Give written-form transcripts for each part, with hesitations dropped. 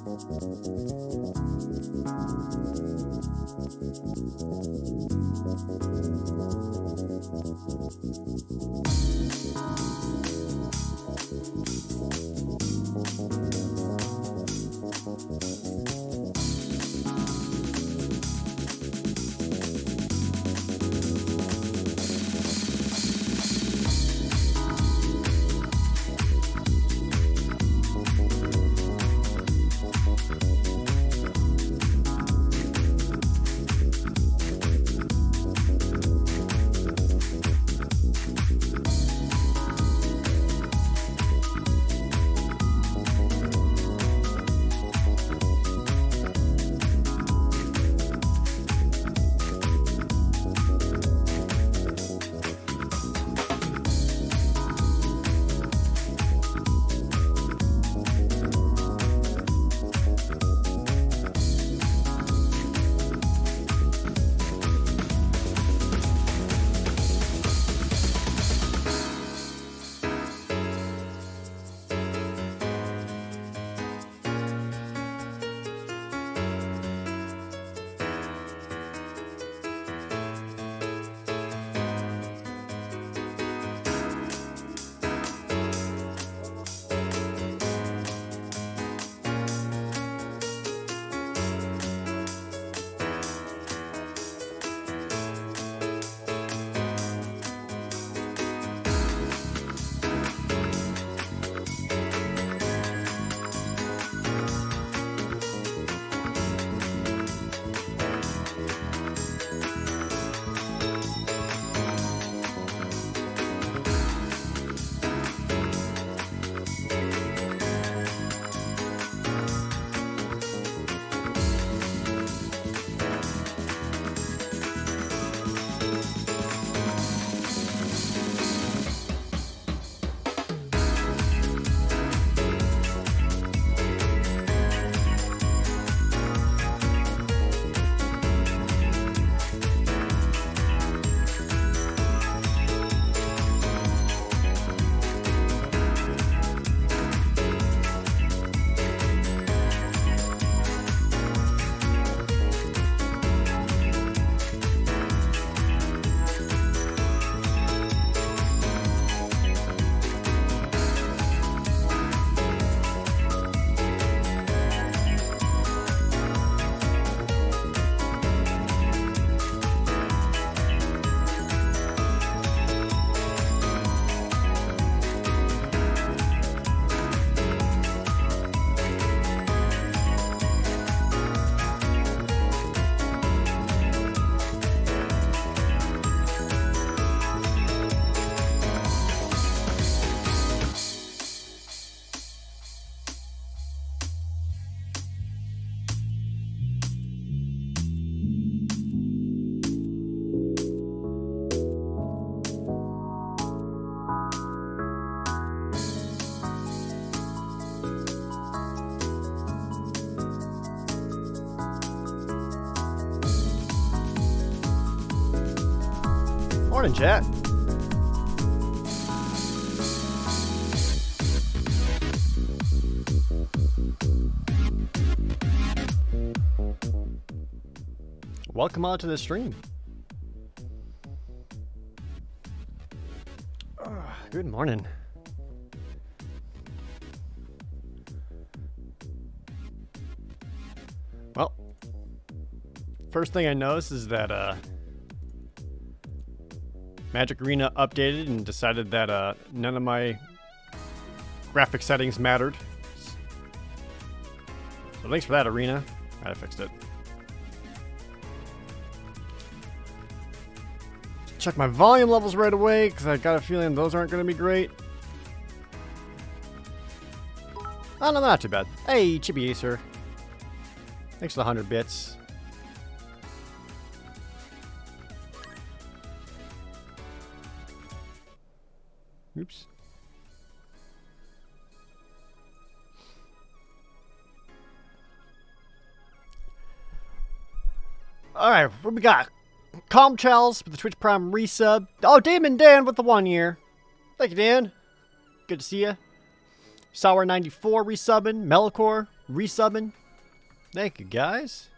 Morning, chat. Welcome on to the stream. Good morning. Well, first thing I noticed is that Magic Arena updated and decided that none of my graphic settings mattered. So thanks for that, Arena. I fixed it. Check my volume levels right away because I got a feeling those aren't going to be great. Oh, no, not too bad. Hey, Chibi Acer. Thanks for the 100 bits. Oops. Alright, what we got? Calm Charles with the Twitch Prime resub. Oh, Damon Dan with the 1 year. Thank you, Dan. Good to see you. Sour94 resubbing. Melkor resubbing. Thank you, guys.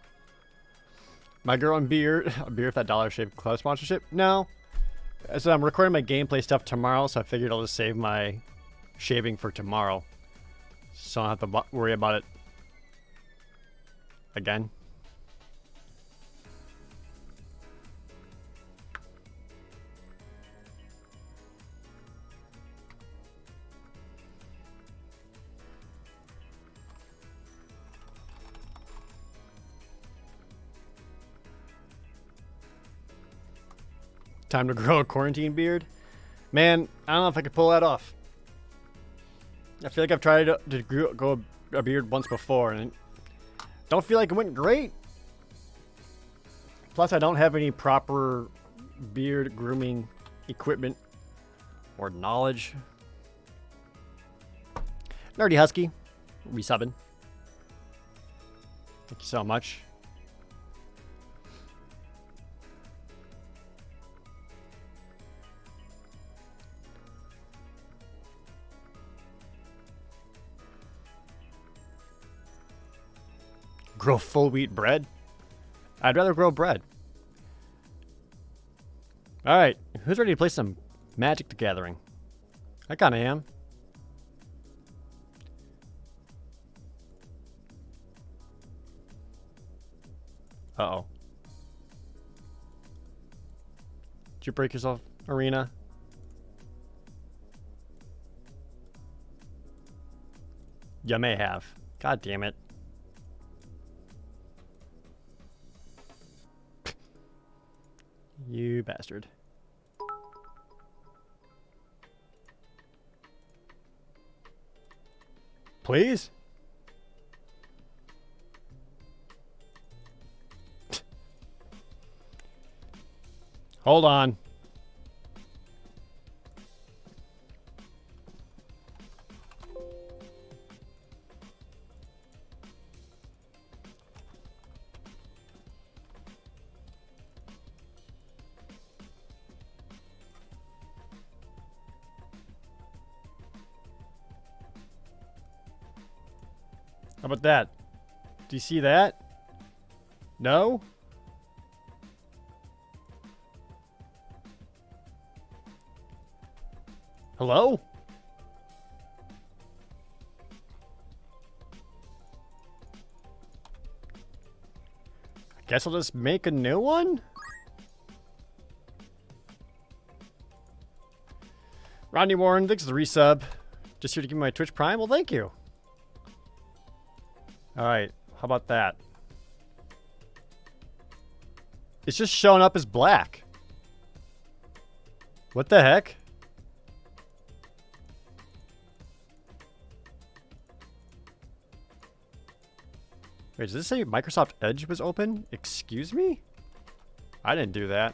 My girl and beer. A beer with that Dollar Shave Club sponsorship? No. So I'm recording my gameplay stuff tomorrow, so I figured I'll just save my shaving for tomorrow. So I don't have to worry about it again. Time to grow a quarantine beard? Man, I don't know if I could pull that off. I feel like I've tried to grow a beard once before, and don't feel like it went great. Plus, I don't have any proper beard grooming equipment or knowledge. Nerdy Husky, resubbing. Thank you so much. Grow full wheat bread? I'd rather grow bread. Alright, who's ready to play some Magic the Gathering? I kinda am. Uh-oh. Did you break yourself, Arena? You may have. God damn it. You bastard. Please? Hold on. How about that? Do you see that? No? Hello? I guess I'll just make a new one? Rodney Warren, thanks for the resub. Just here to give me my Twitch Prime? Well, thank you. Alright, how about that? It's just showing up as black. What the heck? Wait, does this say Microsoft Edge was open? Excuse me? I didn't do that.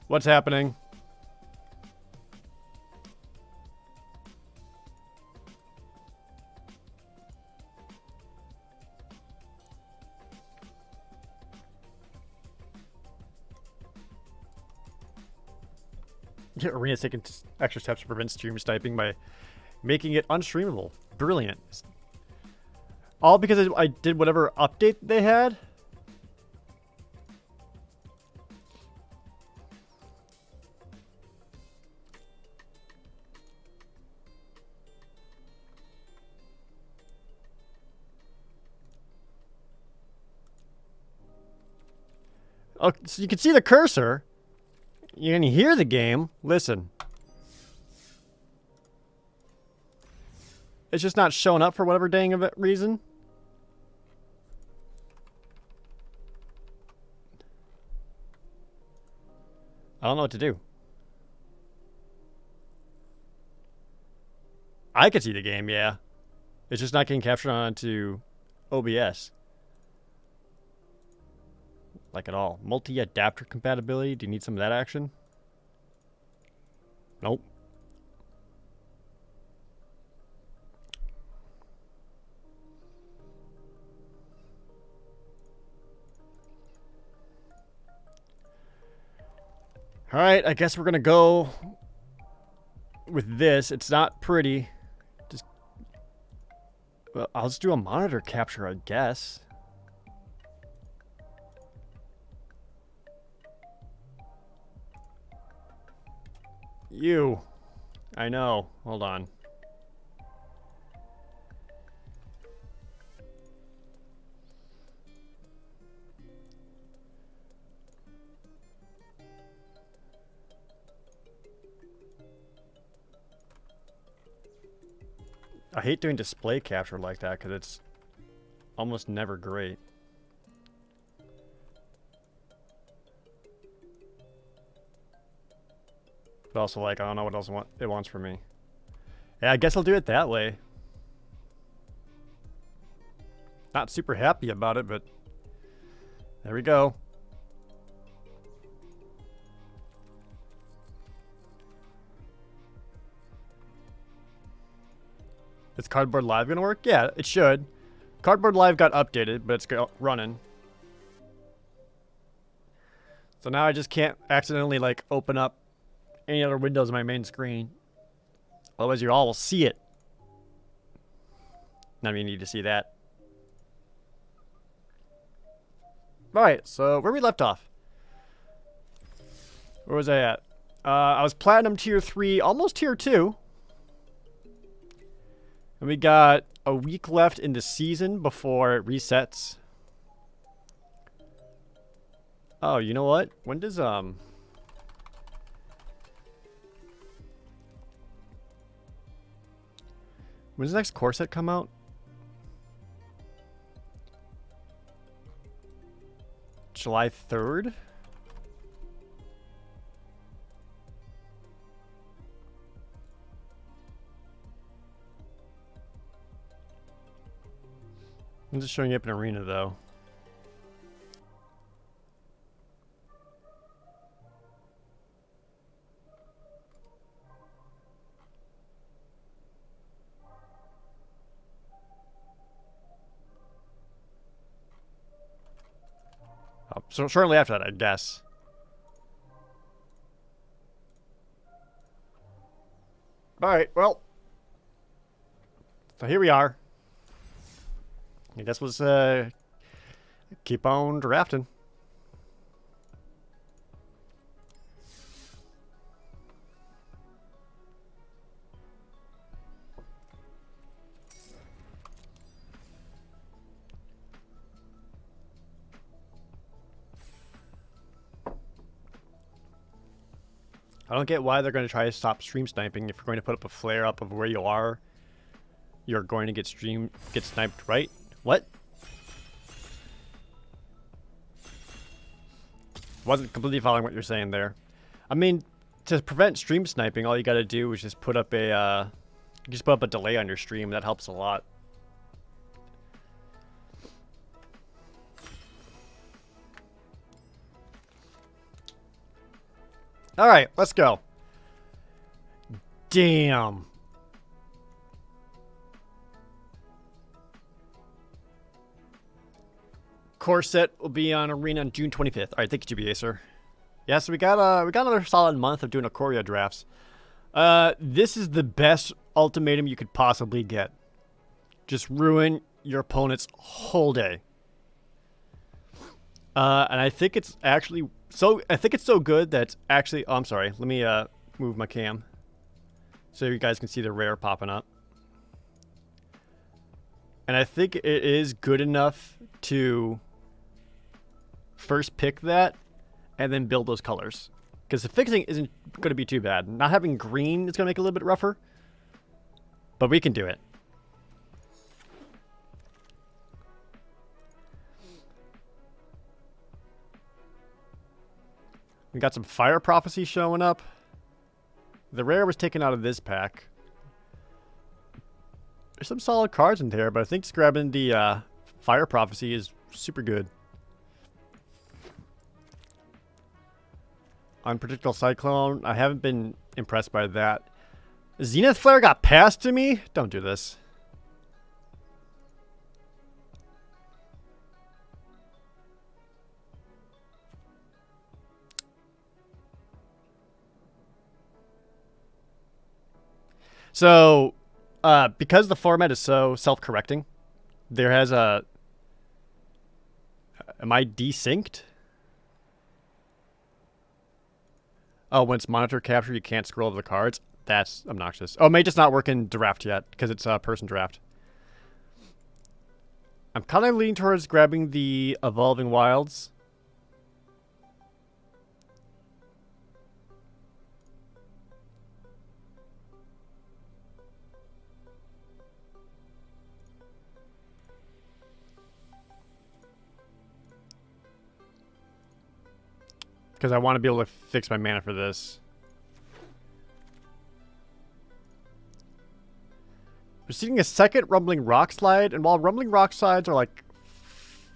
What's happening? Arena's taking extra steps to prevent stream sniping by making it unstreamable. Brilliant. All because I did whatever update they had? Oh, so you can see the cursor. You can hear the game. Listen. It's just not showing up for whatever dang reason. I don't know what to do. I could see the game, yeah. It's just not getting captured onto OBS. Like at all. Multi-adapter compatibility. Do you need some of that action? Nope. All right, I guess we're gonna go with this. It's not pretty. Just, well, I'll just do a monitor capture, I guess. You. I know. Hold on. I hate doing display capture like that because it's almost never great. But also, like, I don't know what else it wants from me. Yeah, I guess I'll do it that way. Not super happy about it, but there we go. Is Cardboard Live gonna work? Yeah, it should. Cardboard Live got updated, but it's running. So now I just can't accidentally, like, open up any other windows on my main screen. Otherwise, you all will see it. None of you need to see that. Alright, so where we left off? Where was I at? I was Platinum Tier 3, almost Tier 2. And we got a week left in the season before it resets. Oh, you know what? When does, when's the next core set come out? July 3rd? I'm just showing up in Arena, though. Oh, so shortly after that, I guess. Alright, well. So here we are. I guess we'll keep on drafting. I don't get why they're going to try to stop stream sniping. If you're going to put up a flare up of where you are, you're going to get sniped, right? What? Wasn't completely following what you're saying there. I mean, to prevent stream sniping, all you got to do is just put up a delay on your stream. That helps a lot. All right, let's go. Damn. Core set will be on Arena on June 25th. All right, thank you, GBA, sir. Yeah, so we got another solid month of doing Ikoria drafts. This is the best ultimatum you could possibly get. Just ruin your opponent's whole day. And I think it's actually so good that actually. Oh, I'm sorry. Let me move my cam so you guys can see the rare popping up. And I think it is good enough to first pick that and then build those colors. Because the fixing isn't going to be too bad. Not having green is going to make it a little bit rougher. But we can do it. We got some Fire Prophecy showing up. The rare was taken out of this pack. There's some solid cards in there, but I think just grabbing the Fire Prophecy is super good. Unpredictable Cyclone. I haven't been impressed by that. Zenith Flare got passed to me? Don't do this. So, because the format is so self-correcting, there has a... Am I desynced? Oh, when it's monitor capture, you can't scroll to the cards. That's obnoxious. Oh, it may just not work in draft yet, because it's a person draft. I'm kind of leaning towards grabbing the Evolving Wilds. Because I want to be able to fix my mana for this. Proceeding a second Rumbling Rock Slide, and while Rumbling Rock Slides are like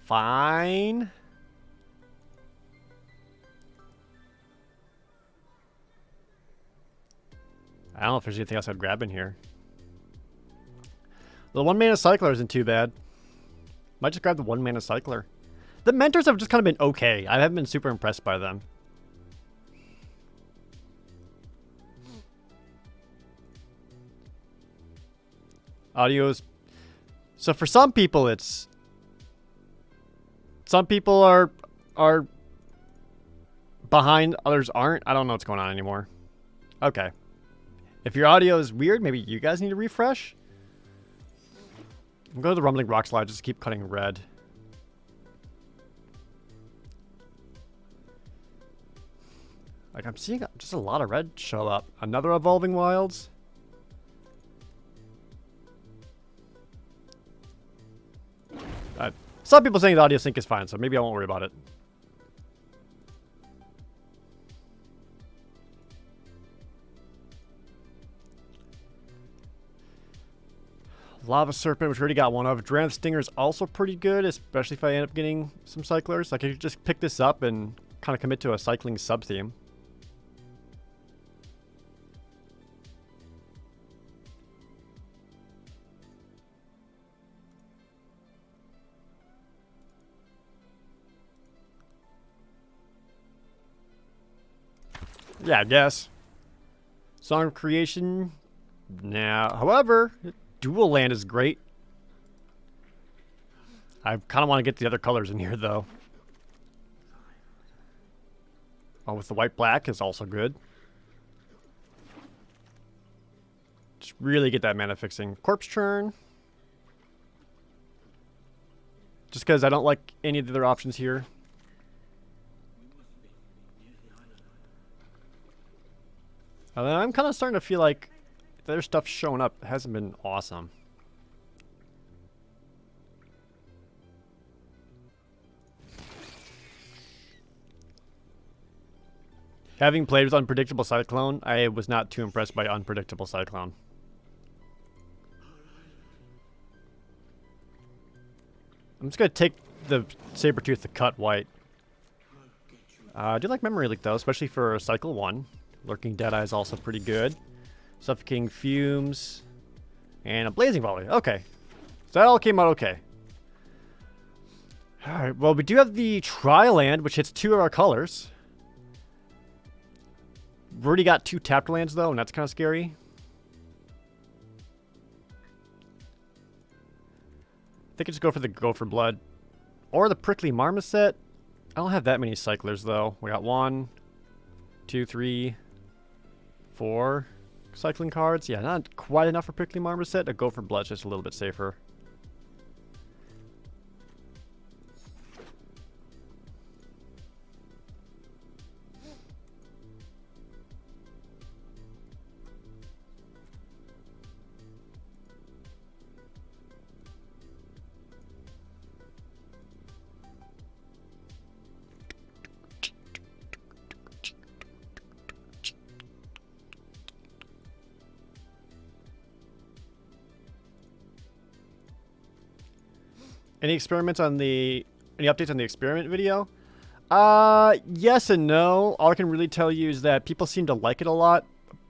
fine, I don't know if there's anything else I'd grab in here. The 1-mana Cycler isn't too bad. Might just grab the 1-mana Cycler. The Mentors have just kind of been okay. I haven't been super impressed by them. Audios. So for some people, it's... Some people are behind, others aren't. I don't know what's going on anymore. Okay. If your audio is weird, maybe you guys need to refresh. I'm going to the Rumbling Rock Slide just to keep cutting red. Like, I'm seeing just a lot of red show up. Another Evolving Wilds. Some people saying the audio sync is fine, so maybe I won't worry about it. Lava Serpent, which we already got one of. Drannith Stinger is also pretty good, especially if I end up getting some cyclers. Like, I could just pick this up and kind of commit to a cycling sub-theme. Yeah, I guess. Song of Creation. Nah. However, Dual Land is great. I kind of want to get the other colors in here, though. Oh, with the white-black is also good. Just really get that mana fixing. Corpse Churn. Just because I don't like any of the other options here. I'm kind of starting to feel like the other stuff showing up hasn't been awesome. Having played with Unpredictable Cyclone, I was not too impressed by Unpredictable Cyclone. I'm just going to take the Sabertooth to cut white. I do like Memory Leak, though, especially for Cycle 1. Lurking Deadeye is also pretty good. Suffocating Fumes. And a Blazing Volley. Okay. So that all came out okay. Alright, well, we do have the Tri-Land, which hits 2 of our colors. We've already got 2 tapped lands, though, and that's kind of scary. I think I just go for the Gopher Blood. Or the Prickly Marmoset. I don't have that many cyclers, though. We got 1, 2, 3, 4 cycling cards. Yeah, not quite enough for Prickly Marmoset. A Gopher Blood's just a little bit safer. Any experiments on any updates on the experiment video? Yes and no. All I can really tell you is that people seem to like it a lot,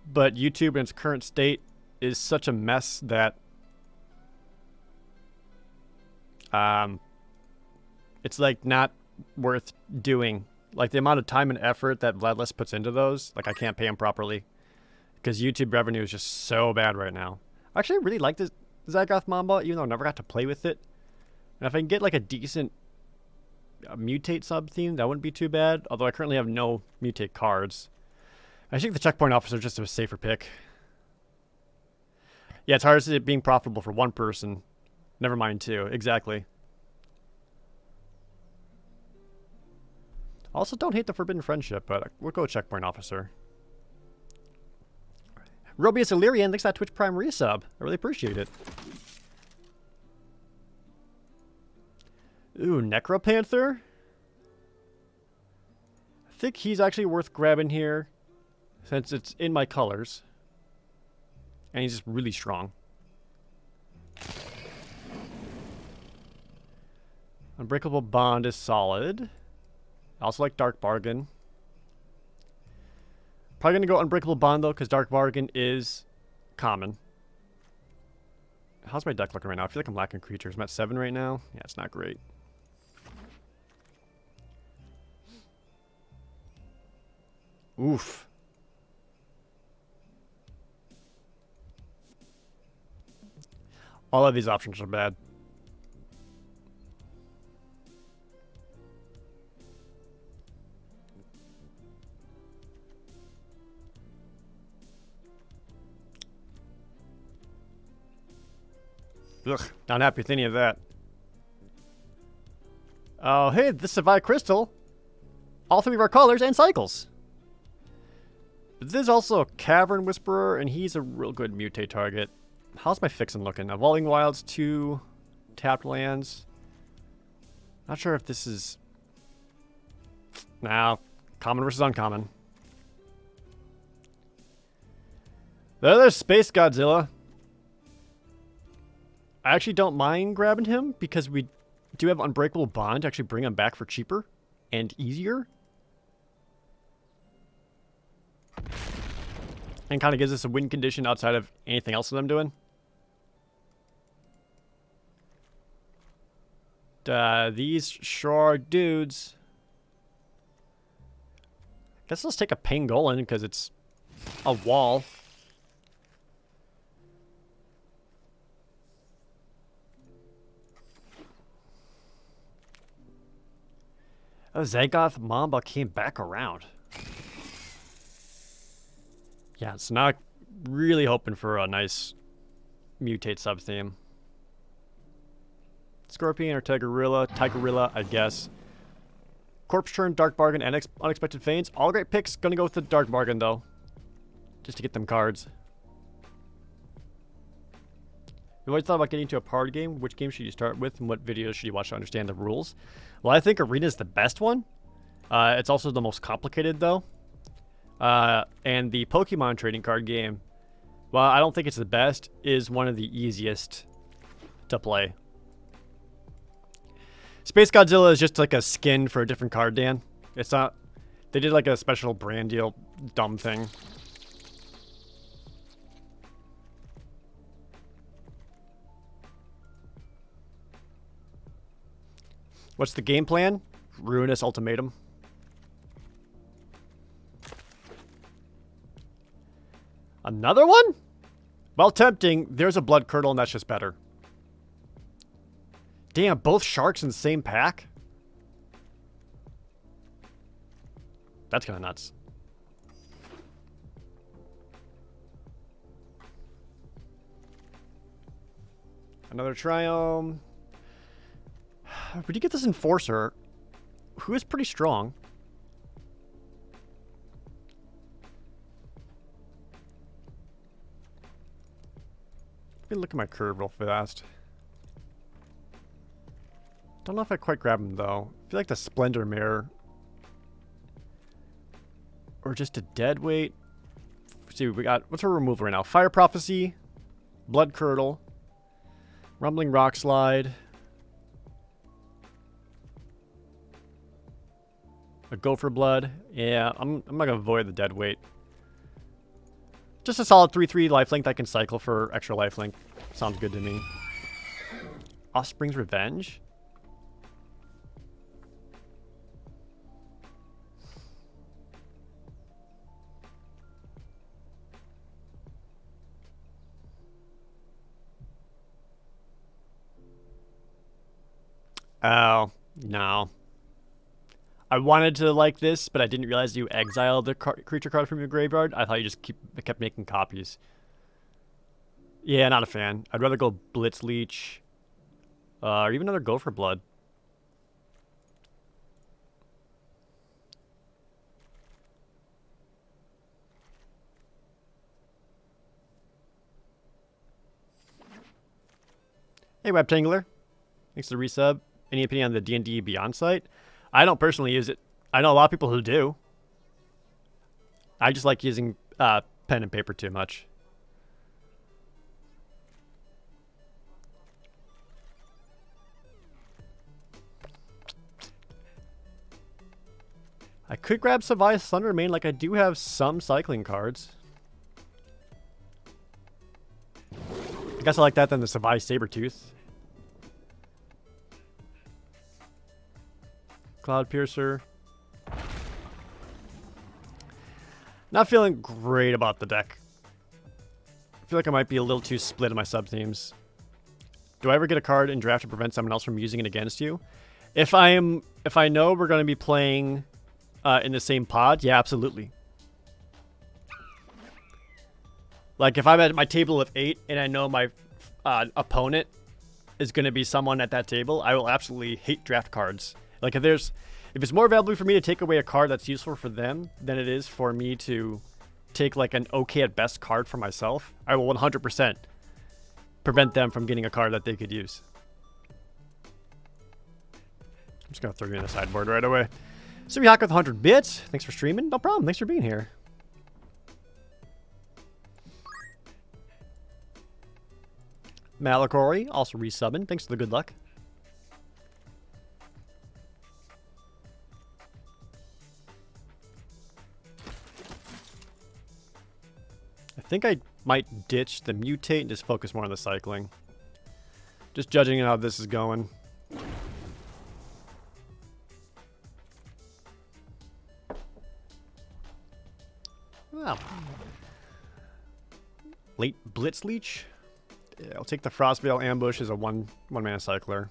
but YouTube in its current state is such a mess that it's like not worth doing. Like the amount of time and effort that Vladless puts into those, like I can't pay him properly. because YouTube revenue is just so bad right now. Actually, I really like this Zygoth Mamba, even though I never got to play with it. And if I can get like a decent mutate sub theme, that wouldn't be too bad. Although I currently have no mutate cards. I think the checkpoint officer is just a safer pick. Yeah, it's hard as it being profitable for one person. Never mind two. Exactly. Also, don't hate the Forbidden Friendship, but we'll go checkpoint officer. Robius Illyrian, thanks for that Twitch Prime resub. I really appreciate it. Ooh, Necropanther? I think he's actually worth grabbing here, since it's in my colors. And he's just really strong. Unbreakable Bond is solid. I also like Dark Bargain. Probably going to go Unbreakable Bond, though, because Dark Bargain is common. How's my deck looking right now? I feel like I'm lacking creatures. I'm at 7 right now. Yeah, it's not great. Oof. All of these options are bad. Ugh, not happy with any of that. Oh, hey, this is Vi Crystal. All 3 of our colors and cycles. But this is also a Cavern Whisperer, and he's a real good mutate target. How's my fixin' looking? Evolving Wilds, 2 tapped lands. Not sure if this is... Nah, common versus uncommon. There's Space Godzilla. I actually don't mind grabbing him because we do have Unbreakable Bond to actually bring him back for cheaper and easier. And kind of gives us a win condition outside of anything else that I'm doing. These sure are dudes. Guess let's take a Pangolin because it's a wall. Oh, Zagoth Mamba came back around. Yeah, it's not really hoping for a nice mutate sub-theme. Scorpion or Tigerilla, I guess. Corpse Turn, Dark Bargain, and Unexpected Feigns. All great picks. Gonna go with the Dark Bargain, though. Just to get them cards. You always thought about getting into a party game? Which game should you start with, and what videos should you watch to understand the rules? Well, I think Arena is the best one. It's also the most complicated, though. And the Pokemon trading card game, while I don't think it's the best, is one of the easiest to play. Space Godzilla is just like a skin for a different card, Dan. It's not... They did like a special brand deal dumb thing. What's the game plan? Ruinous Ultimatum. Another one? Well, tempting. There's a Blood Curdle, and that's just better. Damn, both sharks in the same pack? That's kind of nuts. Another Triome. But you get this Enforcer, who is pretty strong. Let me look at my curve real fast. Don't know if I quite grab him, though. I feel like the Splendor Mirror. Or just a dead weight. Let's see, we got... What's our removal right now? Fire Prophecy. Blood Curdle. Rumbling Rock Slide. A Gopher Blood. Yeah, I'm not going to avoid the dead weight. Just a solid 3/3 lifelink that can cycle for extra lifelink. Sounds good to me. Offspring's Revenge. Oh, no. I wanted to like this, but I didn't realize you exiled the creature card from your graveyard. I thought you just kept making copies. Yeah, not a fan. I'd rather go Blitz Leech. Or even another Gopher Blood. Hey, Webtangler. Thanks for the resub. Any opinion on the D&D Beyond site? I don't personally use it. I know a lot of people who do. I just like using pen and paper too much. I could grab Savai's Thundermane, like I do have some cycling cards. I guess I like that than the Savai Sabertooth. Cloud Piercer. Not feeling great about the deck. I feel like I might be a little too split in my sub-themes. Do I ever get a card in draft to prevent someone else from using it against you? If I know we're going to be playing in the same pod, yeah, absolutely. Like if I'm at my table of 8 and I know my opponent is going to be someone at that table, I will absolutely hate draft cards. Like if it's more valuable for me to take away a card that's useful for them than it is for me to take like an okay at best card for myself, I will 100% prevent them from getting a card that they could use. I'm just going to throw you in the sideboard right away. Subihawk with 100 bits. Thanks for streaming. No problem. Thanks for being here. Malakori also resubbing. Thanks for the good luck. I think I might ditch the mutate and just focus more on the cycling. Just judging how this is going. Wow. Late Blitz Leech. Yeah, I'll take the Frostveil Ambush as a one mana cycler.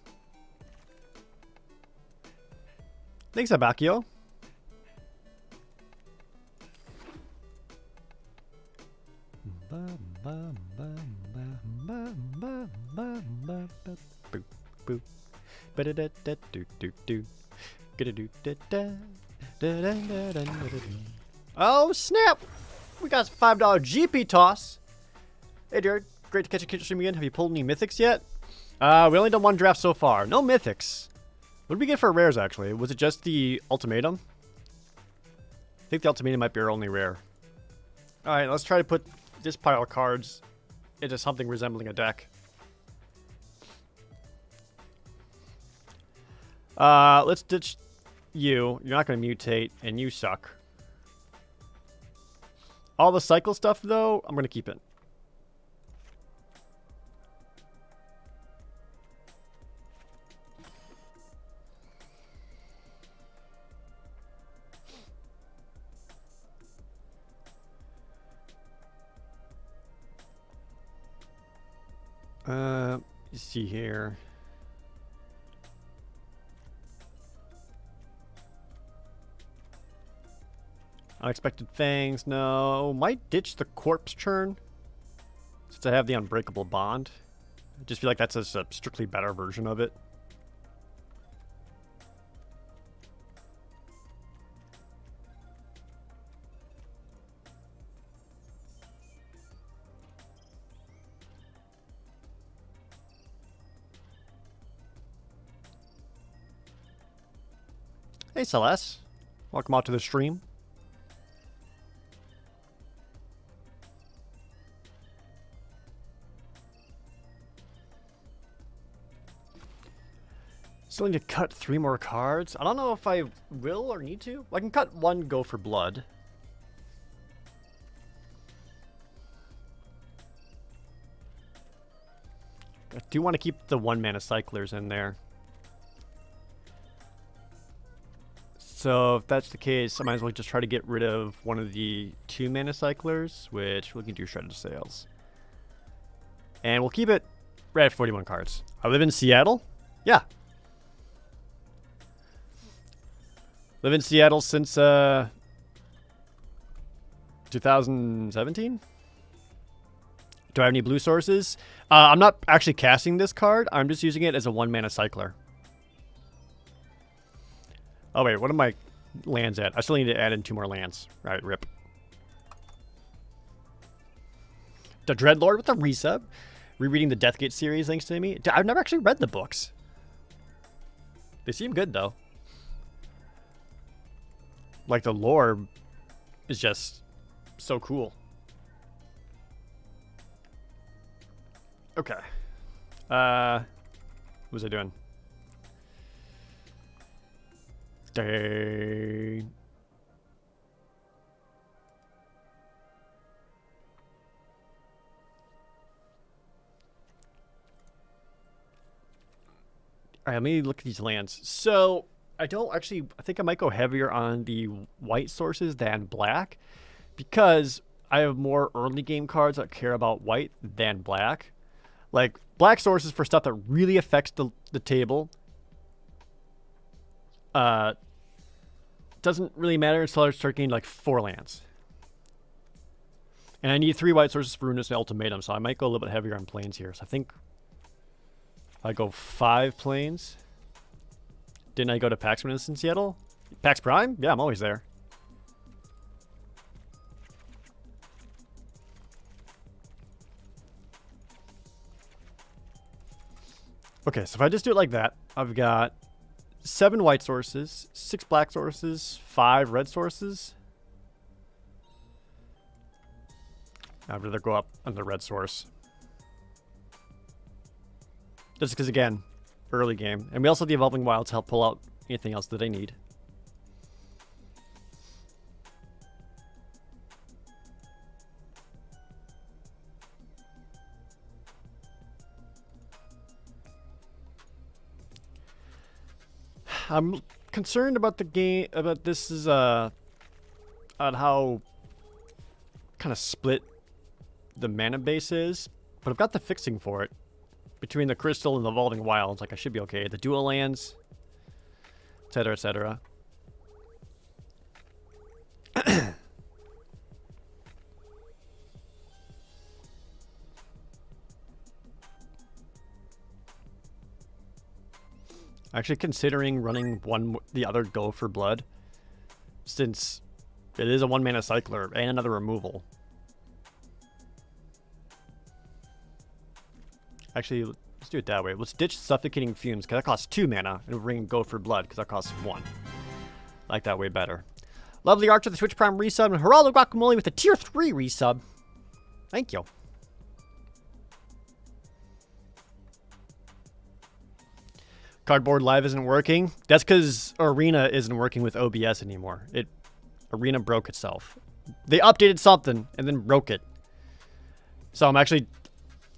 Thanks, Abakio. Oh snap! We got a $5 GP toss. Hey Jared, great to catch a kid stream again. Have you pulled any mythics yet? We only done one draft so far. No mythics. What did we get for rares actually? Was it just the ultimatum? I think the ultimatum might be our only rare. Alright, let's try to put this pile of cards into something resembling a deck. Let's ditch you. You're not going to mutate, and you suck. All the cycle stuff, though, I'm going to keep it. Let's see here. Unexpected Fangs, no. Might ditch the Corpse Churn, since I have the Unbreakable Bond. I just feel like that's a strictly better version of it. Hey Celeste, welcome out to the stream. Still need to cut 3 more cards. I don't know if I will or need to. I can cut 1 Gopher Blood. I do want to keep the 1 mana cyclers in there. So if that's the case, I might as well just try to get rid of one of the 2 mana cyclers, which we can do Shredded Sails. And we'll keep it right at 41 cards. I live in Seattle? Yeah. Live in Seattle since 2017. Do I have any blue sources? I'm not actually casting this card. I'm just using it as a 1-mana cycler. Oh wait, what are my lands at? I still need to add in 2 more lands. All right, rip. The Dreadlord with the resub. Rereading the Deathgate series thanks to me. I've never actually read the books. They seem good though. Like the lore is just so cool. Okay. What was I doing? Dang. All right, let me look at these lands. So I think I might go heavier on the white sources than black because I have more early game cards that care about white than black. Like black sources for stuff that really affects the table. Doesn't really matter until I start getting like 4 lands. And I need 3 white sources for Ruinous Ultimatum, so I might go a little bit heavier on planes here. So I think I go 5 planes. Didn't I go to PAX when I was in Seattle? PAX Prime? Yeah, I'm always there. Okay, so if I just do it like that, I've got 7 white sources, 6 black sources, 5 red sources. I'd rather go up on the red source. Just because, again, early game. And we also have the Evolving Wilds to help pull out anything else that I need. I'm concerned about the game, about this is, on how kind of split the mana base is. But I've got the fixing for it. Between the Crystal and the Evolving Wilds, like I should be okay. The dual lands, etc., etc. Actually considering running the other Go for Blood, since it is a 1-mana cycler and another removal. Actually, let's do it that way. Let's ditch Suffocating Fumes, because that costs 2 mana, and we'll bring Go for Blood, because that costs 1. I like that way better. Lovely Archer, the Twitch Prime resub, and Geraldo Guacamole with the Tier 3 resub. Thank you. Cardboard Live isn't working. That's because Arena isn't working with OBS anymore. Arena broke itself. They updated something, and then broke it. So I'm actually...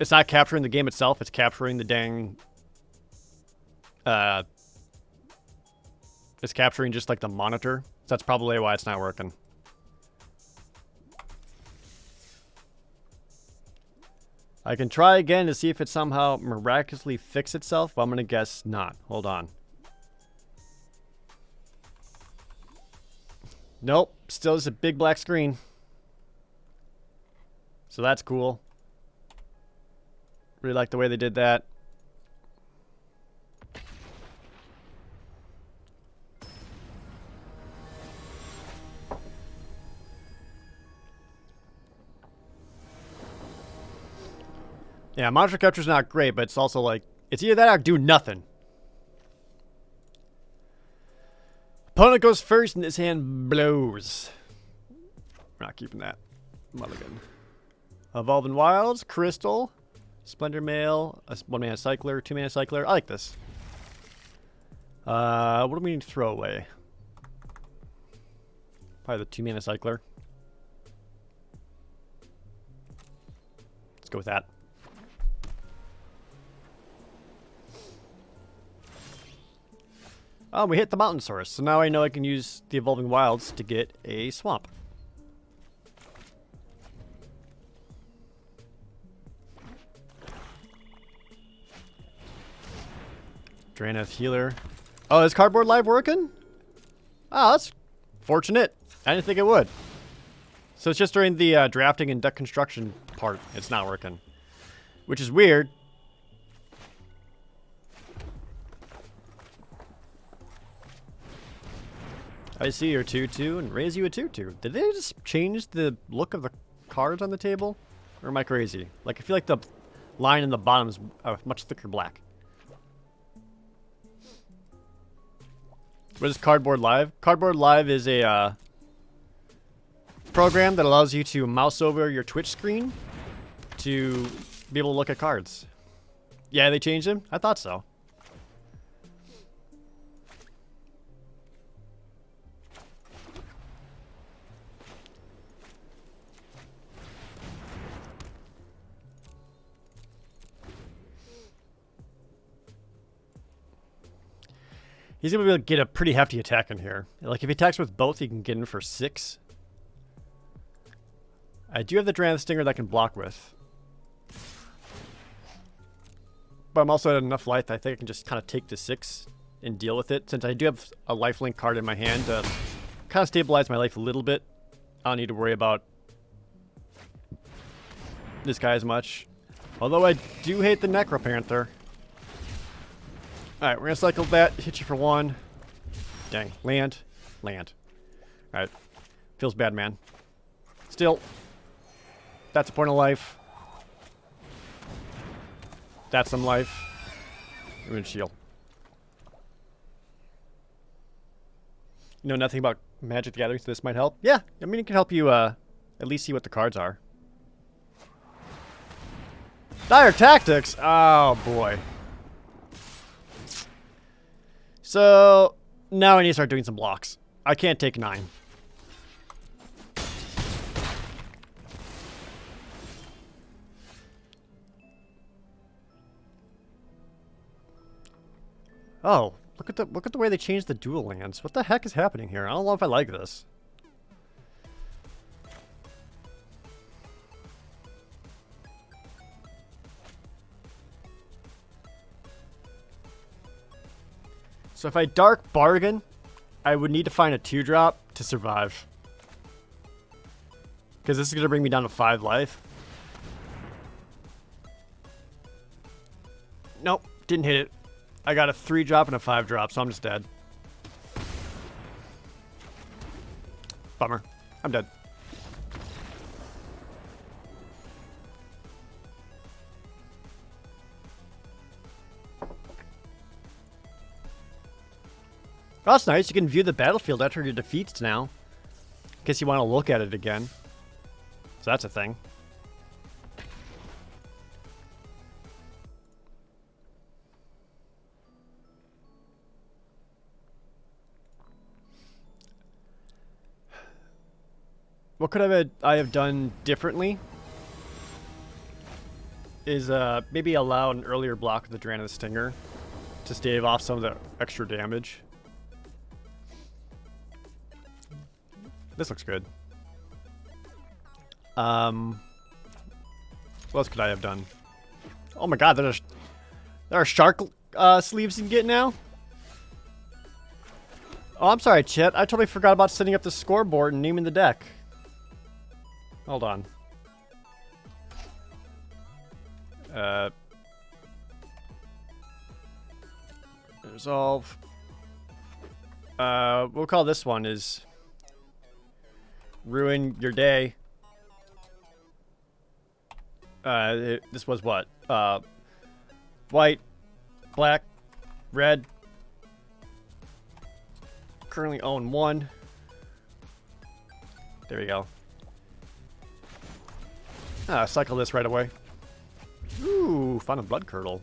It's not capturing the game itself, it's capturing the dang... It's capturing just like the monitor. So that's probably why it's not working. I can try again to see if it somehow miraculously fixes itself, but I'm going to guess not. Hold on. Nope, still is a big black screen. So that's cool. Really like the way they did that. Yeah, monster capture's not great, but it's also like, it's either that or do nothing. Opponent goes first and his hand blows. We're not keeping that. Mulligan. Evolving Wilds, Crystal, Splendor Mail, a 1-mana cycler, 2-mana cycler. I like this. What do we need to throw away? Probably the 2-mana cycler. Let's go with that. Oh, we hit the mountain source, so now I know I can use the Evolving Wilds to get a swamp. Draenith Healer. Oh, is Cardboard Live working? Oh, that's fortunate. I didn't think it would. So it's just during the drafting and deck construction part, it's not working. Which is weird. I see your 2/2 and raise you a 2/2. Did they just change the look of the cards on the table? Or am I crazy? Like, I feel like the line in the bottom is much thicker black. What is Cardboard Live? Cardboard Live is a program that allows you to mouse over your Twitch screen to be able to look at cards. Yeah, they changed them? I thought so. He's going to be able to get a pretty hefty attack in here. Like, if he attacks with both, he can get in for 6. I do have the Dran Stinger that I can block with. But I'm also at enough life that I think I can just kind of take the 6 and deal with it. Since I do have a lifelink card in my hand to kind of stabilize my life a little bit. I don't need to worry about this guy as much. Although I do hate the Necropanther. Alright, we're going to cycle that. Hit you for 1. Dang. Land. Land. Alright. Feels bad, man. Still. That's a point of life. That's some life. And shield. You know nothing about Magic the Gathering, so this might help? Yeah. I mean, it can help you at least see what the cards are. Dire Tactics! Oh, boy. So, now I need to start doing some blocks. I can't take 9. Oh, look at the way they changed the dual lands. What the heck is happening here? I don't know if I like this. So if I Dark Bargain, I would need to find a 2-drop to survive. Because this is going to bring me down to 5 life. Nope, didn't hit it. I got a 3-drop and a 5-drop, so I'm just dead. Bummer. I'm dead. Oh, that's nice. You can view the battlefield after your defeats now. In case you want to look at it again. So that's a thing. What could I have done differently? Is maybe allow an earlier block of the Dran of the Stinger to stave off some of the extra damage. This looks good. What else could I have done? Oh my god, there are shark sleeves you can get now? Oh, I'm sorry, Chet. I totally forgot about setting up the scoreboard and naming the deck. Hold on. Resolve. We'll call this one is Ruin Your Day. This was what? White, black, red. Currently own 1. There we go. Cycle this right away. Ooh, found a Blood Curdle.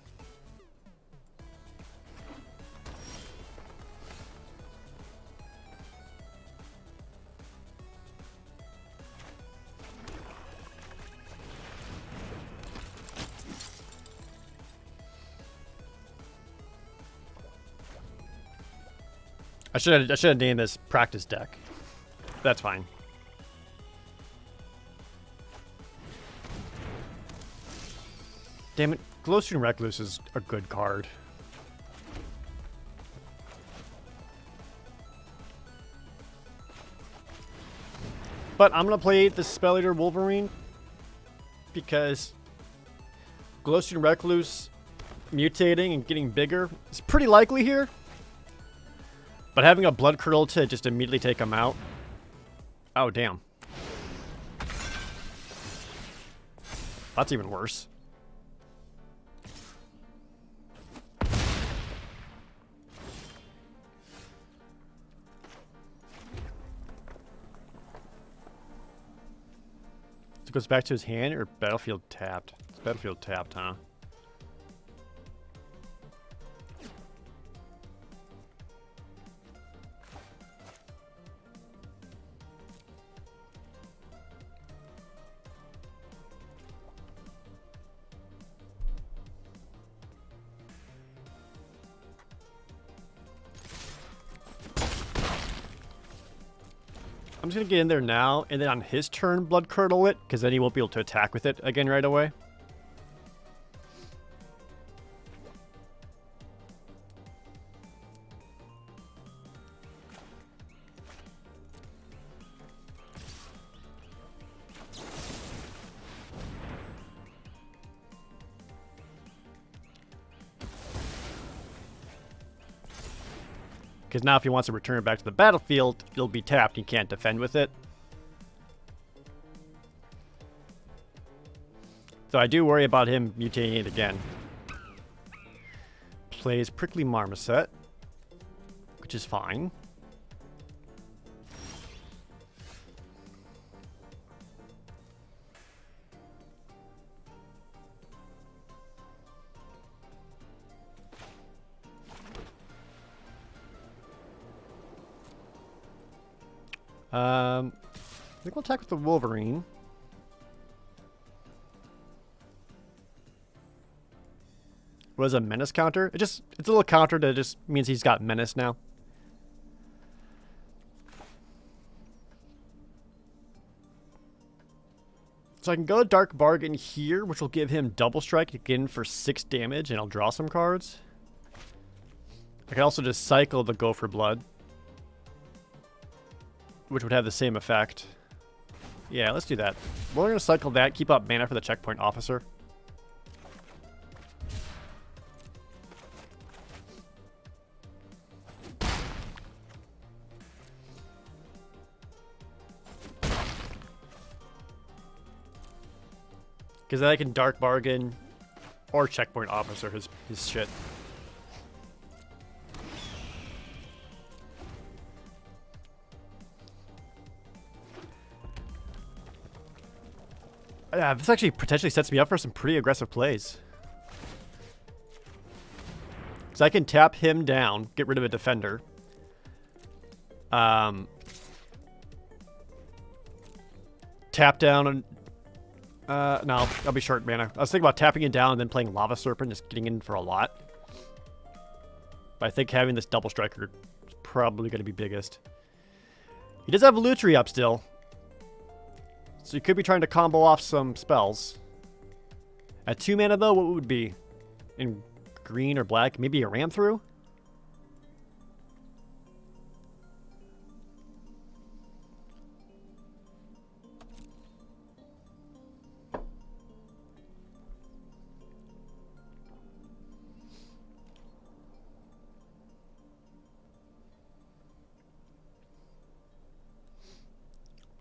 I should have named this practice deck. That's fine. Damn it, Glowstone Recluse is a good card. But I'm going to play the Spell Eater Wolverine because Glowstone Recluse mutating and getting bigger is pretty likely here. But having a Blood Curdle to just immediately take him out. Oh, damn. That's even worse. It goes back to his hand or battlefield tapped? It's battlefield tapped, huh? I'm just going to get in there now, and then on his turn, Blood Curdle it, because then he won't be able to attack with it again right away. Because now if he wants to return it back to the battlefield, it'll be tapped. He can't defend with it. So I do worry about him mutating it again. Plays Prickly Marmoset, which is fine. I think we'll attack with the Wolverine. What is a menace counter? It's a little counter that just means he's got menace now. So I can go Dark Bargain here, which will give him double strike again for 6 damage, and I'll draw some cards. I can also just cycle the Go for Blood, which would have the same effect. Yeah, let's do that. We're going to cycle that, keep up mana for the Checkpoint Officer. Because then I can Dark Bargain or Checkpoint Officer his shit. Yeah, this actually potentially sets me up for some pretty aggressive plays. So I can tap him down, get rid of a defender. Tap down and... no, I'll be short mana. I was thinking about tapping it down and then playing Lava Serpent, just getting in for a lot. But I think having this double striker is probably going to be biggest. He does have Lutri up still. So you could be trying to combo off some spells. At 2 mana though, what would be? In green or black? Maybe a Ram Through?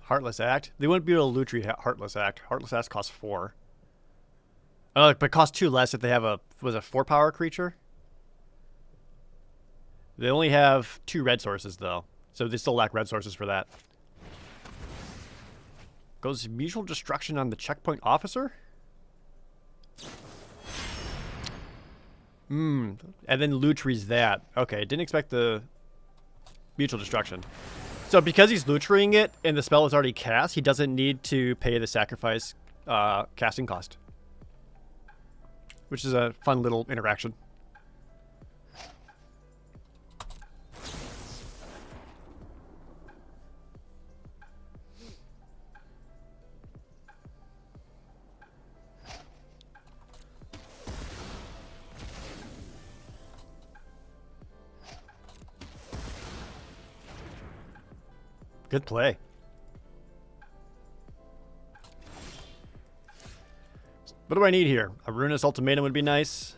Heartless Act? They wouldn't be able to Lutri Heartless Act. Heartless Act costs 4. Oh, but it costs 2 less if they have a 4-power creature? They only have 2 red sources though, so they still lack red sources for that. Goes Mutual Destruction on the Checkpoint Officer? And then Lutri's that. Okay, didn't expect the Mutual Destruction. So because he's Lutriing it and the spell is already cast, he doesn't need to pay the sacrifice casting cost. Which is a fun little interaction. Good play. What do I need here? A Ruinous Ultimatum would be nice.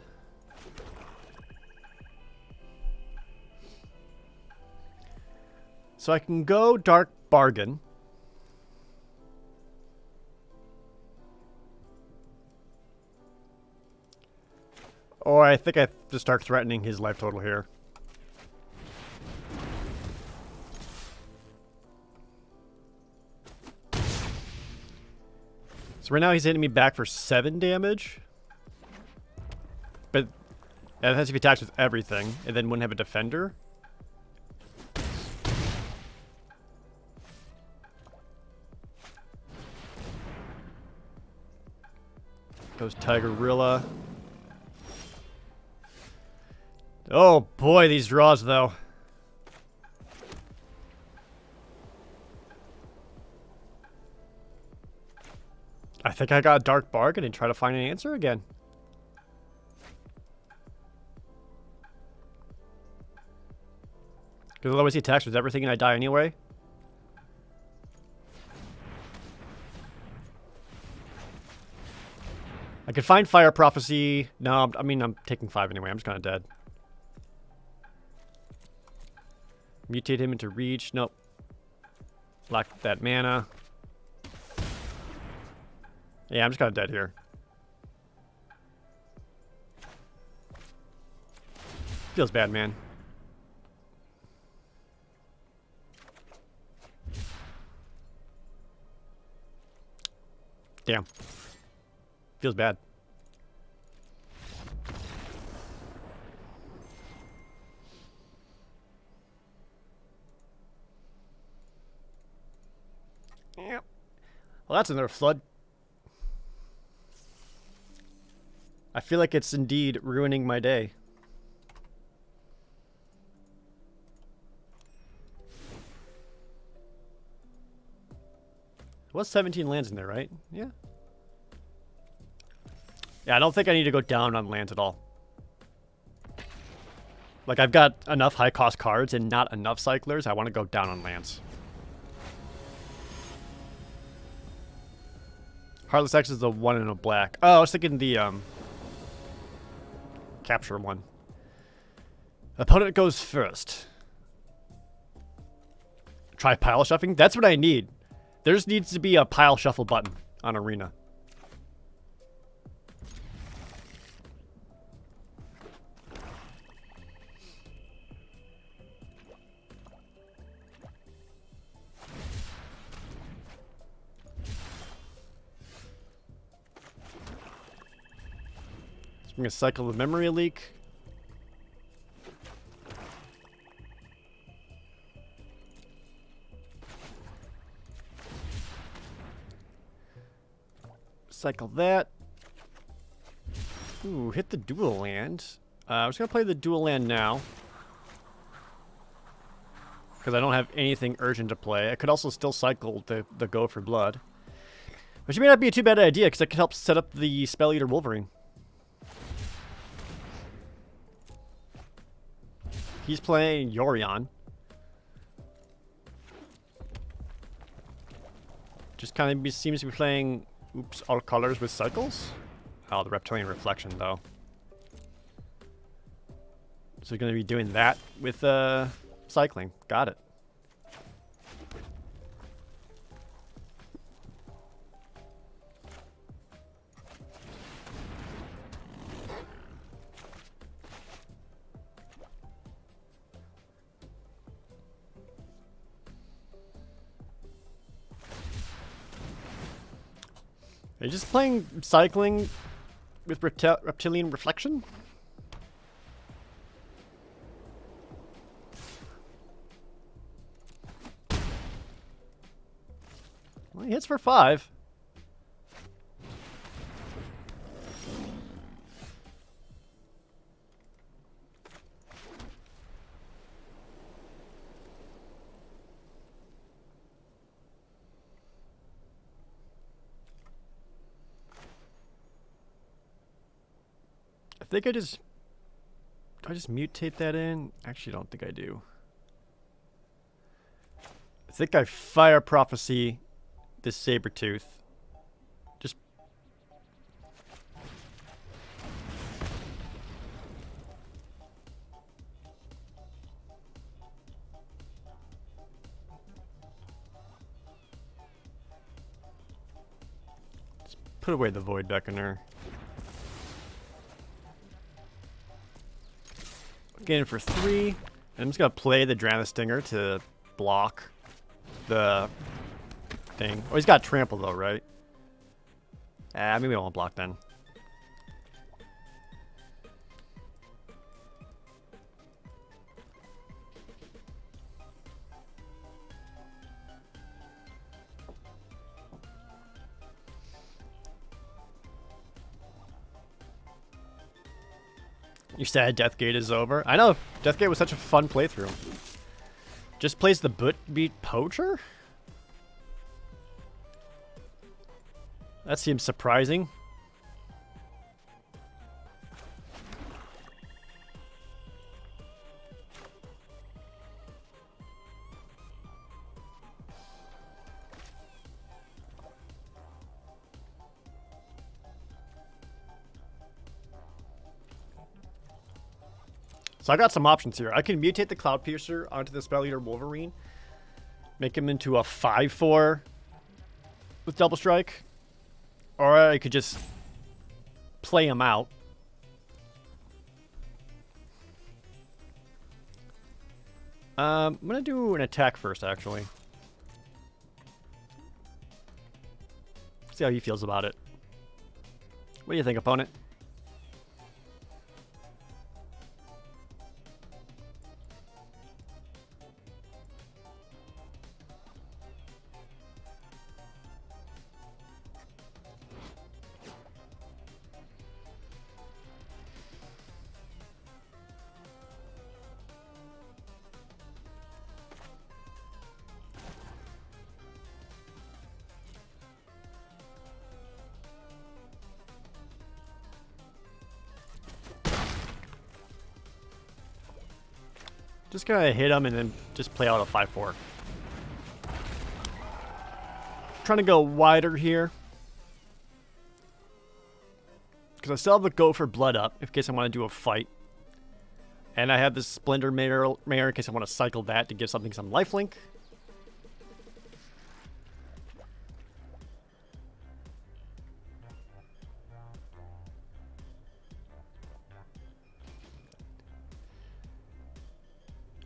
So I can go Dark Bargain. Or I think I have to start threatening his life total here. So right now he's hitting me back for 7 damage. But that has to be attached with everything, and then wouldn't have a defender. Goes Tigerilla. Oh boy, these draws though. I think I got a Dark Bargain and try to find an answer again. Because otherwise he attacks with everything and I die anyway. I could find Fire Prophecy. No, I mean, I'm taking 5 anyway. I'm just kind of dead. Mutate him into Reach. Nope. Lack that mana. Yeah, I'm just kind of dead here. Feels bad, man. Damn. Feels bad. Yep. Well, that's another flood. I feel like it's indeed ruining my day. There was 17 lands in there, right? Yeah. Yeah, I don't think I need to go down on lands at all. Like, I've got enough high-cost cards and not enough cyclers. I want to go down on lands. Heartless X is the one in a black. Oh, I was thinking the, capture one. Opponent goes first. Try pile shuffling? That's what I need. There just needs to be a pile shuffle button on Arena. I'm going to cycle the Memory Leak. Cycle that. Ooh, hit the dual land. I was going to play the dual land now. Because I don't have anything urgent to play. I could also still cycle the Go for Blood. Which may not be a too bad idea, because it can help set up the Spell Eater Wolverine. He's playing Yorion. Just kind of seems to be playing, oops, all colors with cycles. Oh, the Reptilian Reflection, though. So he's going to be doing that with cycling. Got it. Are you just playing cycling with Reptilian Reflection? Well, he hits for 5. I think I just... Do I just mutate that in? Actually, I don't think I do. I think I Fire Prophecy this Sabertooth. Just Put away the Void Beckoner. Get in for 3. And I'm just gonna play the Drana Stinger to block the thing. Oh, he's got trample though, right? Maybe I won't block then. You're sad Deathgate is over? I know, Deathgate was such a fun playthrough. Just plays the Beat Poacher? That seems surprising. So I got some options here. I can mutate the Cloud Piercer onto the Spell Eater Wolverine. Make him into a 5/4 with Double Strike. Or I could just play him out. I'm going to do an attack first, actually. See how he feels about it. What do you think, opponent? Just gonna hit him and then just play out a 5/4. Trying to go wider here. Because I still have the Go for Blood up in case I want to do a fight. And I have this Splendor Mare in case I want to cycle that to give something some lifelink.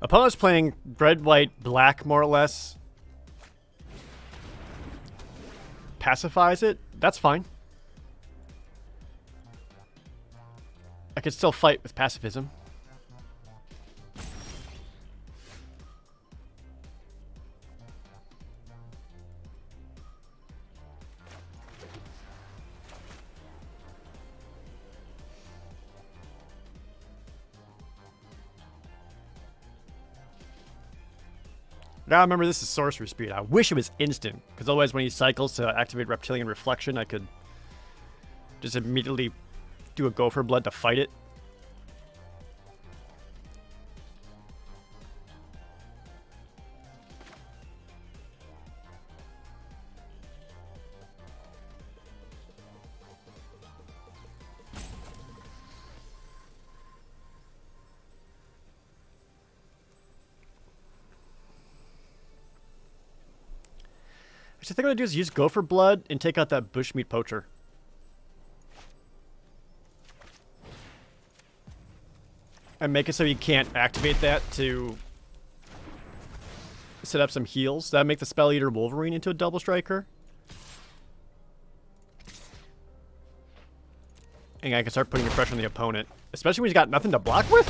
Opponent's playing red, white, black, more or less. Pacifies it. That's fine. I could still fight with pacifism. Now remember, this is sorcery speed. I wish it was instant, because otherwise when he cycles to activate Reptilian Reflection, I could just immediately do a Go for Blood to fight it. So I think what I'm going to do is use Go for Blood and take out that Bushmeat Poacher. And make it so you can't activate that to set up some heals. That'd make the Spell Eater Wolverine into a Double Striker. And I can start putting the pressure on the opponent. Especially when he's got nothing to block with.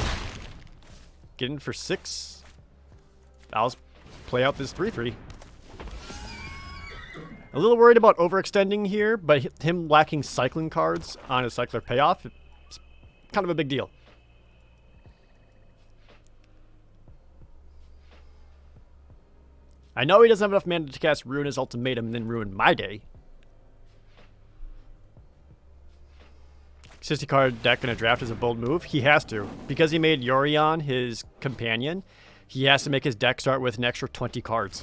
Get in for 6. I'll play out this 3/3. A little worried about overextending here, but him lacking cycling cards on his cycler payoff, it's kind of a big deal. I know he doesn't have enough mana to cast Ruin his Ultimatum and then ruin my day. 60 card deck in a draft is a bold move. He has to. Because he made Yorion his companion, he has to make his deck start with an extra 20 cards.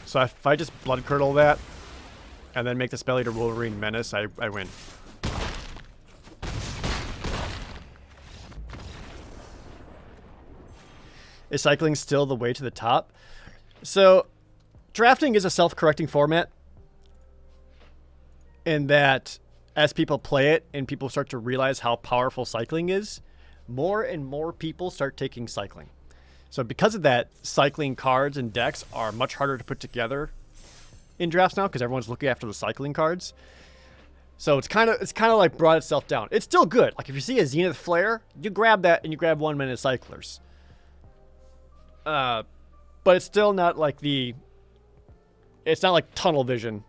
So if I just Blood Curdle that, and then make the Spell Eater Wolverine Menace, I win. Is cycling still the way to the top? So, drafting is a self-correcting format in that as people play it and people start to realize how powerful cycling is, more and more people start taking cycling. So because of that, cycling cards and decks are much harder to put together in drafts now because everyone's looking after the cycling cards. So it's kind of like brought itself down. It's still good. Like if you see a Zenith Flare, you grab that and you grab 1 minute cyclers. But it's still not like it's not like tunnel vision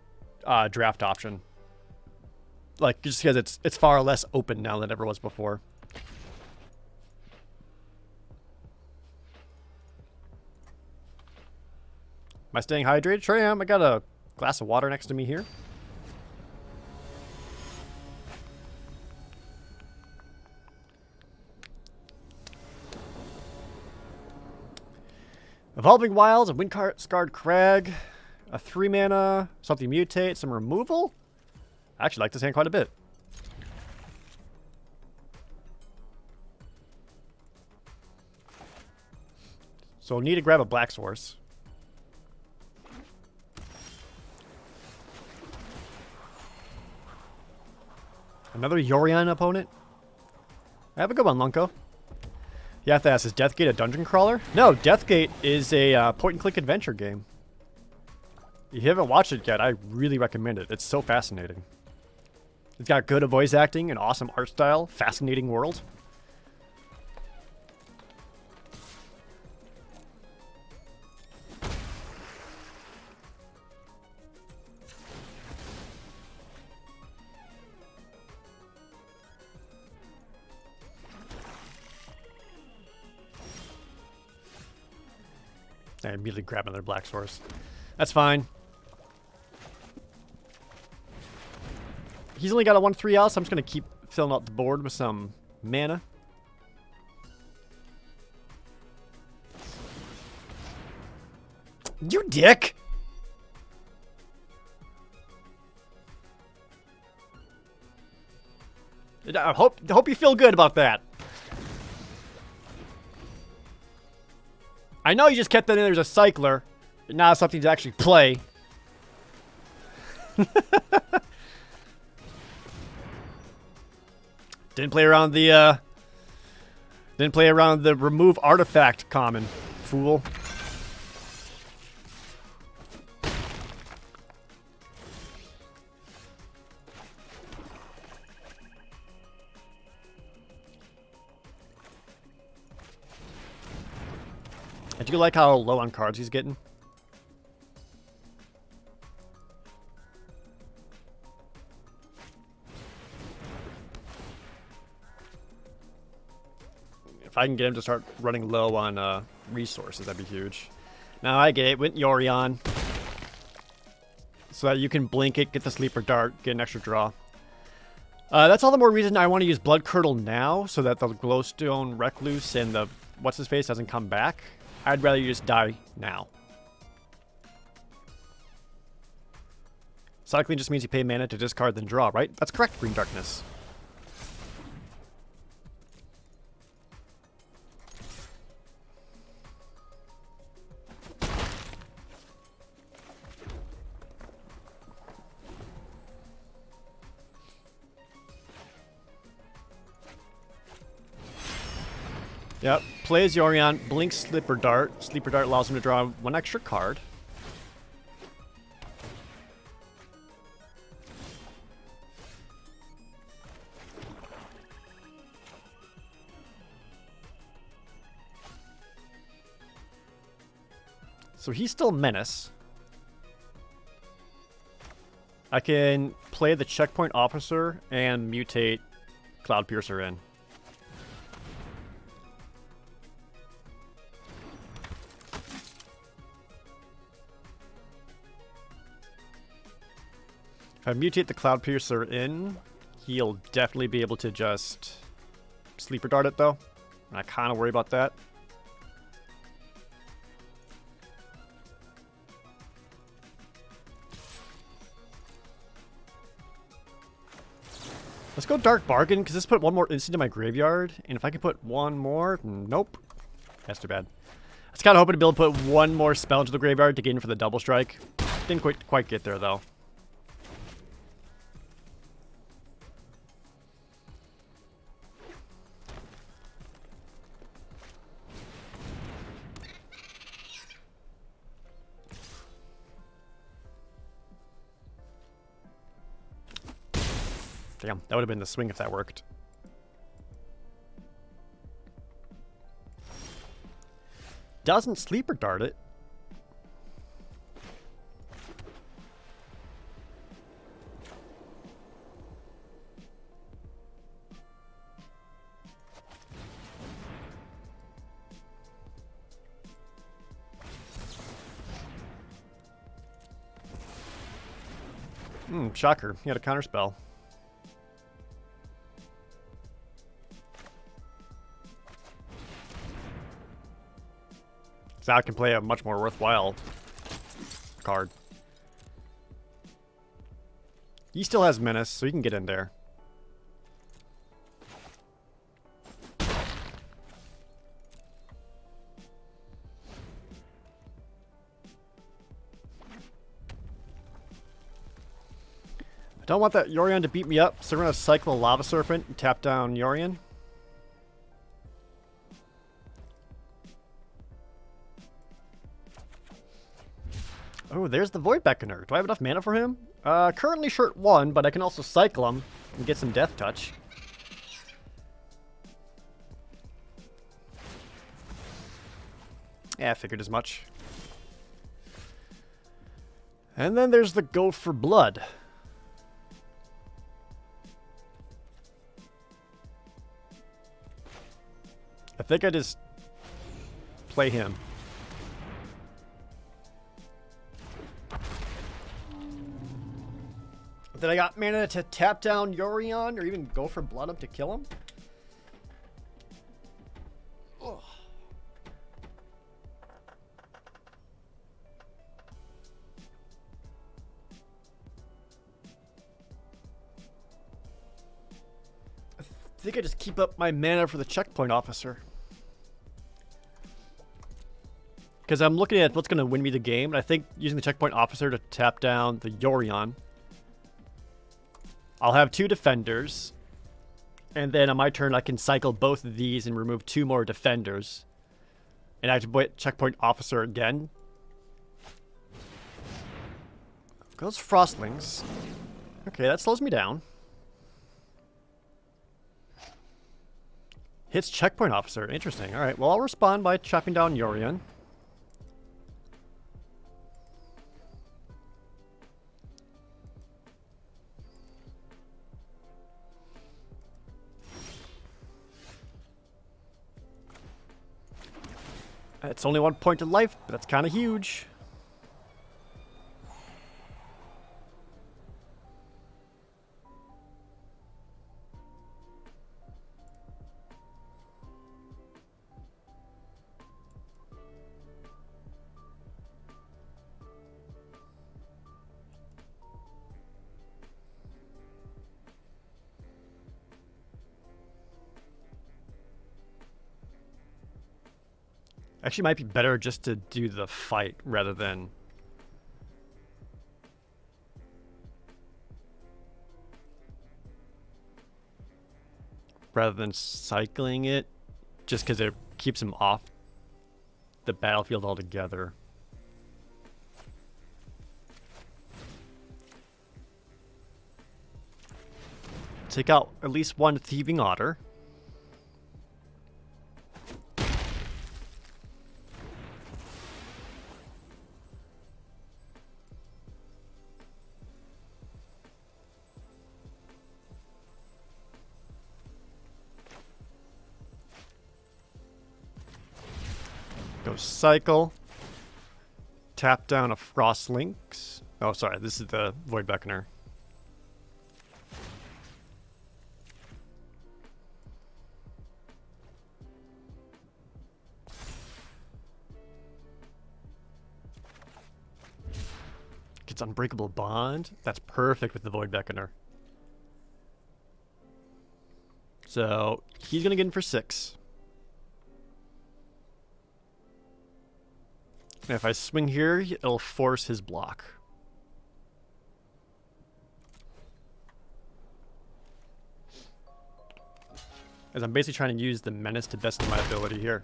draft option. Like just because it's far less open now than it ever was before. Am I staying hydrated? Sure I am. I got a glass of water next to me here. Evolving Wilds, a Wind-Scarred Crag, a 3-mana, something mutate, some removal. I actually like this hand quite a bit. So we'll need to grab a black source. Another Yorion opponent? Have a good one, Lunko. You have to ask, is Deathgate a dungeon crawler? No, Deathgate is a point-and-click adventure game. If you haven't watched it yet, I really recommend it. It's so fascinating. It's got good voice acting, an awesome art style, fascinating world. I immediately grab another black source. That's fine. He's only got a 1/3 out, so I'm just going to keep filling out the board with some mana. You dick! I hope you feel good about that. I know you just kept that in there's a cycler, but now something to actually play. Didn't play around the remove artifact common, fool. I do like how low on cards he's getting. If I can get him to start running low on resources, that'd be huge. Now I get it. Went Yorion. So that you can blink it, get the Sleeper Dart, get an extra draw. That's all the more reason I want to use Blood Curdle now, so that the Glowstone Recluse and the What's-His-Face doesn't come back. I'd rather you just die now. Cycling just means you pay mana to discard then draw, right? That's correct, Green Darkness. Yep, plays Yorion, blinks Sleeper Dart. Sleeper Dart allows him to draw 1 extra card. So he's still Menace. I can play the Checkpoint Officer and mutate Cloudpiercer in. If I mutate the Cloudpiercer in, he'll definitely be able to just Sleeper Dart it, though. And I kind of worry about that. Let's go Dark Bargain, because this put 1 more instant in my graveyard. And if I can put 1 more, nope. That's too bad. was kind of hoping to be able to put one more spell into the graveyard to gain for the double strike. Didn't quite get there, though. Damn, that would have been the swing if that worked. Doesn't sleeper dart it. Shocker. He had a counter spell. So I can play a much more worthwhile card. He still has Menace, so he can get in there. I don't want that Yorion to beat me up, so we're going to cycle a Lava Serpent and tap down Yorion. Oh, there's the Void Beckoner. Do I have enough mana for him? Currently short 1, but I can also cycle him and get some Death Touch. Yeah, I figured as much. And then there's the Go for Blood. I think I just play him. Then I got mana to tap down Yorion or even go for blood up to kill him. Ugh. I think I just keep up my mana for the checkpoint officer. Because I'm looking at what's going to win me the game, and I think using the checkpoint officer to tap down the Yorion, I'll have 2 defenders, and then on my turn I can cycle both of these and remove 2 more defenders, and activate checkpoint officer again. Goes Frostlings. Okay, that slows me down. Hits checkpoint officer. Interesting. All right. Well, I'll respond by chopping down Yorion. It's only 1 point of life, but that's kind of huge. Actually, might be better just to do the fight rather than cycling it, just because it keeps him off the battlefield altogether. Take out at least 1 Thieving Otter. Go cycle. Tap down a Frostlings. Oh, sorry, this is the Void Beckoner. Gets Unbreakable Bond. That's perfect with the Void Beckoner. So he's gonna get in for 6. And if I swing here, it'll force his block. As I'm basically trying to use the menace to best of my ability here.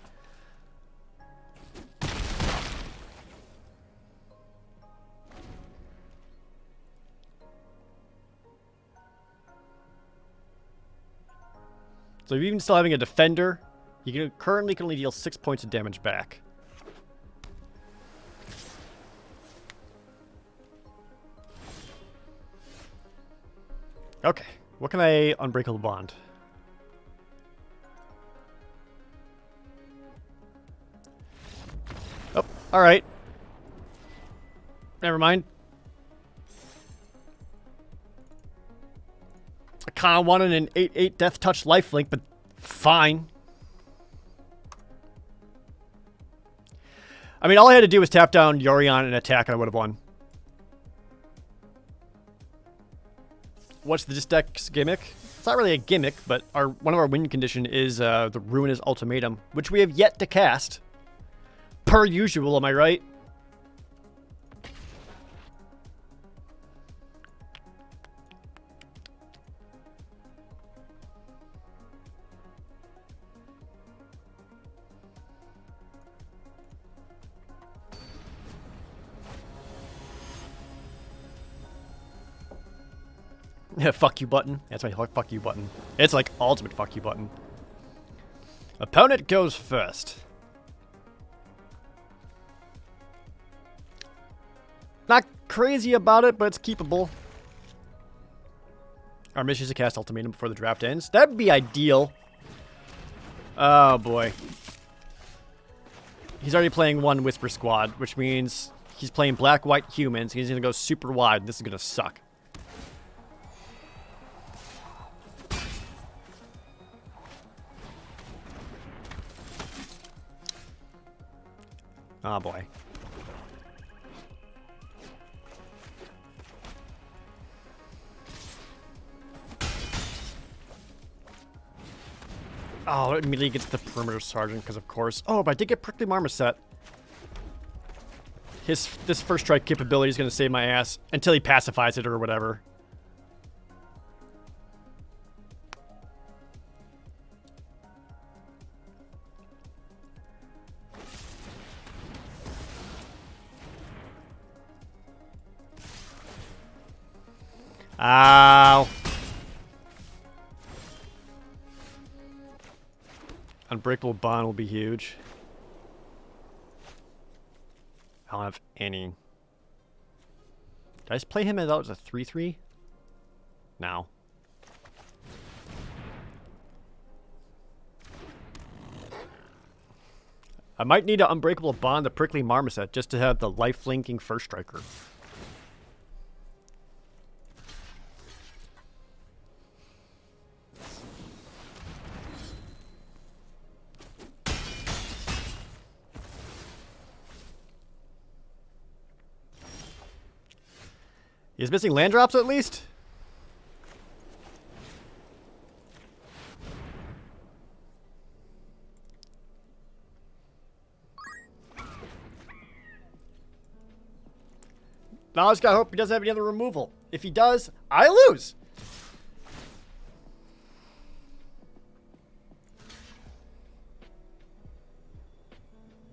So even still having a defender, you currently can only deal 6 points of damage back. Okay, what can I Unbreakable Bond? Oh, alright. Never mind. I kind of wanted an 8/8 Death Touch lifelink, but fine. I mean, all I had to do was tap down Yorion and attack, and I would have won. What's the deck's gimmick? It's not really a gimmick, but one of our win condition is the Ruinous Ultimatum, which we have yet to cast. Per usual, am I right? Yeah, fuck you button. That's my fuck you button. It's like ultimate fuck you button. Opponent goes first. Not crazy about it, but it's keepable. Our mission is to cast Ultimatum before the draft ends. That'd be ideal. Oh boy. He's already playing one Whisper Squad, which means he's playing black-white humans. He's gonna go super wide. This is gonna suck. Oh boy. Oh, it immediately gets the Perimeter Sergeant, because of course. Oh, but I did get Prickly Marmoset. This first strike capability is going to save my ass until he pacifies it or whatever. Ow. Unbreakable Bond will be huge. I don't have any. Did I just play him as that was a 3/3? No. I might need to Unbreakable Bond the Prickly Marmoset just to have the life-linking first striker. He's missing land drops at least? Now I just gotta hope he doesn't have any other removal. If he does, I lose!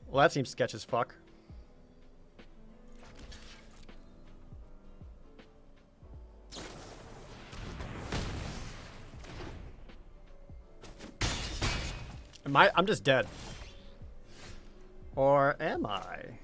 Well, that seems sketch as fuck. I'm just dead. Or am I?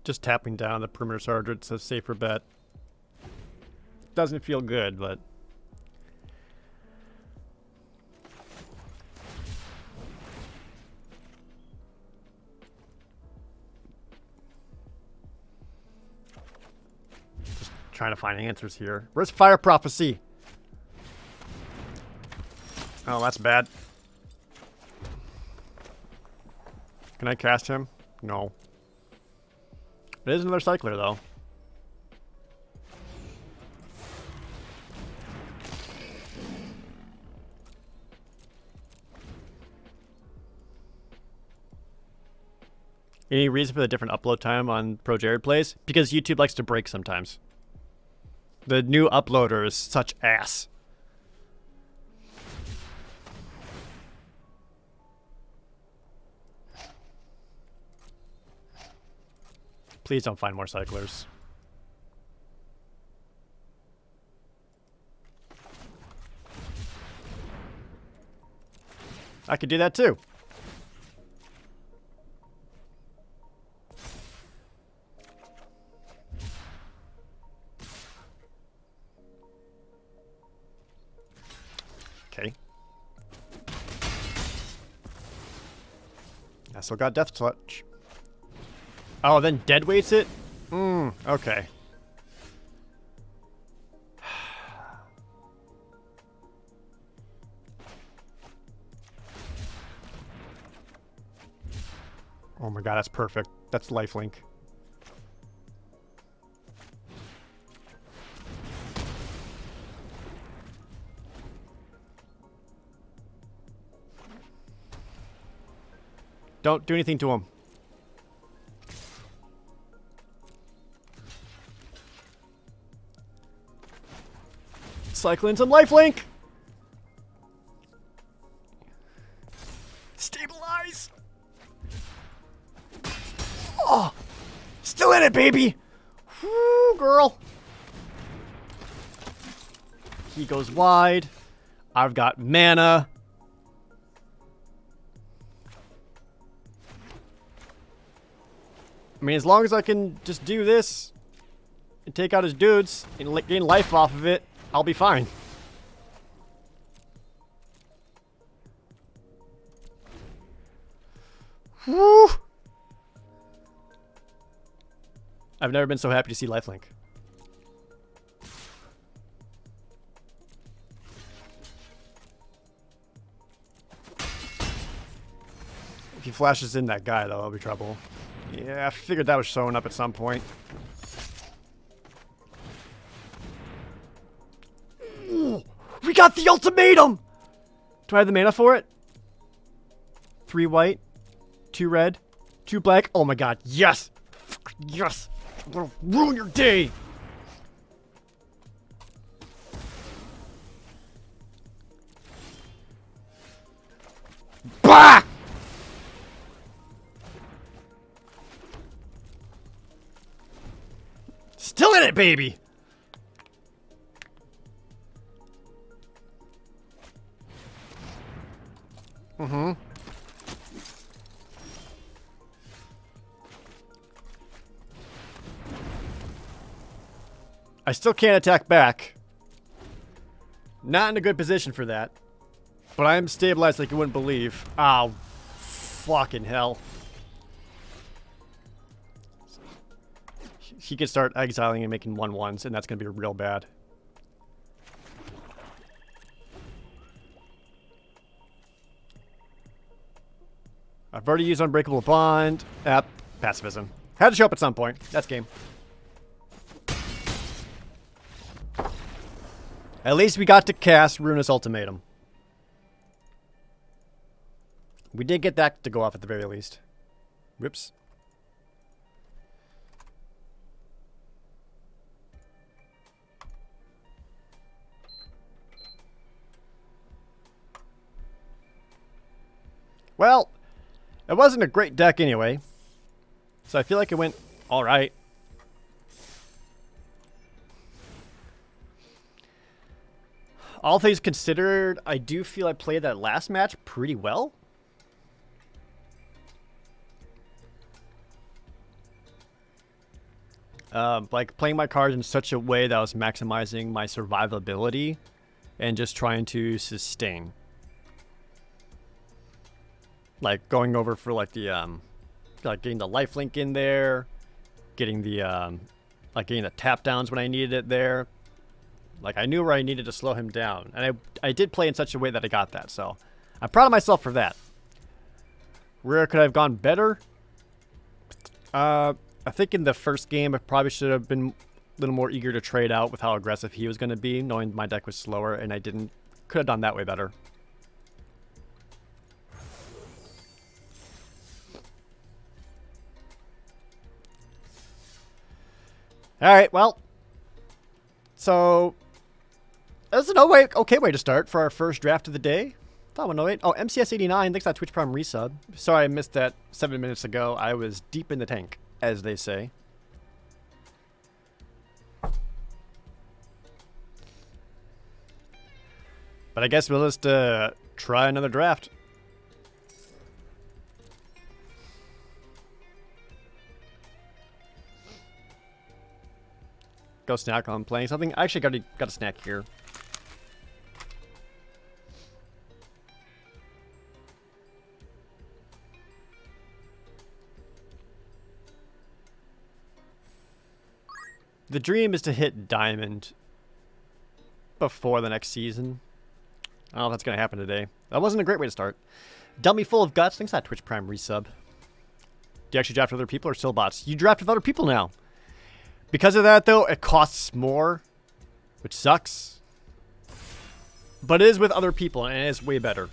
Just tapping down the perimeter sergeant's a safer bet. Doesn't feel good, but just trying to find answers here. Where's Fire Prophecy? Oh, that's bad. Can I cast him? No. It is another cycler, though. Any reason for the different upload time on Pro Jared Plays? Because YouTube likes to break sometimes. The new uploader is such ass. Please don't find more cyclers. I could do that too. Okay. I still got Death Touch. Oh, then dead weights it? Okay. Oh my god, that's perfect. That's lifelink. Don't do anything to him. Cycling some lifelink. Stabilize. Oh, still in it, baby. Woo, girl. He goes wide. I've got mana. I mean, as long as I can just do this and take out his dudes and gain life off of it, I'll be fine. Woo! I've never been so happy to see lifelink. If he flashes in that guy, though, I'll be trouble. Yeah, I figured that was showing up at some point. Ooh, we got the ultimatum! Do I have the mana for it? 3 white, 2 red, 2 black. Oh my god, yes! Yes! I'm gonna ruin your day! Bah! Still in it, baby! Mm-hmm. I still can't attack back. Not in a good position for that. But I am stabilized like you wouldn't believe. Oh, fucking hell. He could start exiling and making 1/1s, and that's going to be real bad. I've already used Unbreakable Bond. Pacifism. Had to show up at some point. That's game. At least we got to cast Ruinous Ultimatum. We did get that to go off at the very least. Whoops. Well, it wasn't a great deck anyway. So I feel like it went alright. All things considered, I do feel I played that last match pretty well. like playing my cards in such a way that I was maximizing my survivability and just trying to sustain. Like going over for like the like getting the lifelink in there, getting the like getting the tap downs when I needed it there. Like I knew where I needed to slow him down, and I did play in such a way that I got that. So I'm proud of myself for that. Where could I have gone better? I think in the first game I probably should have been a little more eager to trade out with how aggressive he was going to be, knowing my deck was slower, and I didn't. Could have done that way better. Alright, well. So, that's an okay way to start for our first draft of the day. Oh, MCS89, thanks for that Twitch Prime resub. Sorry I missed that 7 minutes ago. I was deep in the tank, as they say. But I guess we'll just try another draft. Go snack on playing something. I actually got a snack here. The dream is to hit Diamond before the next season. I don't know if that's going to happen today. That wasn't a great way to start. Dummy full of guts. Thanks for that Twitch Prime resub. Do you actually draft with other people or still bots? You draft with other people now. Because of that, though, it costs more, which sucks. But it is with other people, and it is way better.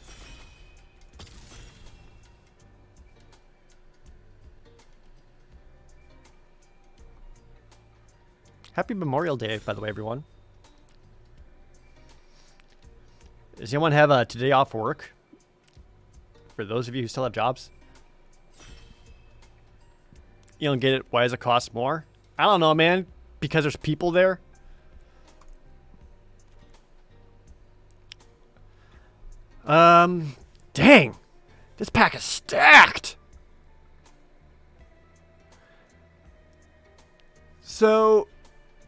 Happy Memorial Day, by the way, everyone. Does anyone have a today off work? For those of you who still have jobs? You don't get it. Why does it cost more? I don't know, man. Because there's people there. Dang. This pack is stacked. So,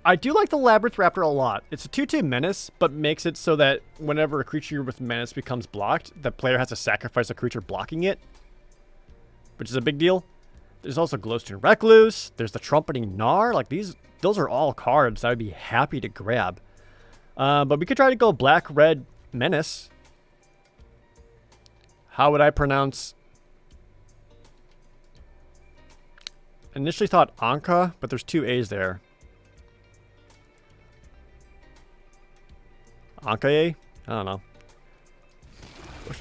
I do like the Labyrinth Raptor a lot. It's a 2/2 menace, but makes it so that whenever a creature with menace becomes blocked, the player has to sacrifice a creature blocking it, which is a big deal. There's also Glowstone Recluse. There's the Trumpeting Gnar. Like those are all cards I would be happy to grab. But we could try to go black-red menace. How would I pronounce? Initially thought Anka, but there's two A's there. Anka? I don't know.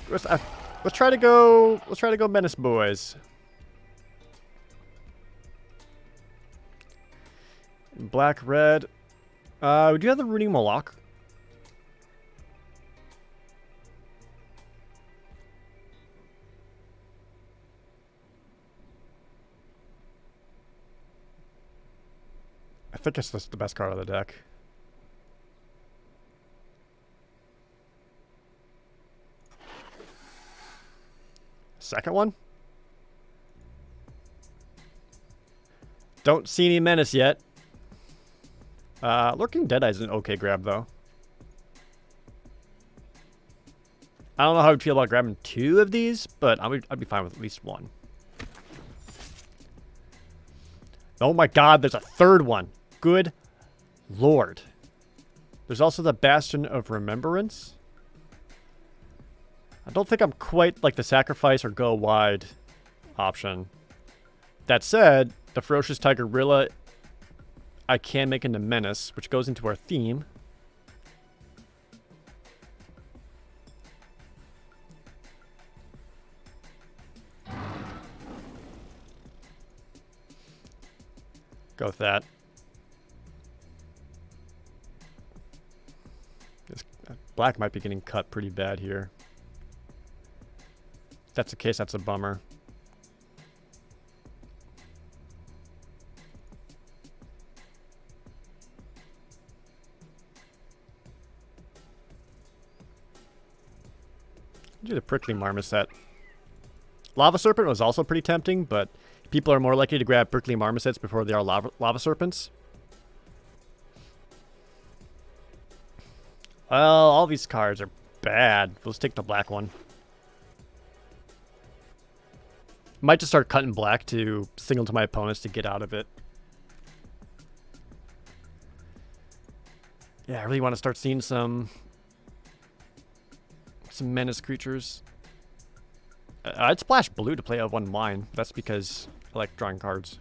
Let's try to go. Let's try to go menace, boys. Black, red. Would you have the Rooting Moloch? I think it's the best card of the deck. Second one? Don't see any menace yet. Lurking Deadeye is an okay grab, though. I don't know how I'd feel about grabbing two of these, but I'd be fine with at least one. Oh my god, there's a third one. Good lord. There's also the Bastion of Remembrance. I don't think I'm quite like the sacrifice or go wide option. That said, the Ferocious Tigerilla I can make into Menace, which goes into our theme. Go with that. This black might be getting cut pretty bad here. If that's the case, that's a bummer. Do the Prickly Marmoset. Lava Serpent was also pretty tempting, but people are more likely to grab Prickly Marmosets before they are lava Serpents. Well, all these cards are bad. Let's take the black one. Might just start cutting black to signal to my opponents to get out of it. Yeah, I really want to start seeing some menace creatures. I'd splash blue to play out one mine. That's because I like drawing cards.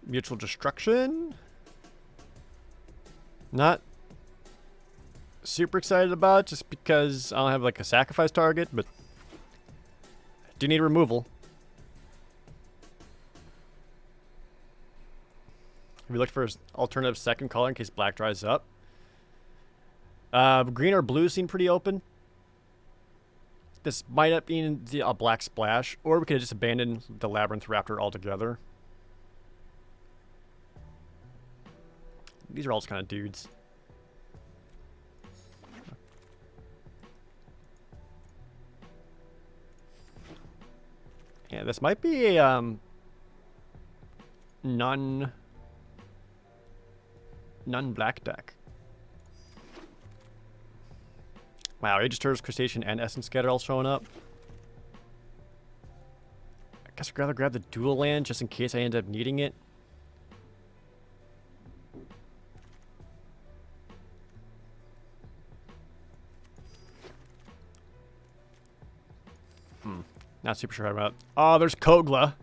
Mutual Destruction. Not super excited about, just because I don't have like a sacrifice target, but I do need removal. We looked for an alternative second color in case black dries up. Green or blue seem pretty open. This might up being a black splash, or we could just abandon the Labyrinth Raptor altogether. These are all just kind of dudes. Yeah, this might be a non-black deck. Wow, Aegis, Crustacean, and Essence Scatter all showing up. I guess I'd rather grab the dual land just in case I end up needing it. Not super sure about. Oh, there's Kogla.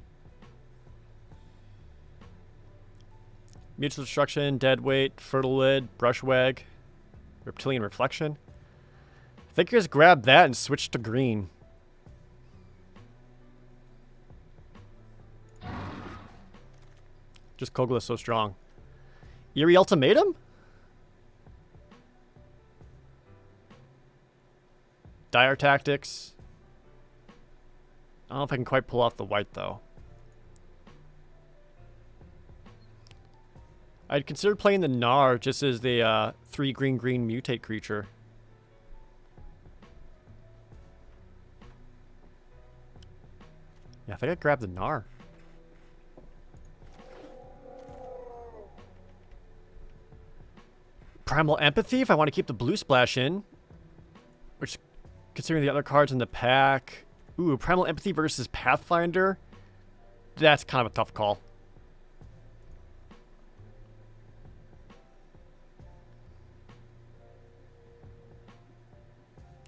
Mutual Destruction, Deadweight, Fertile Lid, Brushwag, Reptilian Reflection. I think you just grab that and switch to green. Just Kogla so strong. Eerie Ultimatum? Dire Tactics. I don't know if I can quite pull off the white, though. I'd consider playing the Gnar just as the 3 green mutate creature. Yeah, I think I'd grab the Gnar. Primal Empathy if I want to keep the blue splash in. Which, considering the other cards in the pack... Ooh, Primal Empathy versus Pathfinder. That's kind of a tough call.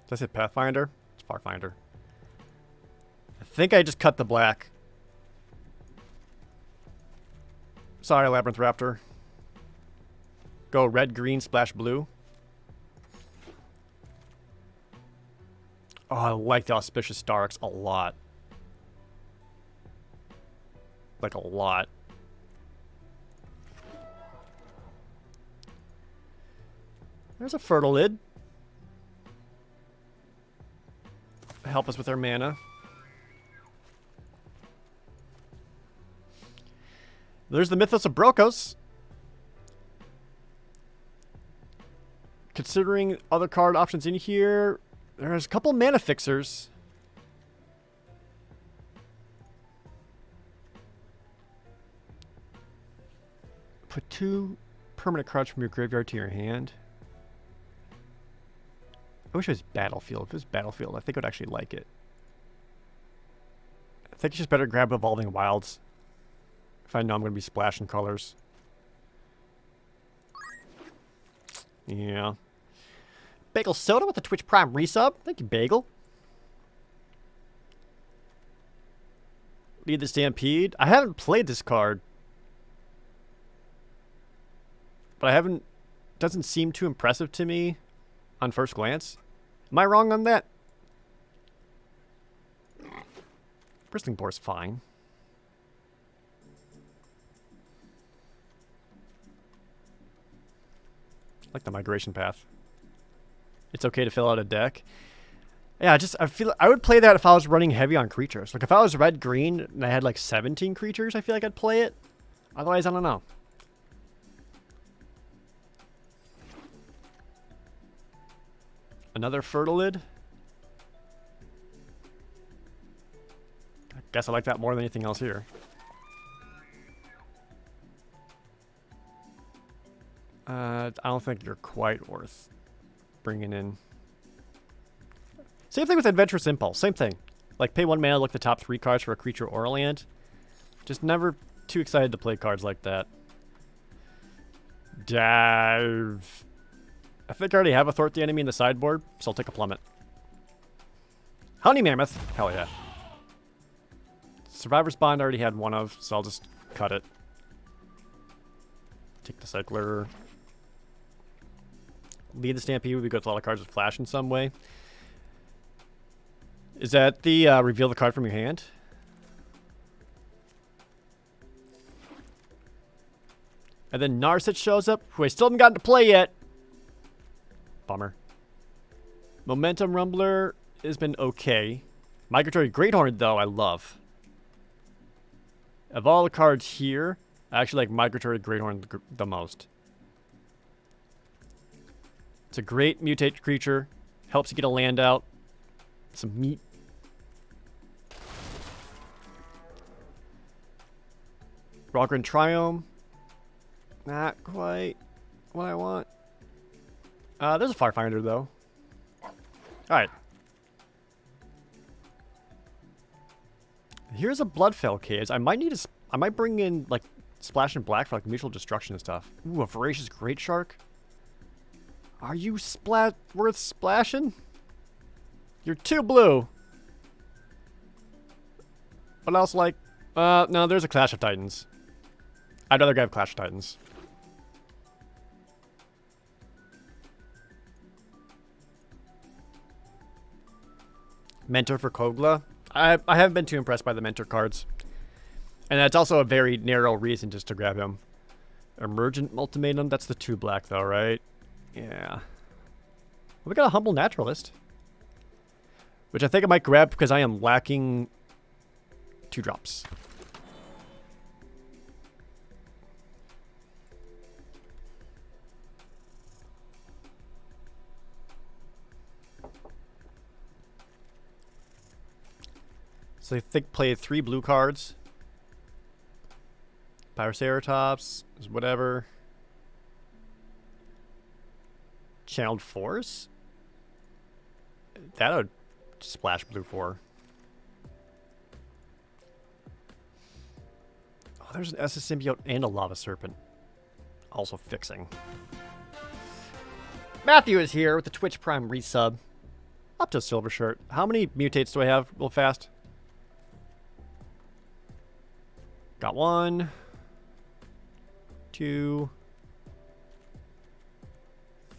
Did I say Pathfinder? It's Farfinder. I think I just cut the black. Sorry, Labyrinth Raptor. Go red, green, splash blue. Oh, I like the Auspicious Darks a lot. Like a lot. There's a Fertile Lid. Help us with our mana. There's the Mythos of Brokos. Considering other card options in here, there's a couple mana fixers. Put 2 permanent cards from your graveyard to your hand. I wish it was Battlefield. If it was Battlefield, I think I would actually like it. I think it's just better to grab Evolving Wilds. If I know I'm going to be splashing colors. Yeah. Bagel Soda with the Twitch Prime resub. Thank you, Bagel. Need the Stampede. I haven't played this card. But I haven't... Doesn't seem too impressive to me on first glance. Am I wrong on that? Bristling Boar's fine. I like the Migration Path. It's okay to fill out a deck. Yeah, I feel I would play that if I was running heavy on creatures. Like if I was red-green and I had like 17 creatures, I feel like I'd play it. Otherwise, I don't know. Another Fertilid. I guess I like that more than anything else here. I don't think you're quite worth bringing in. Same thing with Adventurous Impulse. Same thing. Like, pay 1 mana, look the top 3 cards for a creature or a land. Just never too excited to play cards like that. Dive. I think I already have a Thwart the Enemy in the sideboard, so I'll take a Plummet. Honey Mammoth. Hell yeah. Survivor's Bond I already had one of, so I'll just cut it. Take the Cycler. Lead the Stampede would be good with a lot of cards with flash in some way. Is that the reveal the card from your hand? And then Narset shows up, who I still haven't gotten to play yet. Bummer. Momentum Rumbler has been okay. Migratory Greathorn, though, I love. Of all the cards here, I actually like Migratory Greathorn the most. It's a great mutate creature. Helps you get a land out. Some meat. Rogren Triome. Not quite what I want. There's a Firefinder, though. Alright. Here's a Bloodfell Caves. I might bring in, like, Splash and Black for, like, mutual destruction and stuff. Ooh, a Voracious Great Shark. Are you worth splashing? You're 2 blue. What else, like... no, there's a Clash of Titans. I'd rather have Clash of Titans. Mentor for Kogla. I haven't been too impressed by the Mentor cards. And that's also a very narrow reason just to grab him. Emergent Ultimatum. That's the 2 black, though, right? Yeah. We got a Humble Naturalist. Which I think I might grab because I am lacking 2 drops. So I think play 3 blue cards. Pyroceratops, whatever. Channeled Force? That would splash blue for. Oh, there's an Essus Symbiote and a Lava Serpent. Also fixing. Matthew is here with the Twitch Prime resub. Up to a silver shirt. How many mutates do I have real fast? Got 1. 2.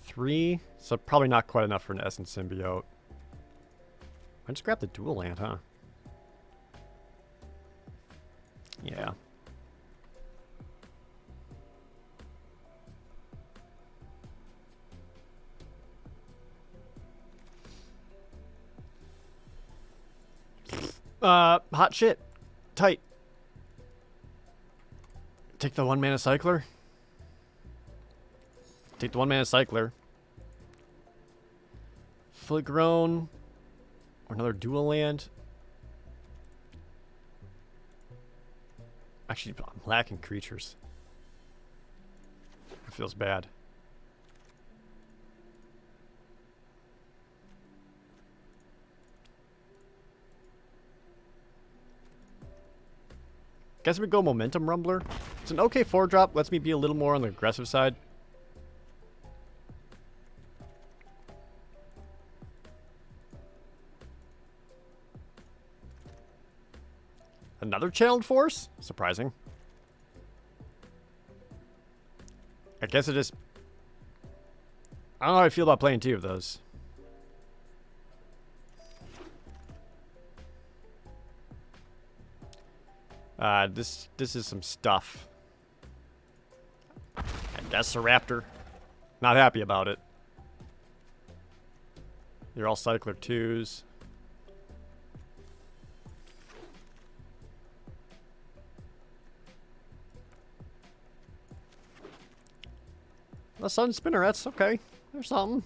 3. So probably not quite enough for an Essence Symbiote. I just grabbed the dual land, huh? Yeah. Hot shit. Tight. Take the 1 mana cycler. Take the 1 mana cycler. Fully grown. Or another dual land. Actually, I'm lacking creatures. It feels bad. Guess we go Momentum Rumbler. It's an okay 4-drop. Lets me be a little more on the aggressive side. Another Channeled Force? Surprising. I guess it just... I don't know how I feel about playing 2 of those. This is some stuff. I guess a Raptor. Not happy about it. They're all Cycler 2s. The Sun Spinnerets, okay. There's something.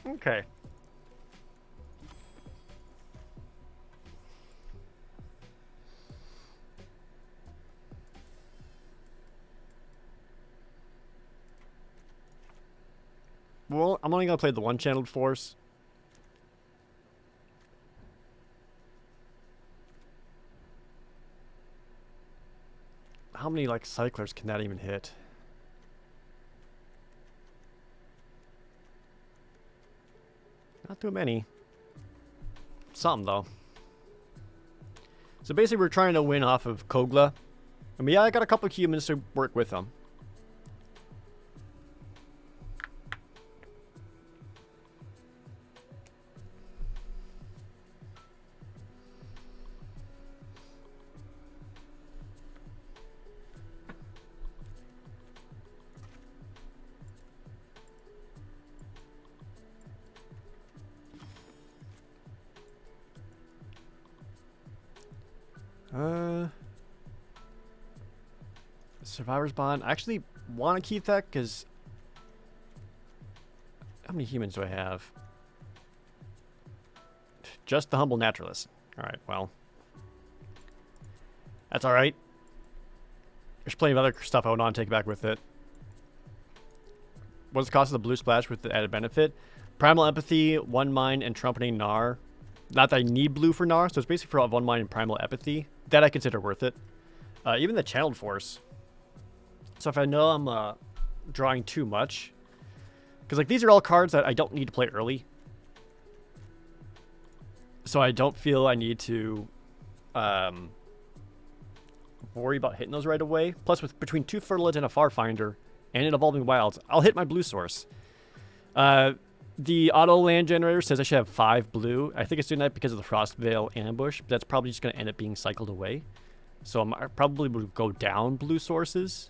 Okay. Well, I'm only gonna play the one-channeled force. How many like cyclers can that even hit? Not too many. Some though. So basically, we're trying to win off of Kogla. I mean, yeah, I got a couple of humans to work with them. Survivor's Bond. I actually want to keep that because how many humans do I have? Just the Humble Naturalist. Alright, well. That's alright. There's plenty of other stuff I would want to take back with it. What's the cost of the blue splash with the added benefit? Primal Empathy, 1 Mind, and Trumpeting Gnar. Not that I need blue for Gnar, so it's basically for 1 Mind and Primal Empathy. That I consider worth it. Even the Channeled Force. So if I know I'm drawing too much, because like these are all cards that I don't need to play early, so I don't feel I need to worry about hitting those right away. Plus, with between 2 Fertilage and a Farfinder and an Evolving Wilds, I'll hit my blue source. The auto land generator says I should have 5 blue. I think it's doing that because of the Frostveil ambush, but that's probably just going to end up being cycled away. So I probably would go down blue sources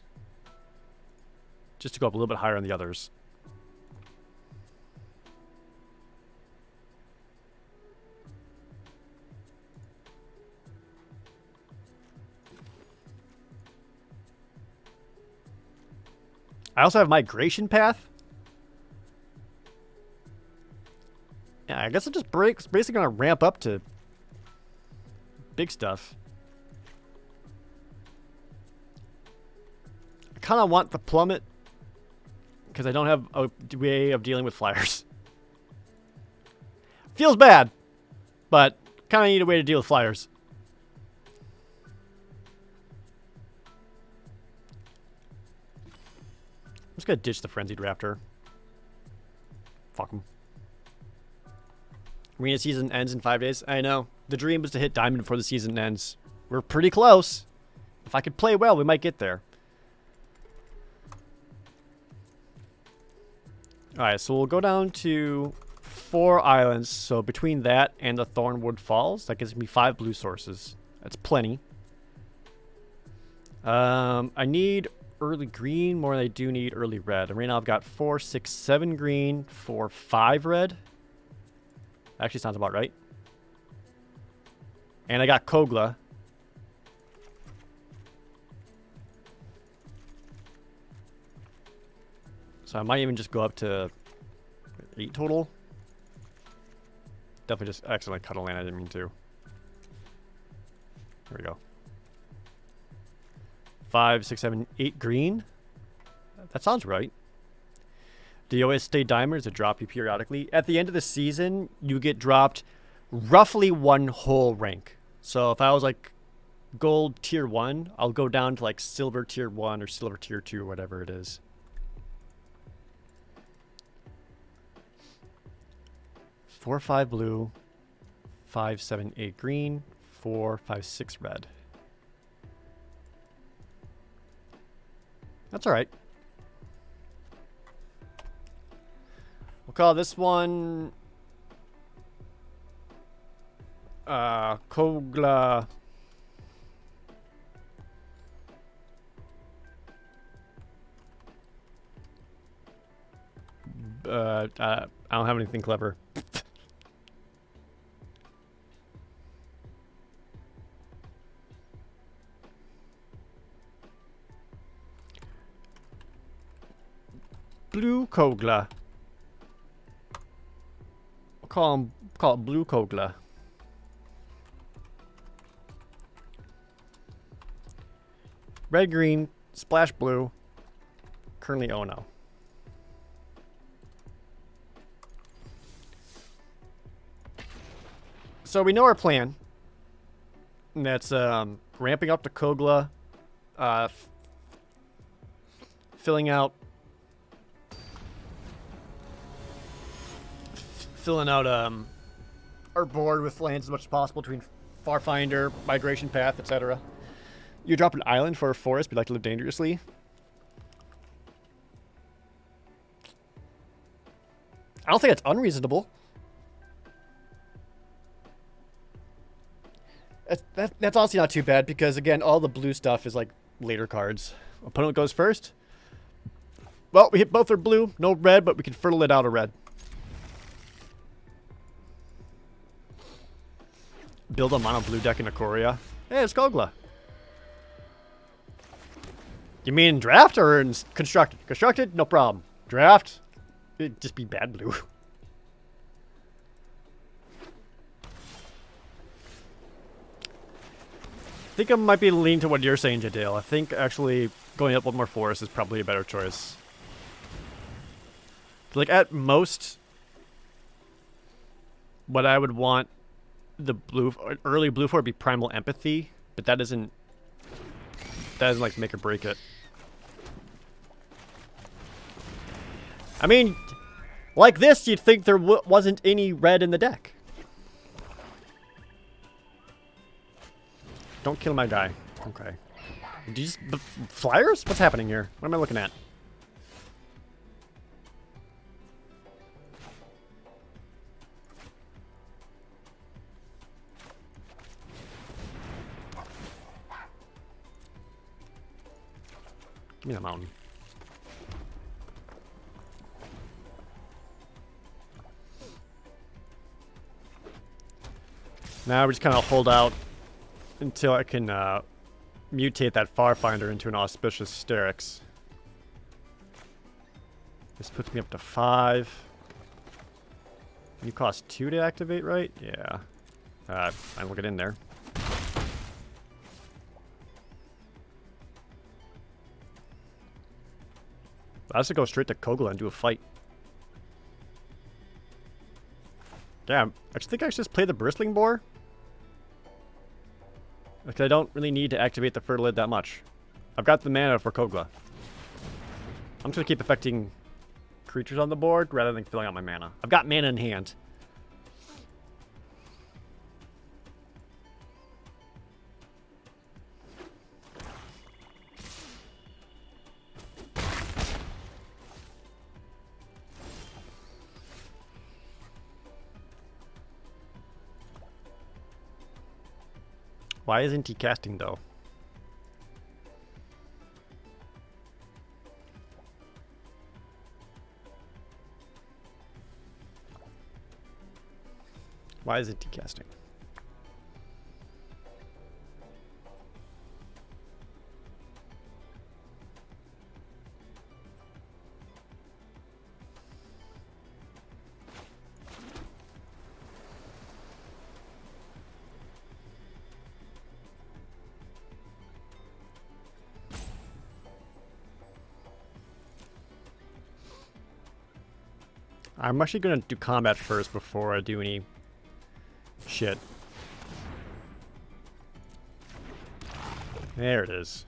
just to go up a little bit higher on the others. I also have Migration Path. Yeah, I guess it just basically going to ramp up to big stuff. I kind of want the Plummet because I don't have a way of dealing with flyers. Feels bad, but kind of need a way to deal with flyers. I'm just going to ditch the Frenzied Raptor. Fuck him. Arena season ends in 5 days. I know. The dream was to hit Diamond before the season ends. We're pretty close. If I could play well, we might get there. Alright, so we'll go down to 4 islands. So between that and the Thornwood Falls, that gives me 5 blue sources. That's plenty. I need early green more than I do need early red. And right now I've got 4, 6, 7 green for 5 red. Actually sounds about right. And I got Kogla. So I might even just go up to 8 total. Definitely just accidentally cut a land I didn't mean to. Here we go. 5, 6, 7, 8 green. That sounds right. Do you always stay diamond? Does it drop you periodically? At the end of the season, you get dropped roughly 1 whole rank. So if I was like gold tier 1, I'll go down to like silver tier 1 or silver tier 2 or whatever it is. Four, 5 blue, 5, 7, 8 green, 4, 5, 6 red. That's all right. We'll call this one Kogla. I don't have anything clever. Blue Kogla. Call it blue Kogla. Red, green, splash blue. Currently 0-0. So we know our plan. And that's ramping up to Kogla, filling out our board with lands as much as possible between Farfinder, Migration Path, etc. You drop an island for a forest, but you like to live dangerously. I don't think that's unreasonable. That's honestly not too bad because, again, all the blue stuff is like later cards. Opponent goes first. Well, we hit both are blue, no red, but we can fertile it out a red. Build a mono blue deck in Ikoria. Hey, it's Kogla. You mean draft or in constructed? Constructed, no problem. Draft, it'd just be bad blue. I think I might be leaning to what you're saying, Jadale. I think actually going up one more forest is probably a better choice. Like at most, what I would want the blue early blue for would be Primal Empathy, but that doesn't like make or break it. I mean, like this, you'd think there wasn't any red in the deck. Don't kill my guy. Okay. Do you just... flyers? What's happening here? What am I looking at? Give me the mountain. Now we just kind of hold out until I can mutate that Farfinder into an Auspicious Sterix. This puts me up to 5. You cost 2 to activate, right? Yeah. I will get in there. I should go straight to Kogla and do a fight. Damn, I think I should just play the Bristling Boar. Because I don't really need to activate the Fertilid that much. I've got the mana for Kogla. I'm just going to keep affecting creatures on the board rather than filling out my mana. I've got mana in hand. Why isn't he casting, though? Why isn't he casting? I'm actually going to do combat first before I do any shit. There it is.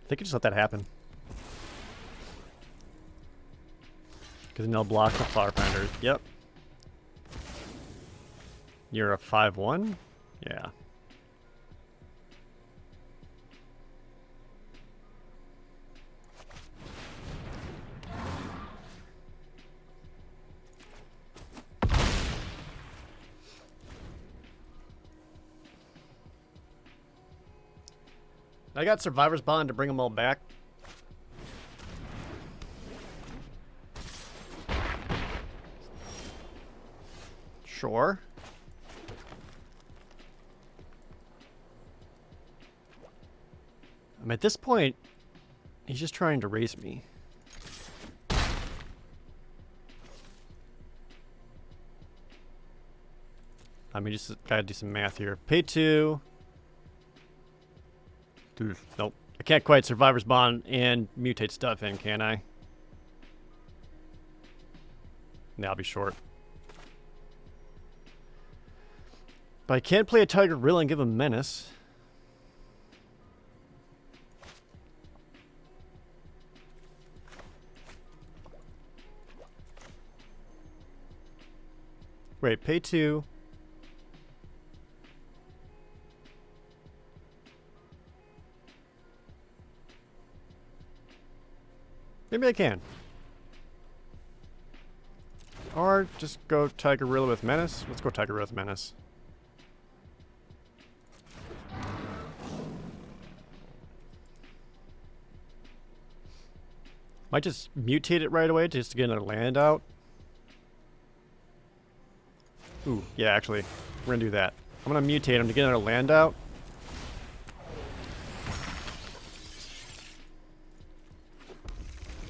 I think I just let that happen. Because no block the Flower Finder. Yep. You're a 5/1? Yeah. I got Survivor's Bond to bring them all back. Sure. I mean, at this point, he's just trying to race me. I mean, just gotta do some math here. Pay 2. Dude, nope. I can't quite Survivor's Bond and mutate stuff in, can I? Yeah, I'll be short. But I can't play a Tiger Gorilla and give him Menace. Wait, pay 2. Maybe I can. Or just go Tiger Gorilla with Menace. Let's go Tiger Gorilla with Menace. Might just mutate it right away just to get another land out. Ooh, yeah, actually, we're gonna do that. I'm gonna mutate him to get another land out.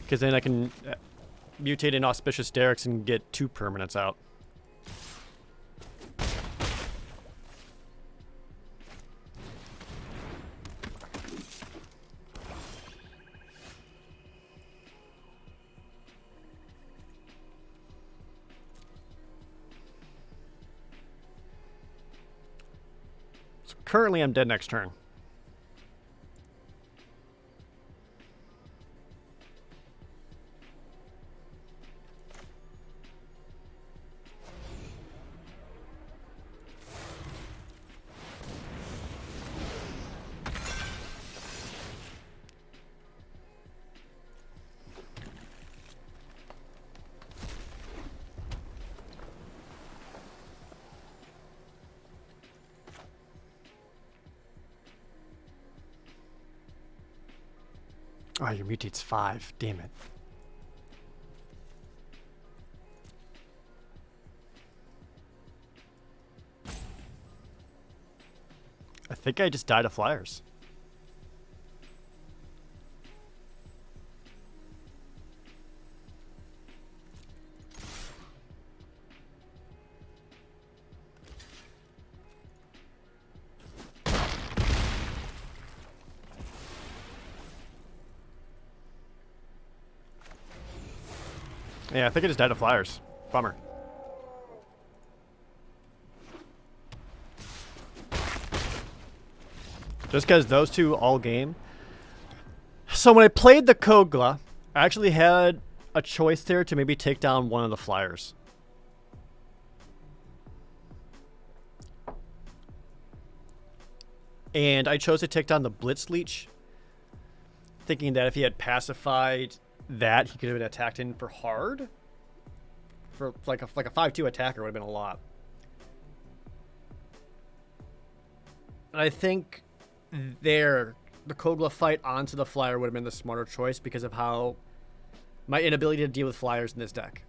Because then I can mutate in Auspicious Derricks and get 2 permanents out. So currently I'm dead next turn. Oh, your mutate's 5. Damn it. I think I just died of flyers. Yeah, I think I just died of flyers. Bummer. Just because those two all game. So when I played the Kogla, I actually had a choice there to maybe take down one of the flyers. And I chose to take down the Blitz Leech, thinking that if he had pacified that, he could have been attacked in for hard. For like a 5-2 attacker would have been a lot. And I think the Kogla fight onto the flyer would have been the smarter choice because of how my inability to deal with flyers in this deck.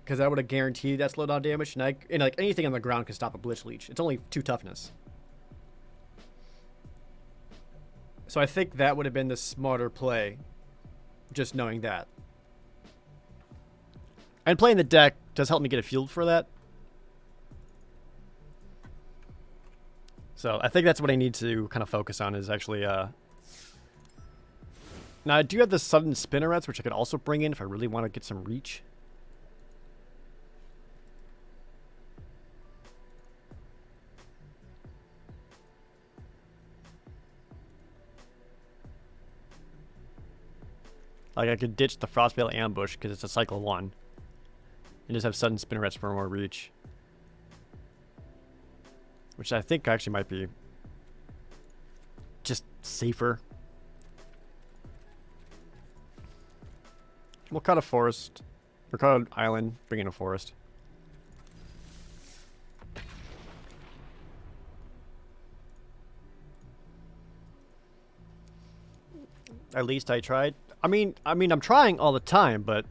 Because that would have guaranteed that slowdown damage, and like anything on the ground can stop a Blitz Leech. It's only 2 toughness. So I think that would have been the smarter play, just knowing that. And playing the deck does help me get a feel for that. So I think that's what I need to kind of focus on is actually... Now I do have the sudden spinnerets, which I could also bring in if I really want to get some reach. Like I could ditch the Frostveil Ambush because it's a cycle 1. And just have sudden spinnerets for more reach. Which I think actually might be just safer. We'll cut a forest. Or cut an island, bring in a forest. At least I tried. I mean, I'm trying all the time, but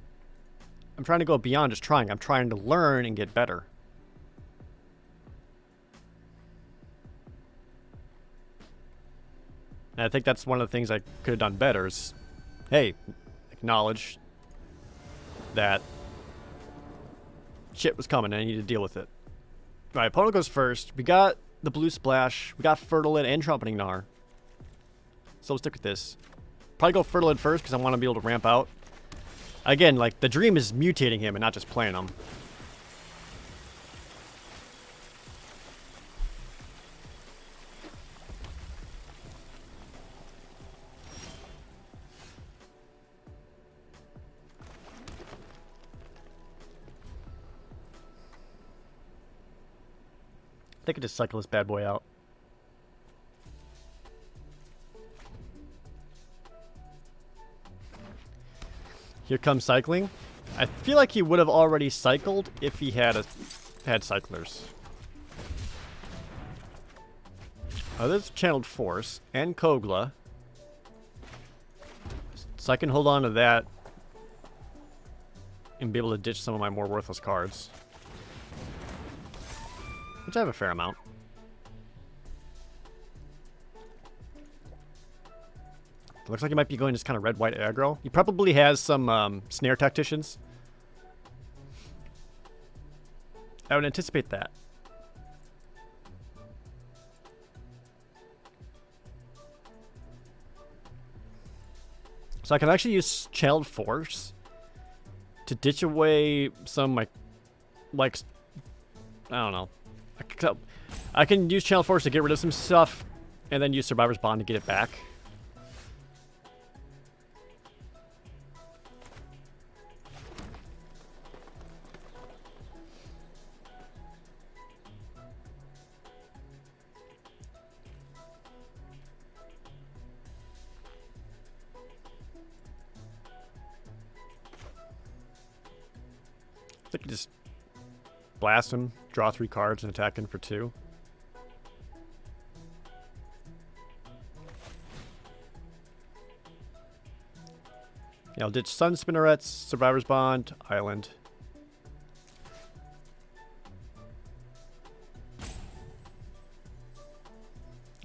I'm trying to go beyond just trying. I'm trying to learn and get better. And I think that's one of the things I could have done better is, hey, acknowledge that shit was coming and I need to deal with it. Alright, opponent goes first. We got the blue splash. We got Fertilid and Trumpeting Gnar. So we'll stick with this. Probably go Fertilid first because I want to be able to ramp out. Again, like, the dream is mutating him and not just playing him. I think I just cycle this bad boy out. Here comes cycling. I feel like he would have already cycled if he had cyclers. Oh, there's Channeled Force and Kogla. So I can hold on to that and be able to ditch some of my more worthless cards. Which I have a fair amount. Looks like he might be going just kind of red-white aggro. He probably has some snare tacticians. I would anticipate that. So I can actually use Channeled Force to ditch away some, like I don't know. I can use Channel Force to get rid of some stuff, and then use Survivor's Bond to get it back. I think you just blast him, draw 3 cards, and attack him for 2. Yeah, I'll ditch Sun Spinnerets, Survivor's Bond, Island.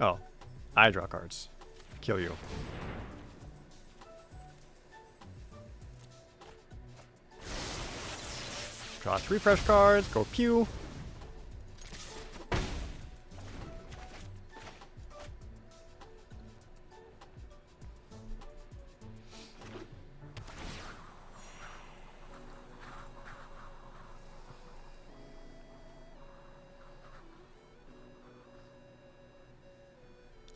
Oh, I draw cards. Kill you. Draw 3 fresh cards, go pew.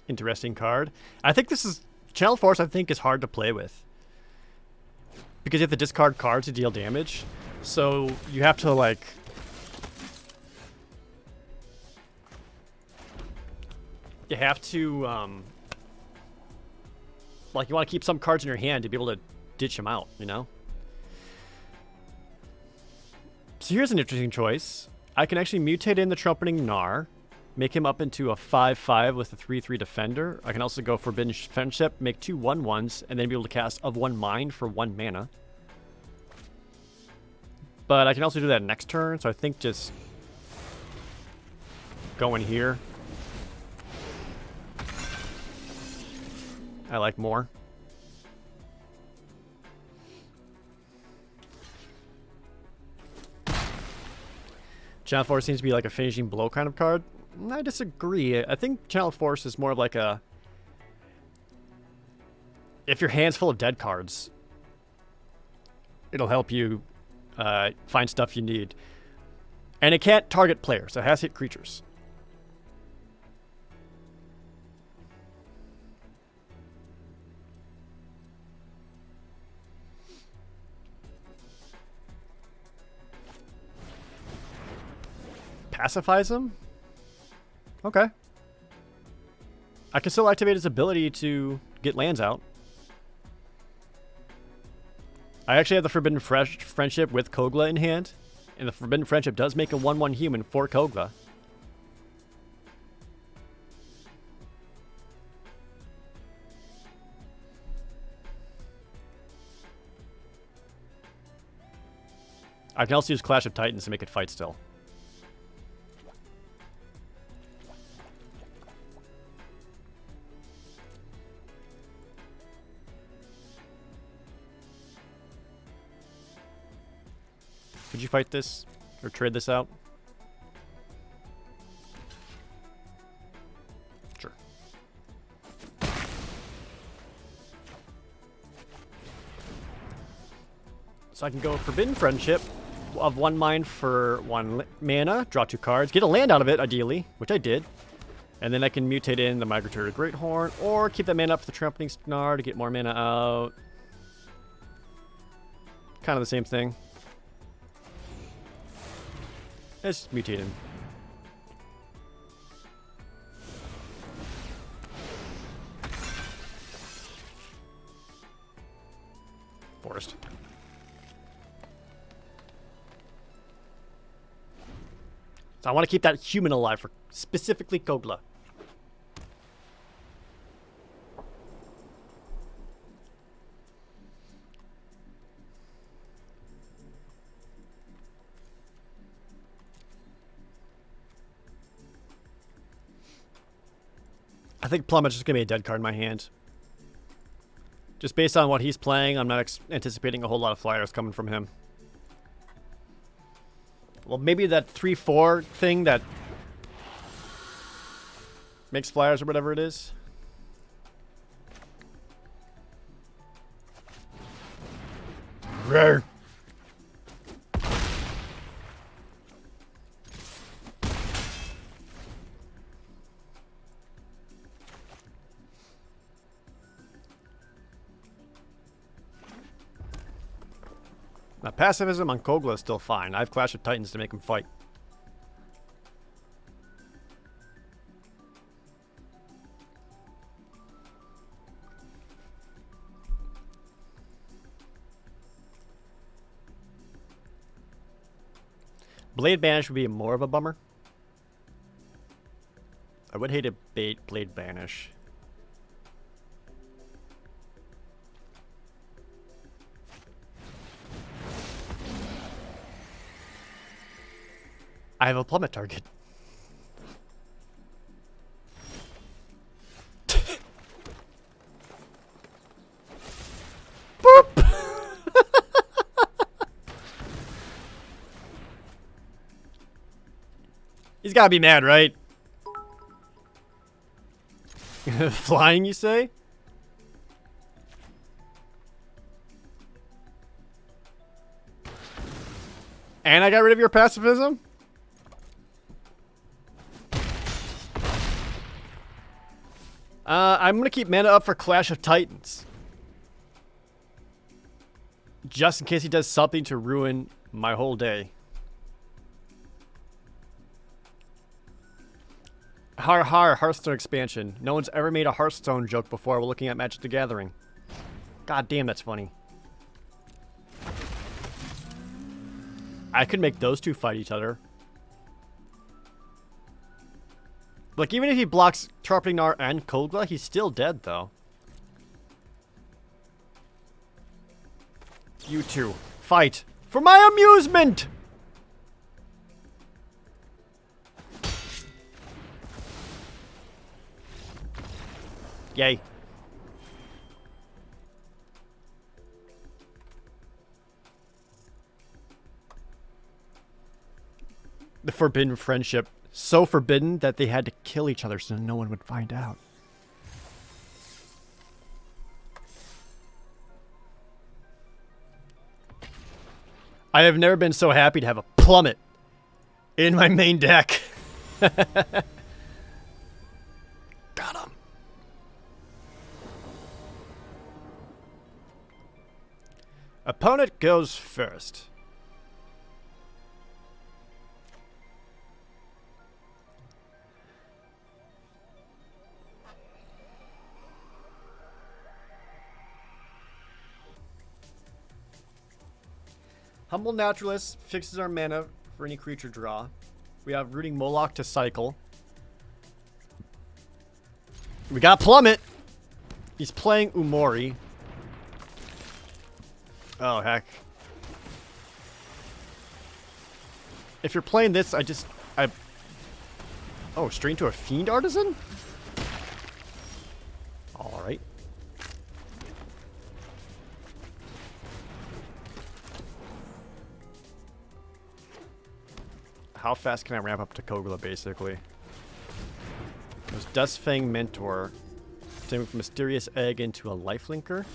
Interesting card. I think this is... Channel Force, I think, is hard to play with. Because you have to discard cards to deal damage. So you have to, like... You have to, like, you want to keep some cards in your hand to be able to ditch them out, you know? So here's an interesting choice. I can actually mutate in the Trumpeting Gnar, make him up into a 5/5 with a 3/3 defender. I can also go Forbidden Friendship, make 2 1/1s, and then be able to cast Of One Mind for 1 mana. But I can also do that next turn, so I think just going here I like more. Channel Force seems to be like a finishing blow kind of card. I disagree. I think Channel Force is more of like a... If your hand's full of dead cards, it'll help you find stuff you need. And it can't target players. It has to hit creatures. Pacifies him? Okay. I can still activate his ability to get lands out. I actually have the Forbidden Friendship with Kogla in hand. And the Forbidden Friendship does make a 1/1 human for Kogla. I can also use Clash of Titans to make it fight still. Could you fight this? Or trade this out? Sure. So I can go Forbidden Friendship of 1 mine for 1 mana, draw 2 cards, get a land out of it, ideally, which I did. And then I can mutate in the Migratory Greathorn, or keep that mana up for the Trumpeting Snar to get more mana out. Kind of the same thing. Let's mutate him. Forest. So I want to keep that human alive for specifically Kogla. I think Plummet's just going to be a dead card in my hand. Just based on what he's playing, I'm not anticipating a whole lot of flyers coming from him. Well, maybe that 3/4 thing that makes flyers or whatever it is. Rare. Now, pacifism on Kogla is still fine. I have Clash of Titans to make him fight. Blade Banish would be more of a bummer. I would hate a Blade Banish. I have a plummet target. Boop! He's gotta be mad, right? Flying, you say? And I got rid of your pacifism? I'm going to keep mana up for Clash of Titans. Just in case he does something to ruin my whole day. Har har, Hearthstone expansion. No one's ever made a Hearthstone joke before while looking at Magic the Gathering. God damn, that's funny. I could make those two fight each other. Like, even if he blocks Trumpeting Snar and Kogla, he's still dead, though. You two, fight for my amusement! Yay. The forbidden friendship. So forbidden that they had to kill each other so no one would find out. I have never been so happy to have a plummet in my main deck. Got him. Opponent goes first. Humble Naturalist fixes our mana for any creature draw. We have Rooting Moloch to cycle. We got Plummet. He's playing Umori. Oh, heck. If you're playing this, oh, straight into a Fiend Artisan? Alright. How fast can I ramp up to Kogla, basically? There's Dustfang Mentor. Turning from Mysterious Egg into a Lifelinker.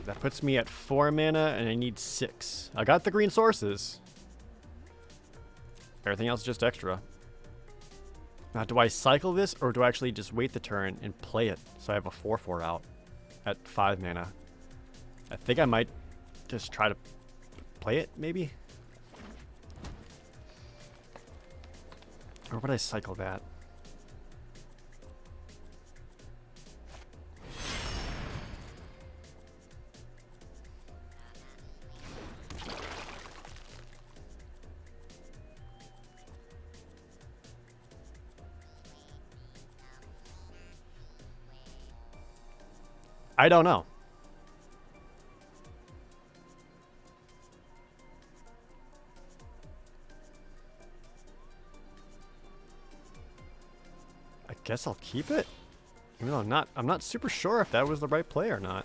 That puts me at 4 mana, and I need 6. I got the green sources. Everything else is just extra. Now, do I cycle this, or do I actually just wait the turn and play it so I have a 4/4 out at 5 mana? I think I might just try to play it, maybe? Or would I cycle that? I don't know. I guess I'll keep it. Even though I'm not super sure if that was the right play or not.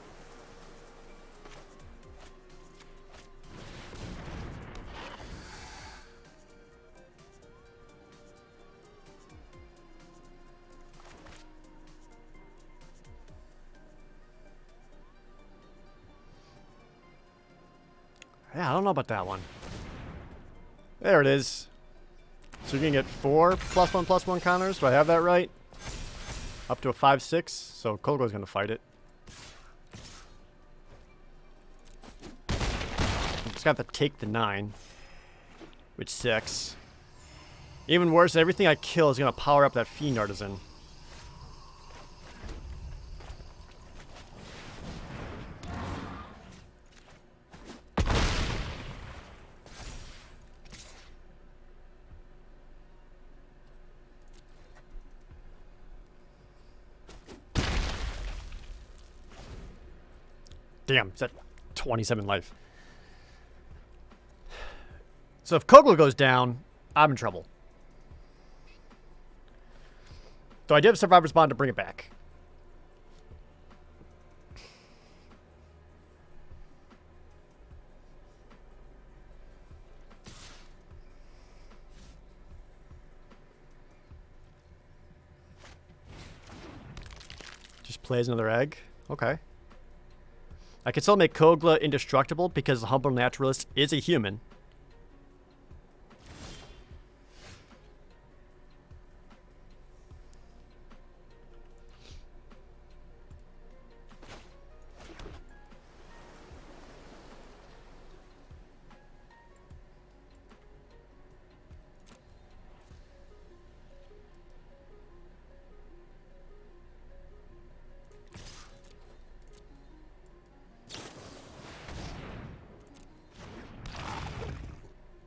Yeah, I don't know about that one. There it is. So you're gonna get 4 +1/+1 counters. Do I have that right? Up to a 5/6. So Kogo's gonna fight it. I'm just gonna have to take the 9, which 6. Even worse, everything I kill is gonna power up that Fiend Artisan. Damn, it's at 27 life. So if Kogla goes down, I'm in trouble. So I do have Survivor's Bond to bring it back. Just plays another egg. Okay. I can still make Kogla indestructible because the Humble Naturalist is a human.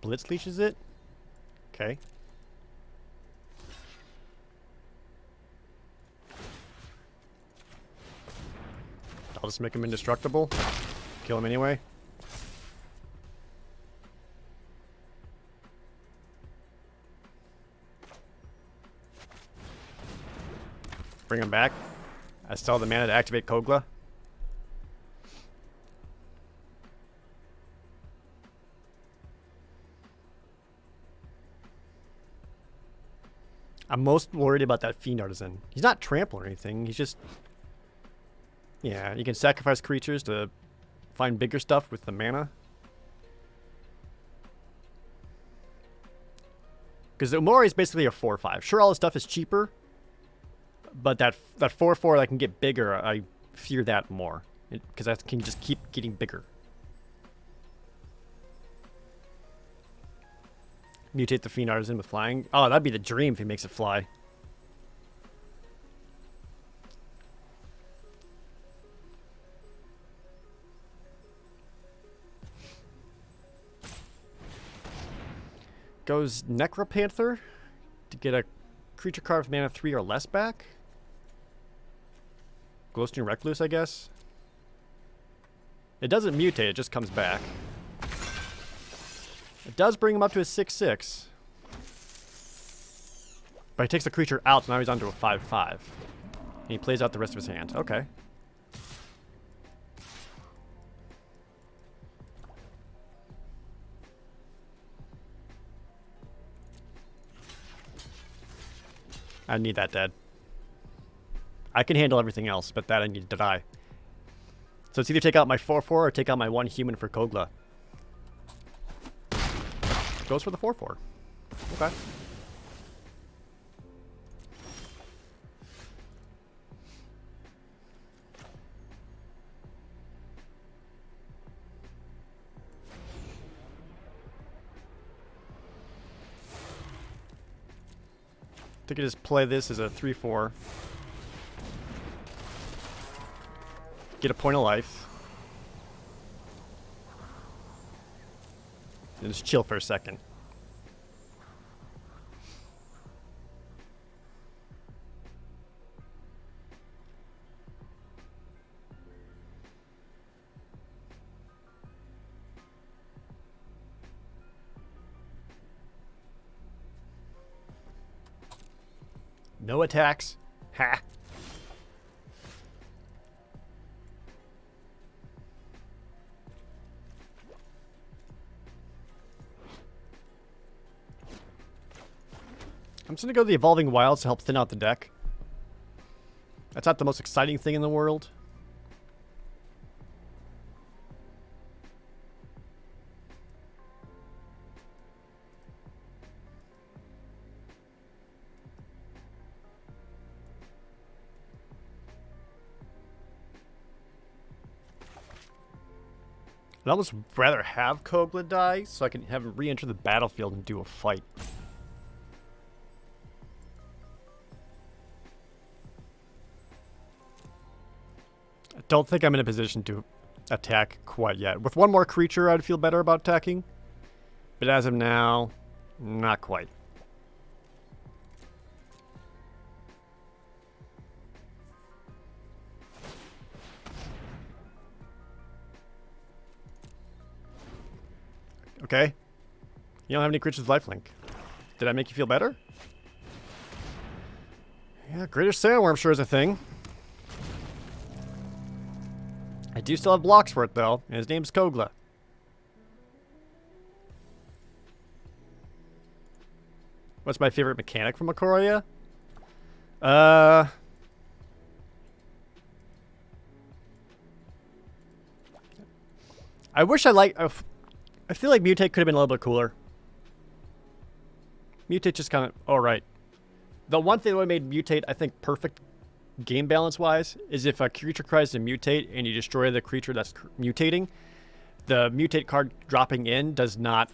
Blitz leashes it? Okay. I'll just make him indestructible. Kill him anyway. Bring him back. I still have the mana to activate Kogla. I'm most worried about that Fiend Artisan. He's not trample or anything. He's just... Yeah, you can sacrifice creatures to find bigger stuff with the mana. Because the Umori is basically a 4/5. Sure, all the stuff is cheaper, but that 4/4 that can get bigger, I fear that more. Because that can just keep getting bigger. Mutate the Fiend Artisan with flying. Oh, that'd be the dream if he makes it fly. Goes Necropanther to get a creature card with mana 3 or less back. Glowstone Recluse, I guess. It doesn't mutate, it just comes back. It does bring him up to a 6/6. But he takes the creature out, so now he's onto a 5/5. And he plays out the rest of his hand. Okay. I need that dead. I can handle everything else, but that I need to die. So it's either take out my 4/4 or take out my 1 human for Kogla. Goes for the 4/4. Okay. I think I just play this as a 3/4. Get a point of life. And just chill for a second. No attacks. Ha. I'm just going to go to the Evolving Wilds to help thin out the deck. That's not the most exciting thing in the world. I'd almost rather have Kogla die so I can have him re-enter the battlefield and do a fight. I don't think I'm in a position to attack quite yet. With one more creature, I'd feel better about attacking. But as of now, not quite. Okay. You don't have any creatures with lifelink. Did I make you feel better? Yeah, Greater Sandworm sure is a thing. I do still have blocks for it, though, and his name's Kogla. What's my favorite mechanic from Ikoria? I wish I liked... I feel like Mutate could have been a little bit cooler. Mutate just kind of... Oh, right. The one thing that would have made Mutate, I think, perfect game balance-wise is if a creature tries to mutate and you destroy the creature that's mutating, the mutate card dropping in does not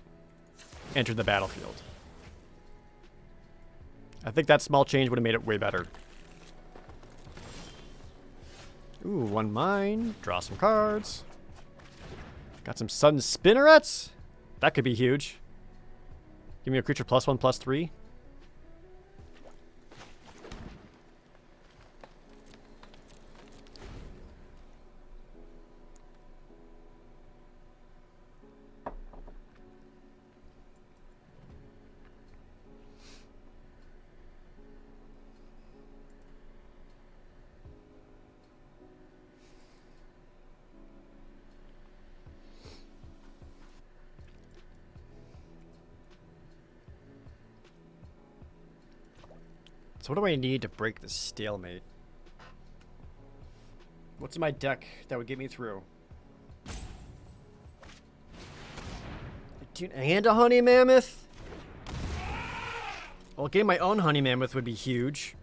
enter the battlefield. I think that small change would have made it way better. Ooh, 1 mine. Draw some cards. Got some sudden spinnerets. That could be huge. Give me a creature +1/+3. So what do I need to break this stalemate? What's in my deck that would get me through? And a honey mammoth? Well, getting my own honey mammoth would be huge.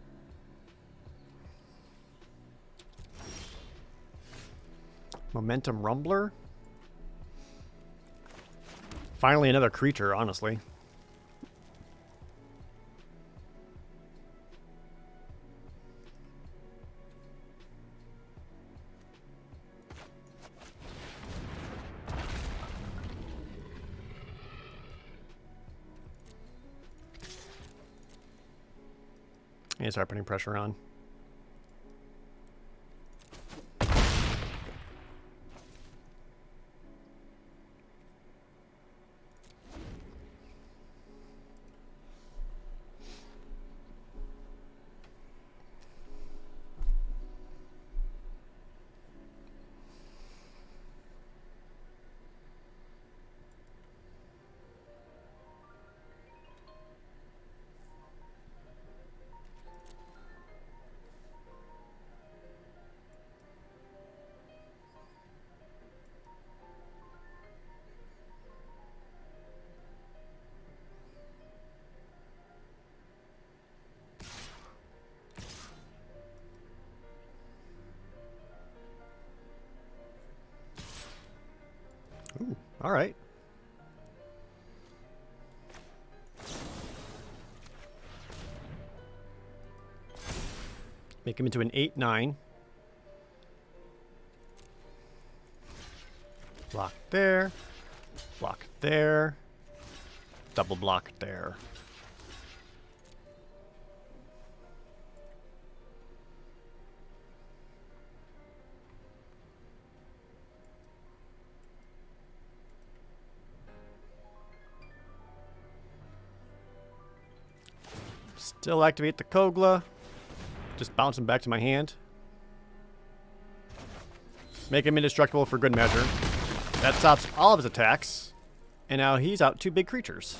Momentum Rumbler? Finally another creature, honestly. I need to start putting pressure on. All right. Make him into an 8/9. Block there. Block there. Double block there. Still activate the Kogla. Just bounce him back to my hand. Make him indestructible for good measure. That stops all of his attacks. And now he's out 2 big creatures.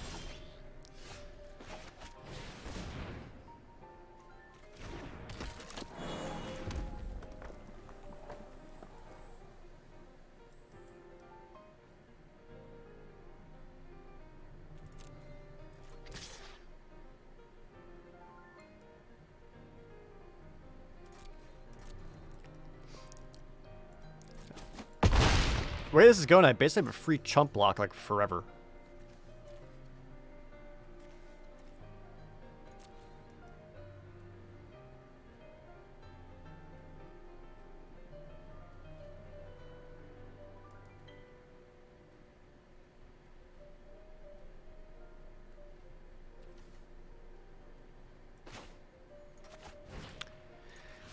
The way this is going, I basically have a free chump block like forever.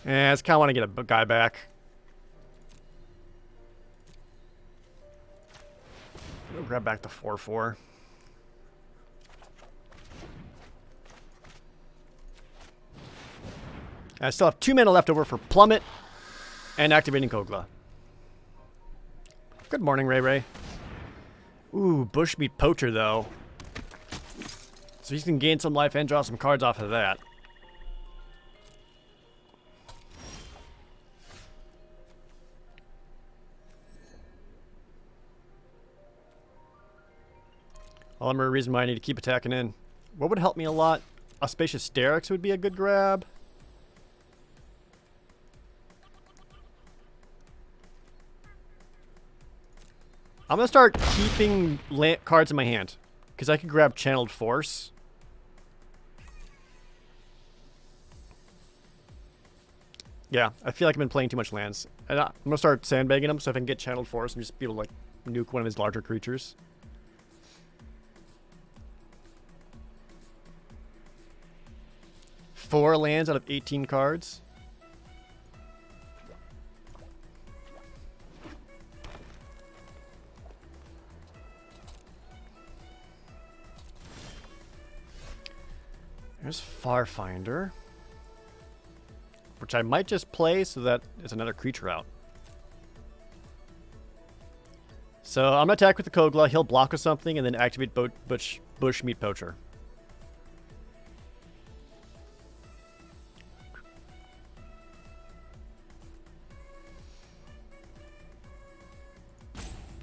Yeah, I just kind of want to get a guy back. We'll grab back the 4/4. I still have 2 mana left over for Plummet and activating Kogla. Good morning, Ray Ray. Ooh, Bushmeat Poacher, though. So he's going to gain some life and draw some cards off of that. All the more reason why I need to keep attacking in. What would help me a lot? Auspicious Sterix would be a good grab. I'm going to start keeping cards in my hand. Because I could grab Channeled Force. Yeah, I feel like I've been playing too much lands. And I'm going to start sandbagging them so if I can get Channeled Force and just be able to like nuke one of his larger creatures. Four lands out of 18 cards. There's Farfinder, which I might just play so that it's another creature out. So I'm gonna attack with the Kogla. He'll block with something and then activate Bushmeat Poacher.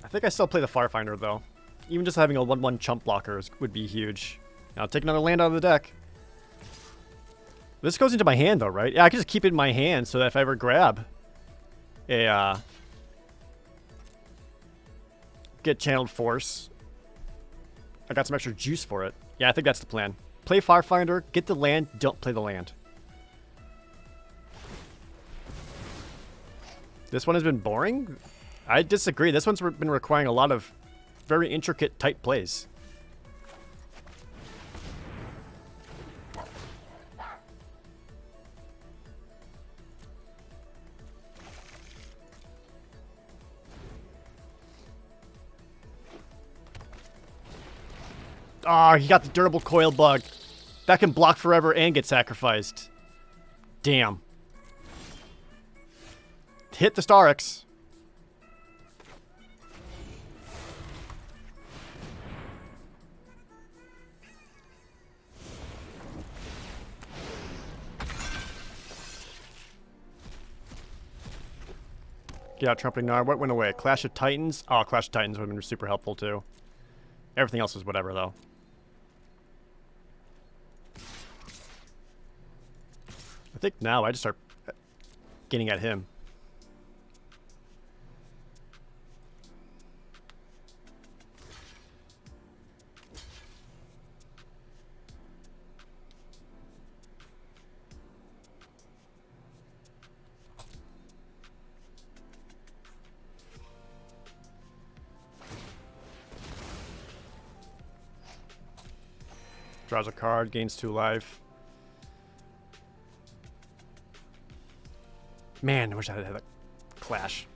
I think I still play the Farfinder though. Even just having a 1/1 chump blocker would be huge. Now I'll take another land out of the deck. This goes into my hand though, right? Yeah, I can just keep it in my hand so that if I ever grab a get Channeled Force, I got some extra juice for it. Yeah, I think that's the plan. Play Farfinder, get the land, don't play the land. This one has been boring? I disagree. This one's been requiring a lot of very intricate, tight plays. Ah, he got the Durable Coil Bug. That can block forever and get sacrificed. Damn. Hit the Starix. Get out Trumpeting Gnar. What went away? Clash of Titans? Oh, Clash of Titans would have been super helpful too. Everything else was whatever though. I think now I just start getting at him. Draws a card, gains 2 life. Man, I wish I had a clash.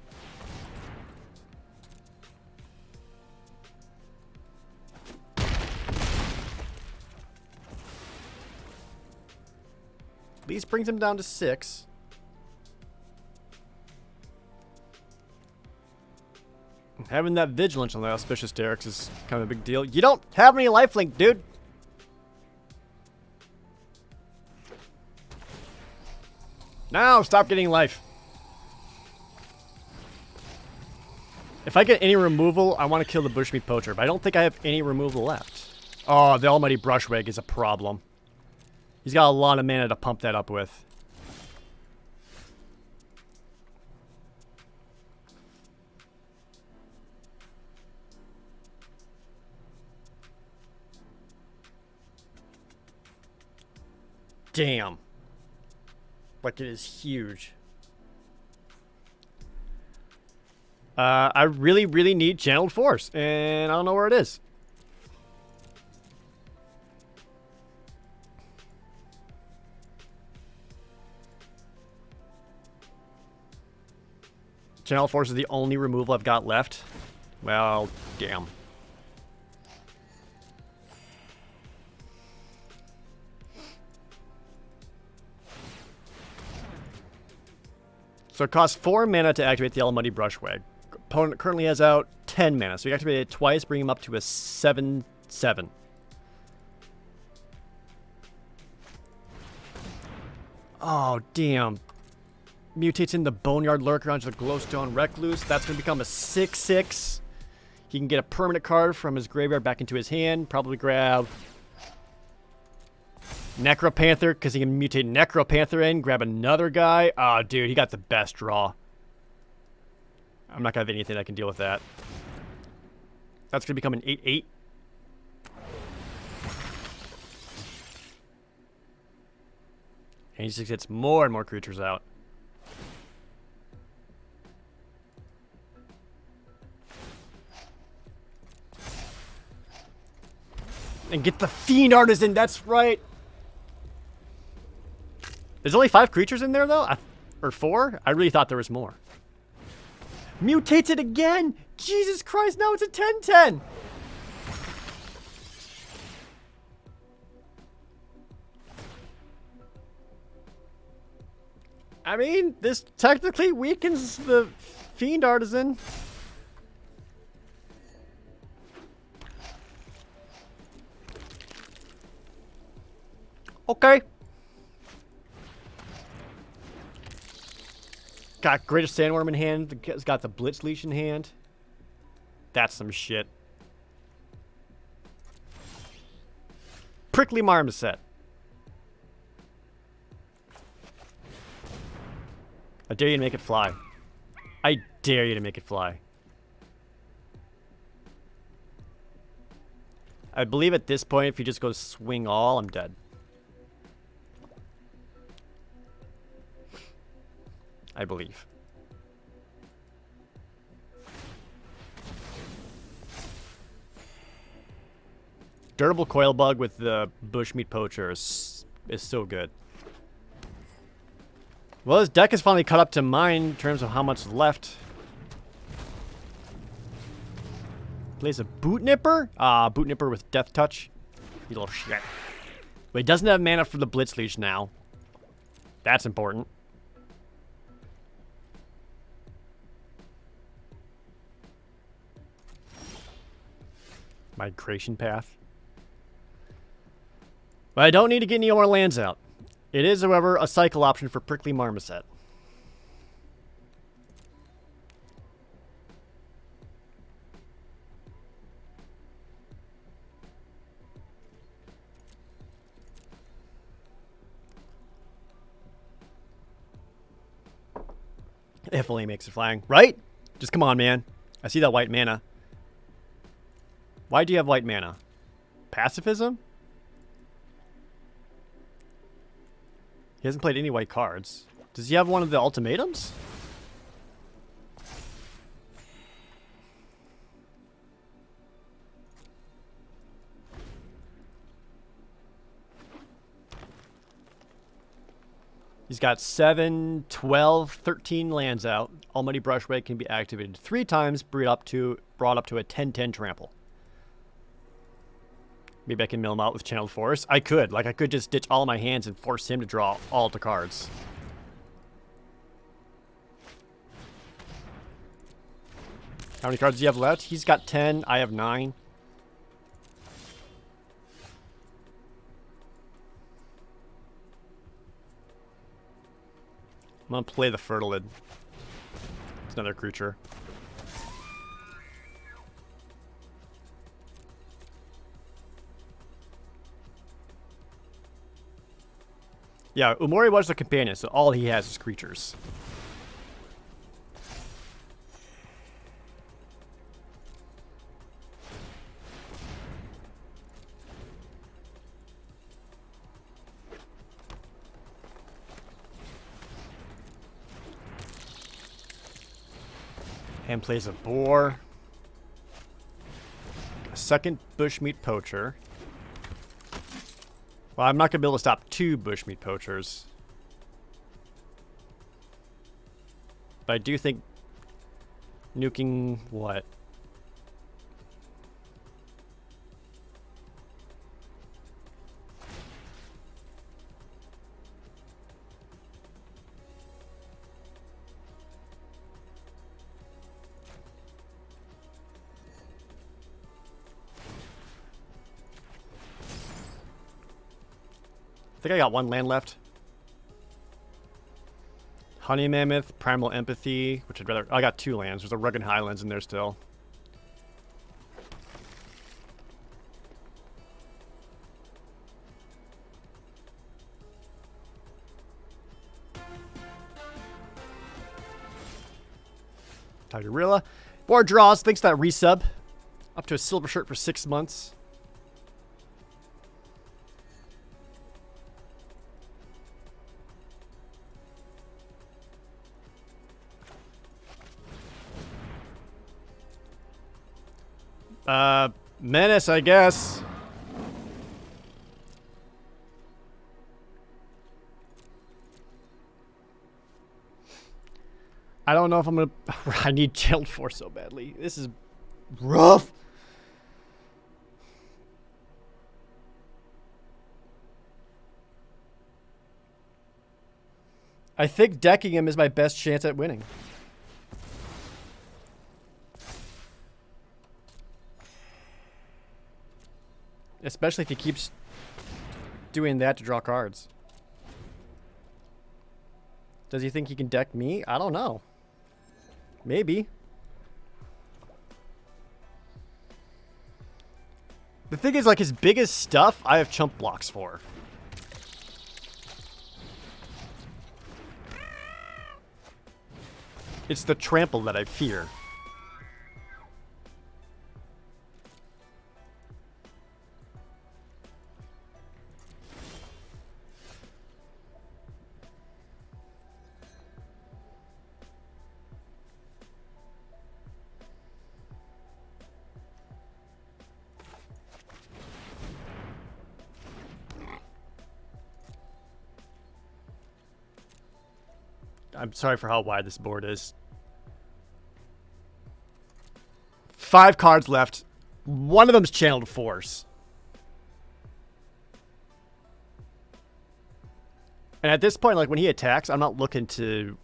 At least brings him down to 6. Having that vigilance on the auspicious Derek's is kind of a big deal. You don't have any lifelink, dude. Now, stop getting life. If I get any removal, I want to kill the Bushmeat Poacher, but I don't think I have any removal left. Oh, the Almighty Brushwag is a problem. He's got a lot of mana to pump that up with. Damn. Like, it is huge. I really, really need Channeled Force, and I don't know where it is. Channeled Force is the only removal I've got left. Well, damn. So it costs 4 mana to activate the Almighty Brushwag. Opponent currently has out 10 mana, so you activate it twice, bring him up to a 7/7. Oh, damn. Mutates in the Boneyard Lurker onto the Glowstone Recluse. That's going to become a 6/6. He can get a permanent card from his graveyard back into his hand. Probably grab Necropanther, because he can mutate Necropanther in. Grab another guy. Oh, dude, he got the best draw. I'm not going to have anything that can deal with that. That's going to become an 8/8. And he just gets more and more creatures out. And get the Fiend Artisan, that's right! There's only 5 creatures in there, though? Or 4? I really thought there was more. Mutates it again! Jesus Christ, now it's a 10/10! I mean, this technically weakens the Fiend Artisan. Okay. Got Greater Sandworm in hand. Has got the Blitz Leash in hand. That's some shit. Prickly Marmoset. I dare you to make it fly. I dare you to make it fly. I believe at this point, if you just go swing all, I'm dead. I believe. Durable Coil Bug with the Bushmeat Poacher is so good. Well, his deck is finally caught up to mine in terms of how much is left. Plays a Boot Nipper? Boot Nipper with Death Touch. You little shit. But he doesn't have mana for the Blitz Leash now. That's important. Migration Path. But I don't need to get any more lands out. It is, however, a cycle option for Prickly Marmoset. If only makes it flying. Right? Just come on, man. I see that white mana. Why do you have white mana? Pacifism? He hasn't played any white cards. Does he have one of the ultimatums? He's got 7, 12, 13 lands out. Almighty Brushway can be activated 3 times, brought up to a 10/10 trample. Maybe I can mill him out with Channeled Force. I could. Like, I could just ditch all my hands and force him to draw all the cards. How many cards do you have left? He's got 10. I have 9. I'm going to play the Fertilid. It's another creature. Yeah, Umori was the companion, so all he has is creatures. And plays a boar. A second bushmeat poacher. Well, I'm not going to be able to stop 2 bushmeat poachers. But I do think nuking what? I think I got 1 land left. Honey Mammoth, Primal Empathy, which I'd rather... I got 2 lands. There's a Rugged Highlands in there still. Tigerilla. Board draws. Thanks to that resub. Up to a silver shirt for 6 months. Menace, I guess. I don't know if I'm gonna... I need Chilled Force so badly. This is rough. I think decking him is my best chance at winning. Especially if he keeps doing that to draw cards. Does he think he can deck me? I don't know. Maybe. The thing is, like, his biggest stuff, I have chump blocks for. It's the trample that I fear. I'm sorry for how wide this board is. 5 cards left. One of them's Channeled Force. And at this point, like, when he attacks, I'm not looking to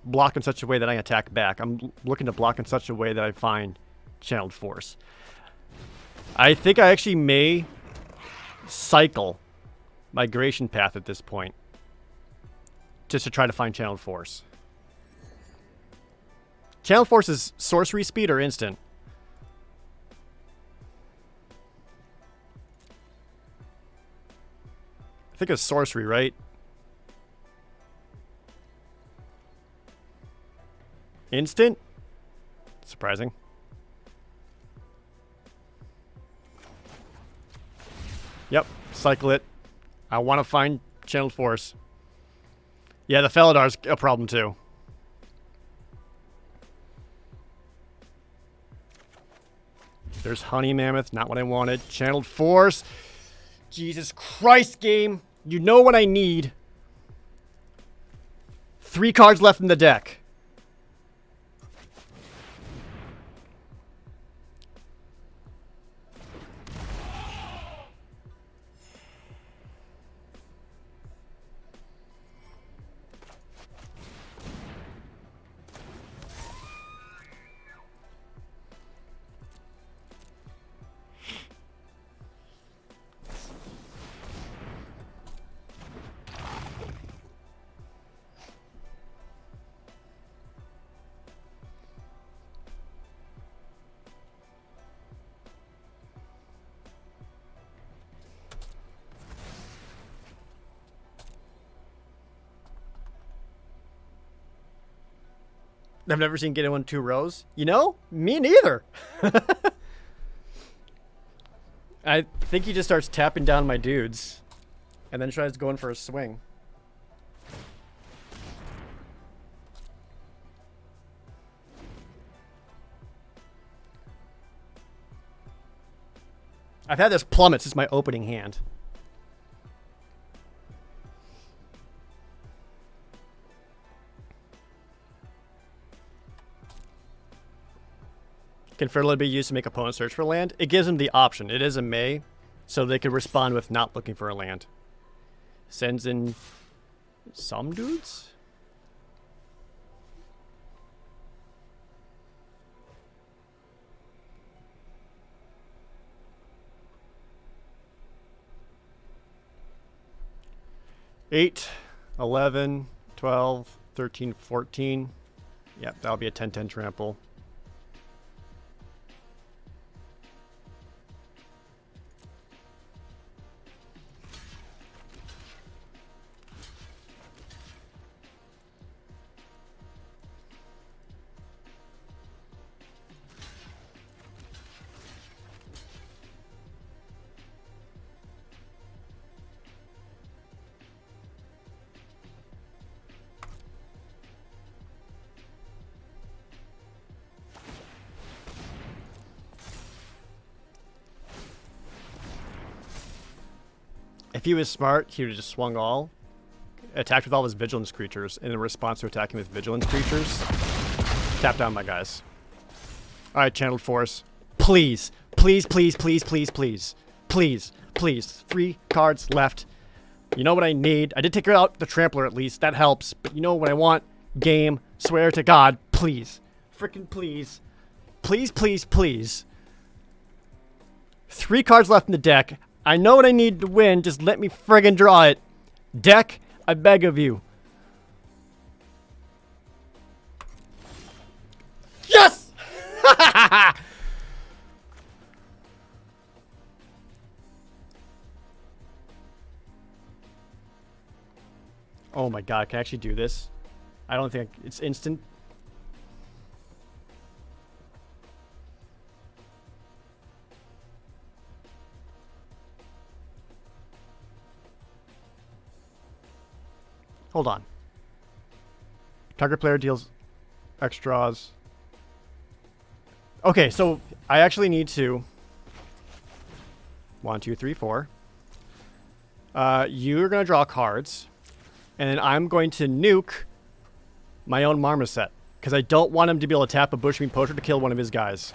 block in such a way that I attack back. I'm looking to block in such a way that I find Channeled Force. I think I actually may cycle Migration Path at this point, just to try to find Channeled Force. Channeled Force is sorcery speed or instant? I think it's sorcery, right? Instant? Surprising. Yep, cycle it. I want to find Channeled Force. Yeah, the Feladar's a problem too. There's Honey Mammoth, not what I wanted. Channeled Force. Jesus Christ, game. You know what I need. 3 cards left in the deck. I've never seen get in 2 rows. You know, me neither. I think he just starts tapping down my dudes and then tries going for a swing. I've had this plummet since my opening hand. Can fertility be used to make opponents search for land? It gives them the option. It is a May, so they could respond with not looking for a land. Sends in some dudes? Eight, 11, 12, 13, 14. Yep, that'll be a 10-10 trample. If he was smart, he would have just swung all, attacked with all his vigilance creatures, and in response to attacking with vigilance creatures, tap down my guys. Alright, channeled force. Please, please, please, please, please, please, please, please. 3 cards left. You know what I need? I did take out the trampler at least. That helps. But you know what I want? Game. Swear to God. Please. Frickin' please. Please, please, please. 3 cards left in the deck. I know what I need to win. Just let me friggin' draw it. Deck, I beg of you. Yes! Oh my God, can I actually do this? I don't think it's instant. Hold on. Target player deals X draws. Okay, so I actually need to 1, 2, 3, 4. You're gonna draw cards, and then I'm going to nuke my own Marmoset because I don't want him to be able to tap a Bushmeat Poacher to kill one of his guys.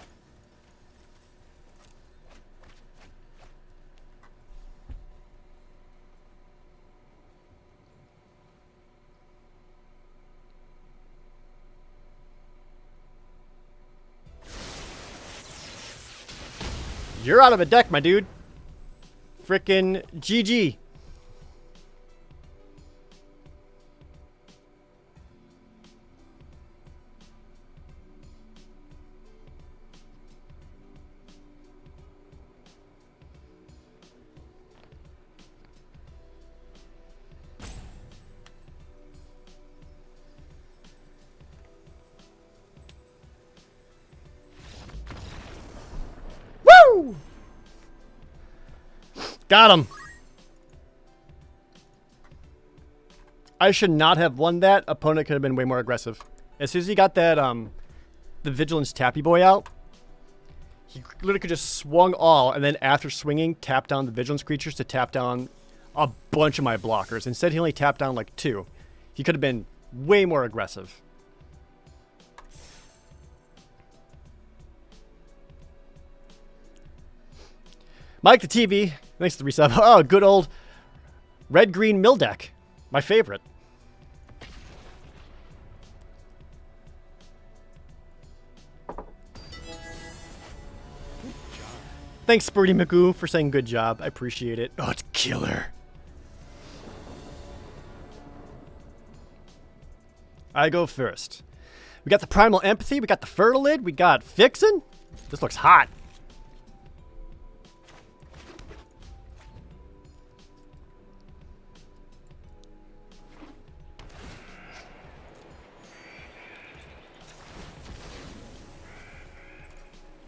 You're out of a deck, my dude. Frickin' GG. Woo! Got him. I should not have won that. Opponent could have been way more aggressive. As soon as he got that, the Vigilance Tappy Boy out, he literally could just swung all, and then after swinging, tap down the Vigilance creatures to tap down a bunch of my blockers. Instead, he only tapped down like 2. He could have been Way more aggressive. Mike the TV. Thanks for the resub. Oh, good old red-green mill deck. My favorite. Thanks, Spurdy Magoo, for saying good job. I appreciate it. Oh, it's killer. I go first. We got the Primal Empathy. We got the Fertilid. We got Fixin'. This looks hot.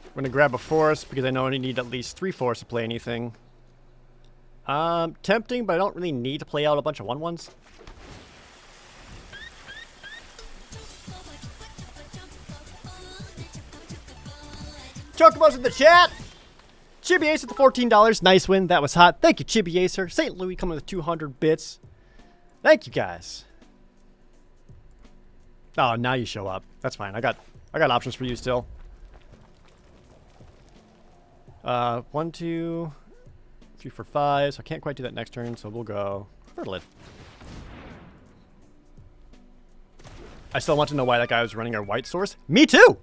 I'm going to grab a Force because I know I need at least 3 Force to play anything. Tempting, but I don't really need to play out a bunch of 1/1s. Chocobos in the chat! Chibi Ace at the $14. Nice win. That was hot. Thank you, Chibi Acer. St. Louis coming with 200 bits. Thank you, guys. Oh, now you show up. That's fine. I got options for you still. 1, 2, 3, 4, 5. So I can't quite do that next turn, so we'll go Fertilid. I still want to know why that guy was running our white source. Me too!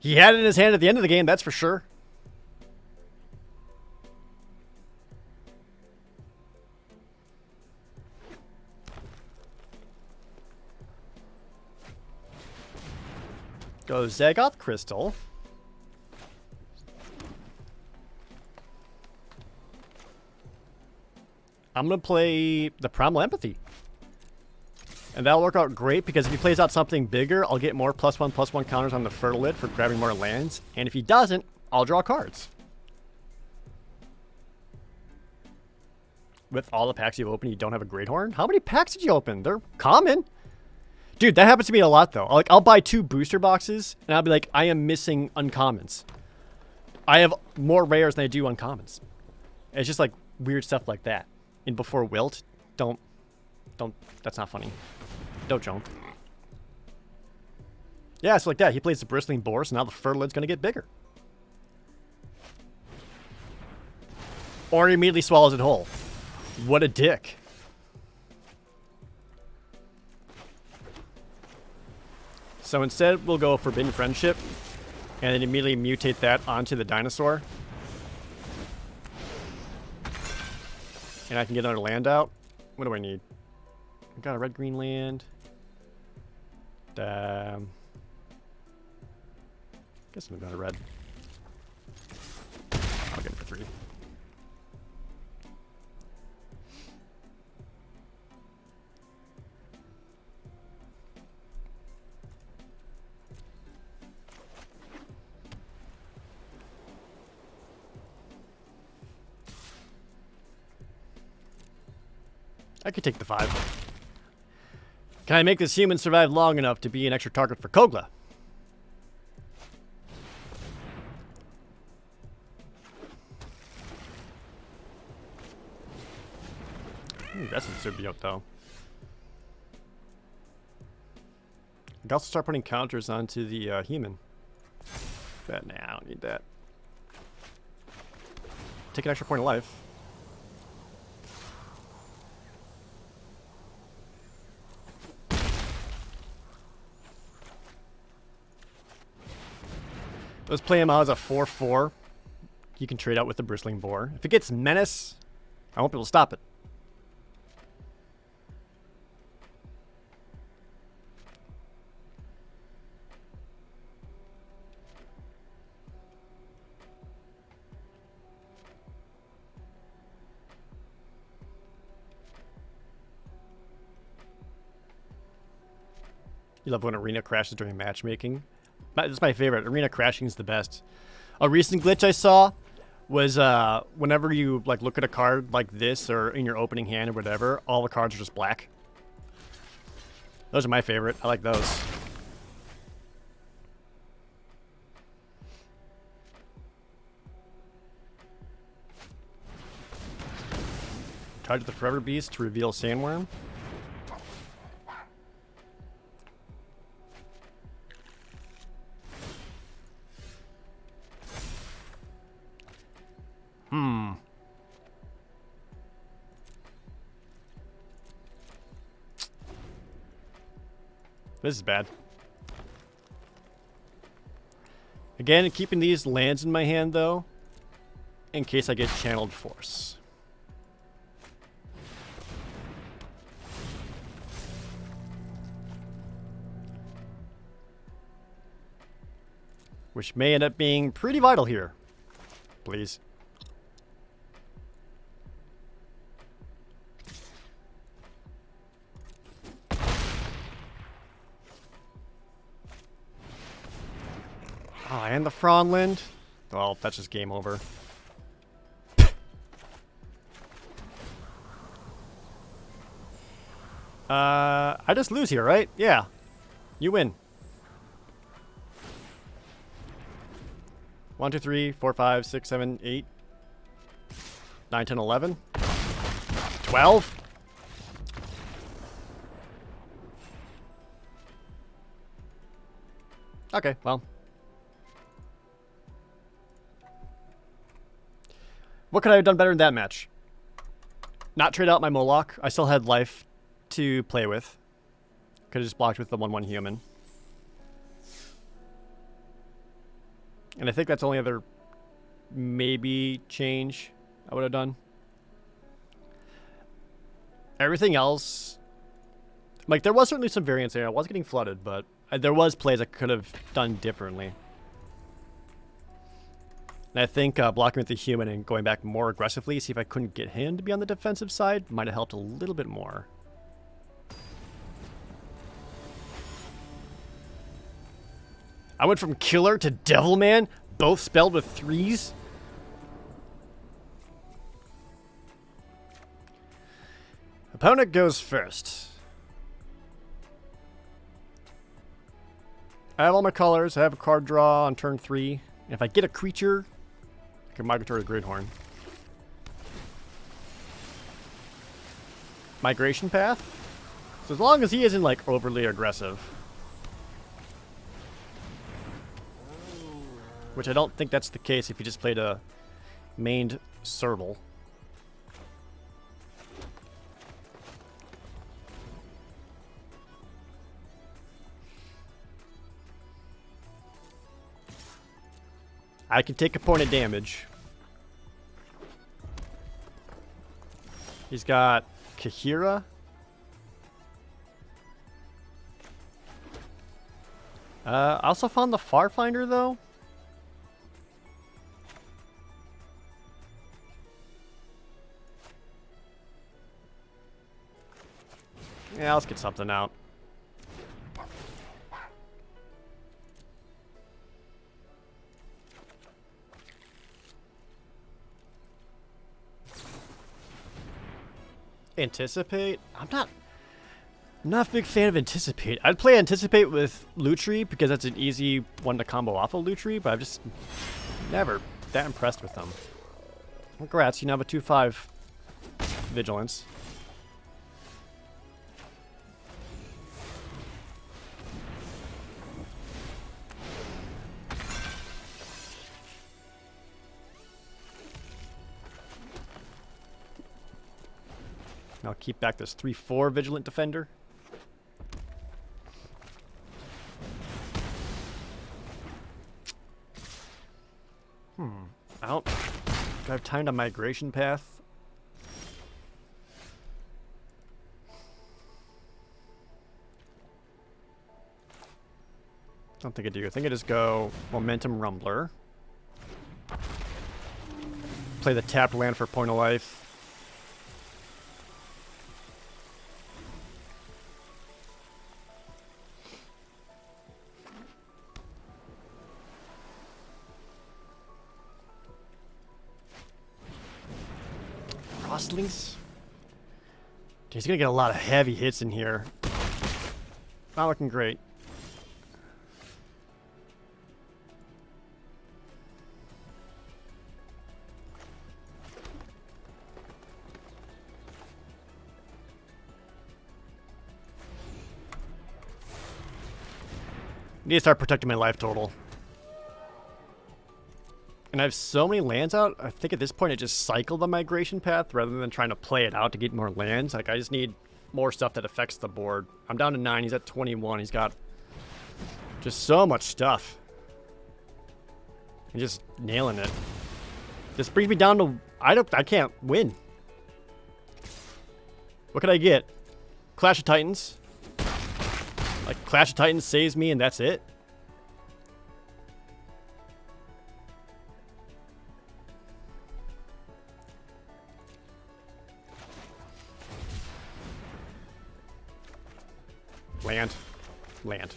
He had it in his hand at the end of the game, that's for sure. Go Zagoth Crystal. I'm going to play the Primal Empathy. And that'll work out great because if he plays out something bigger, I'll get more +1/+1 counters on the Fertilid for grabbing more lands. And if he doesn't, I'll draw cards. With all the packs you've opened, you don't have a Great Horn? How many packs did you open? They're common. Dude, that happens to me a lot, though. Like, I'll buy 2 booster boxes, and I'll be like, I am missing uncommons. I have more rares than I do uncommons. It's just, like, weird stuff like that. And before Wilt, don't, that's not funny. Don't jump. Yeah, so like that. He plays the Bristling Boar, so now the Fertilid's going to get bigger. Or he immediately swallows it whole. What a dick. So instead, we'll go Forbidden Friendship, and then immediately mutate that onto the dinosaur. And I can get another land out. What do I need? I got a red-green land. Guess I'm gonna red. I'll get it for 3. I could take the 5. Can I make this human survive long enough to be an extra target for Kogla? That's some symbiote, though. I can also start putting counters onto the human. But nah, I don't need that. Take an extra point of life. Let's play him out as a 4/4. You can trade out with the Bristling Boar. If it gets Menace, I won't be able to stop it. You love when Arena crashes during matchmaking. This is my favorite. Arena crashing is the best. A recent glitch I saw was whenever you like look at a card like this or in your opening hand or whatever, all the cards are just black. Those are my favorite. I like those. Target the Forever Beast to reveal Sandworm. This is bad. Again, keeping these lands in my hand, though, in case I get Channeled Force. Which may end up being pretty vital here. Please. Oh, and the Fronland. Well, that's just game over. I just lose here, right? Yeah. You win. 1, 2, 3, 4, 5, 6, 7, 8, 9, 10, 11, 12. Okay, well. What could I have done better in that match? Not trade out my Moloch. I still had life to play with. Could have just blocked with the 1/1 human. And I think that's the only other maybe change I would have done. Everything else, like there was certainly some variance there. I was getting flooded, but there was plays I could have done differently. And I think blocking with the human and going back more aggressively, see if I couldn't get him to be on the defensive side, might have helped a little bit more. I went from Killer to Devilman, both spelled with 3s. Opponent goes first. I have all my colors. I have a card draw on turn 3. And if I get a creature, I can Migratory Gridhorn. Migration Path. So as long as he isn't like overly aggressive. Which I don't think that's the case if you just played a mained Serval. I can take a point of damage. He's got Kahira. I also found the Farfinder though. Yeah, let's get something out. Anticipate? I'm not a big fan of Anticipate. I'd play Anticipate with Lutri because that's an easy one to combo off of Lutri, but I've just never that impressed with them. Congrats, you now have a 2/5 Vigilance. I'll keep back this 3/4 Vigilant Defender. I don't... Do I have time to Migration Path? I don't think I do. I think I just go Momentum Rumbler. Play the tapped land for point of life. Frostlings? Dude, he's gonna get a lot of heavy hits in here. Not looking great. Need to start protecting my life total. And I have so many lands out, I think at this point I just cycle the Migration Path rather than trying to play it out to get more lands. Like, I just need more stuff that affects the board. I'm down to 9. He's at 21. He's got just so much stuff. He's just nailing it. This brings me down to I can't win. What could I get? Clash of Titans. Like Clash of Titans saves me and that's it. Land.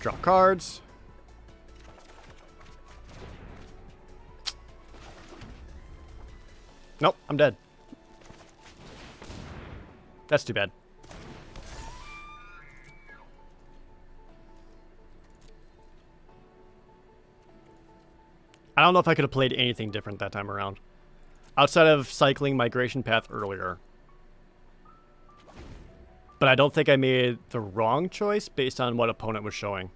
Draw cards. Nope, I'm dead. That's too bad. I don't know if I could have played anything different that time around. Outside of cycling Migration Path earlier. But I don't think I made the wrong choice based on what opponent was showing.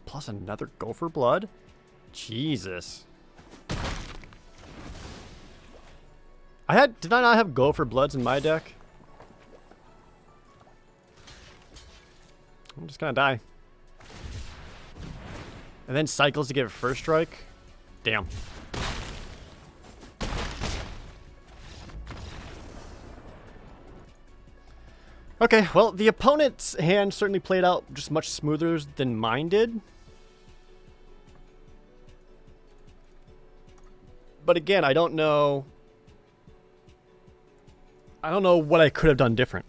Plus another Gopher Blood? Jesus. Did I not have Gopher Bloods in my deck? I'm just gonna die. And then cycles to get first strike? Damn. Okay, well, the opponent's hand certainly played out just much smoother than mine did. But again, I don't know what I could have done different.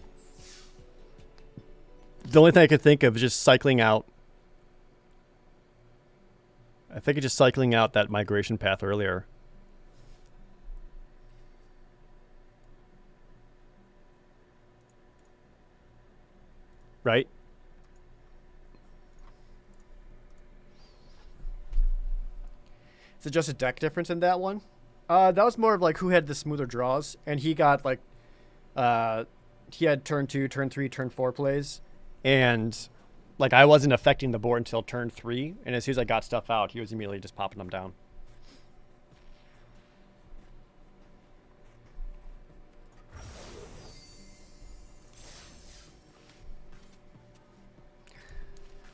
The only thing I could think of is just cycling out. I think it's just cycling out that Migration Path earlier. Right? Is it just a deck difference in that one? That was more of like who had the smoother draws, and he got like, he had turn 2, turn 3, turn 4 plays, and like I wasn't affecting the board until turn 3, and as soon as I got stuff out, he was immediately just popping them down.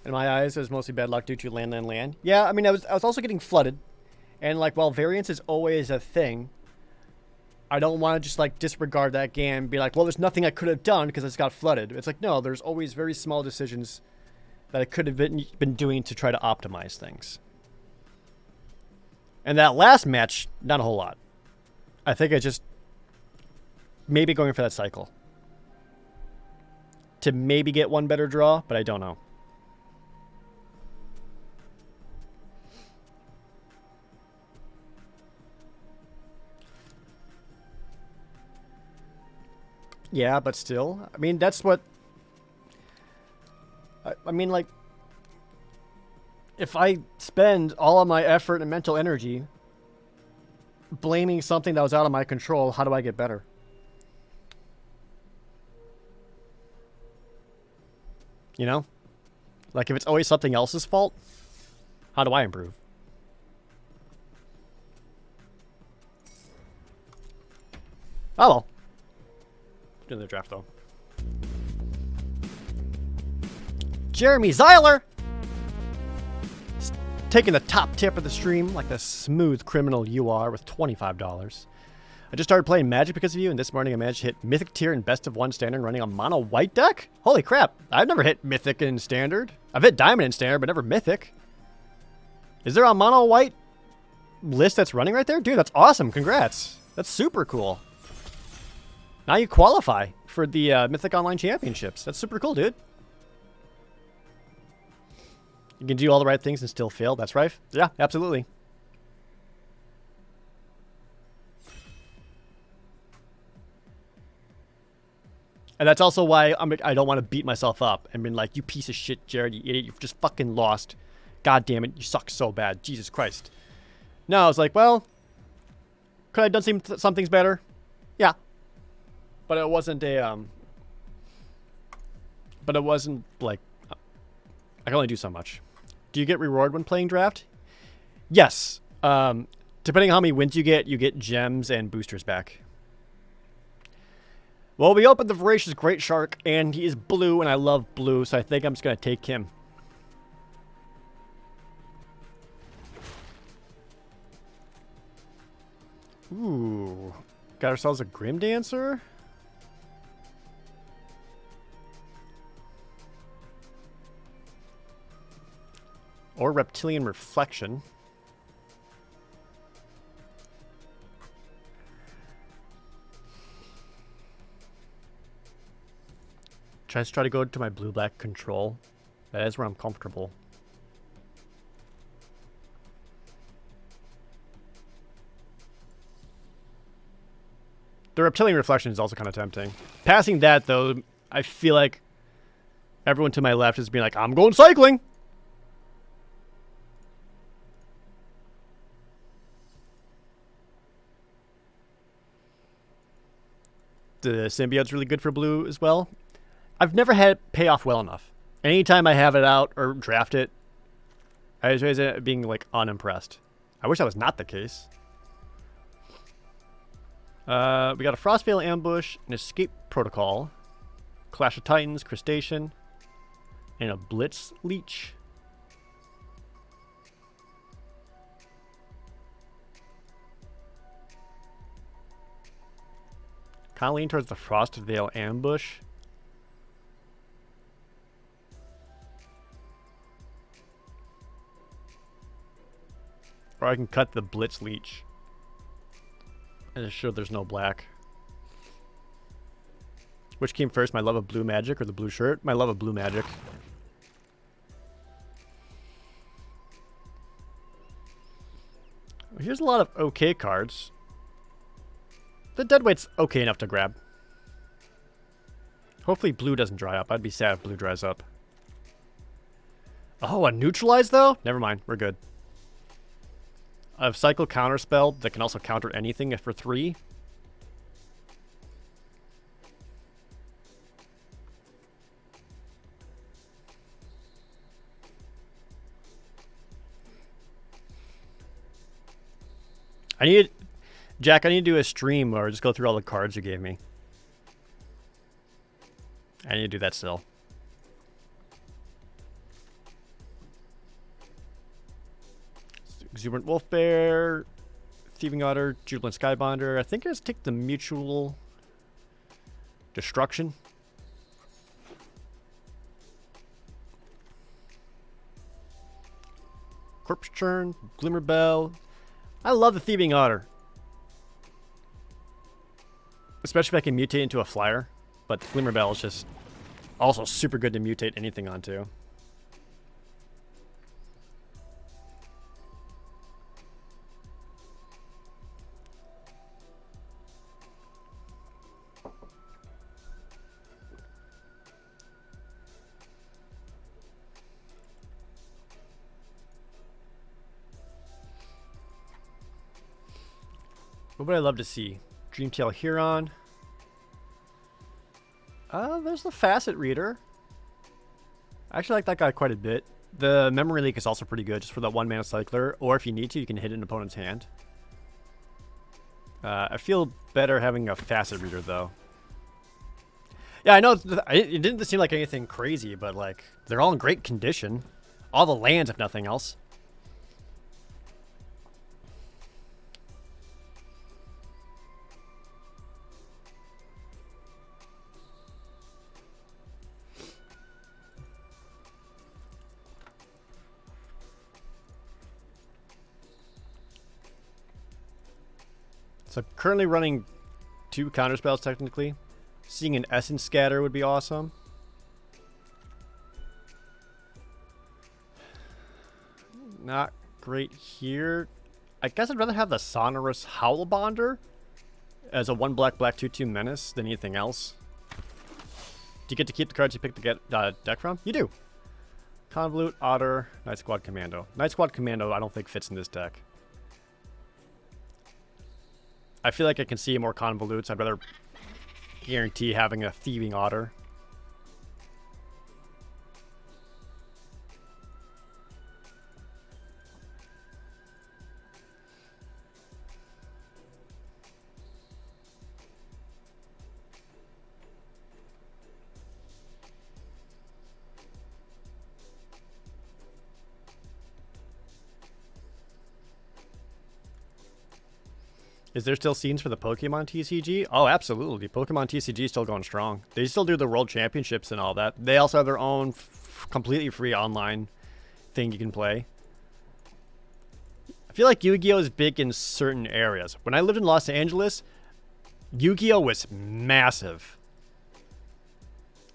In my eyes, it was mostly bad luck due to land. Yeah, I mean, I was also getting flooded. And, like, while variance is always a thing, I don't want to just, like, disregard that game and be like, well, there's nothing I could have done because it's got flooded. It's like, no, there's always very small decisions that I could have been doing to try to optimize things. And that last match, not a whole lot. I think I just maybe going for that cycle. To maybe get one better draw, but I don't know. Yeah, but still. I mean, that's what... I mean, like... If I spend all of my effort and mental energy blaming something that was out of my control, how do I get better? You know? Like, if it's always something else's fault, how do I improve? Oh, well. Do the draft, though. Jeremy Zeiler! Taking the top tip of the stream like the smooth criminal you are with $25. I just started playing Magic because of you, and this morning I managed to hit Mythic tier in Best of 1 Standard running a mono white deck? Holy crap, I've never hit Mythic in Standard. I've hit Diamond in Standard, but never Mythic. Is there a mono white list that's running right there? Dude, that's awesome. Congrats. That's super cool. Now you qualify for the Mythic Online Championships. That's super cool, dude. You can do all the right things and still fail. That's right. Yeah, absolutely. And that's also why I don't want to beat myself up and be like, you piece of shit, Jared, you idiot, you've just fucking lost. God damn it, you suck so bad. Jesus Christ. No, I was like, well, could I have done some things better? Yeah. But it wasn't a, but it wasn't like, I can only do so much. Do you get reward when playing draft? Yes. Depending on how many wins you get gems and boosters back. Well, we opened the Voracious Great Shark, and he is blue, and I love blue, so I think I'm just going to take him. Ooh. Got ourselves a Grim Dancer. Or Reptilian Reflection. Just try to go to my blue-black control. That is where I'm comfortable. The Reptilian Reflection is also kind of tempting. Passing that, though, I feel like everyone to my left is being like, I'm going cycling! The Symbiote's really good for blue as well. I've never had it pay off well enough. Anytime I have it out or draft it, I always end up being, like, unimpressed. I wish that was not the case. We got a Frostveil Ambush, an Escape Protocol, Clash of Titans, Crustacean, and a Blitz Leech. Kind of lean towards the Frostveil Ambush. Or I can cut the Blitz Leech. And just show there's no black. Which came first, my love of blue magic or the blue shirt? My love of blue magic. Here's a lot of okay cards. The Deadweight's okay enough to grab. Hopefully blue doesn't dry up. I'd be sad if blue dries up. Oh, a neutralize though? Never mind, we're good. A cycle counter spell that can also counter anything for 3. Jack, I need to do a stream or just go through all the cards you gave me. I need to do that still. Exuberant Wolf Bear, Thieving Otter, Jubilant Skybonder. I think I just take the Mutual Destruction. Corpse Churn, Glimmer Bell. I love the Thieving Otter. Especially if I can mutate into a flyer. But Glimmer Bell is just also super good to mutate anything onto. What would I love to see? Dreamtail Huron. There's the Facet Reader. I actually like that guy quite a bit. The Memory Leak is also pretty good, just for that 1-mana cycler. Or if you need to, you can hit an opponent's hand. I feel better having a Facet Reader, though. Yeah, I know it didn't seem like anything crazy, but like they're all in great condition. All the lands, if nothing else. So I'm currently running 2 counterspells technically. Seeing an Essence Scatter would be awesome. Not great here. I guess I'd rather have the Sonorous Howlbonder as a 1 black 2/2 menace than anything else. Do you get to keep the cards you pick the deck from? You do. Convolute, Otter, Night Squad Commando. Night Squad Commando I don't think fits in this deck. I feel like I can see more Convolutes. I'd rather guarantee having a Thieving Otter. Is there still scenes for the Pokemon TCG? Oh, absolutely. Pokemon TCG is still going strong. They still do the World Championships and all that. They also have their own completely free online thing you can play. I feel like Yu-Gi-Oh! Is big in certain areas. When I lived in Los Angeles, Yu-Gi-Oh! Was massive.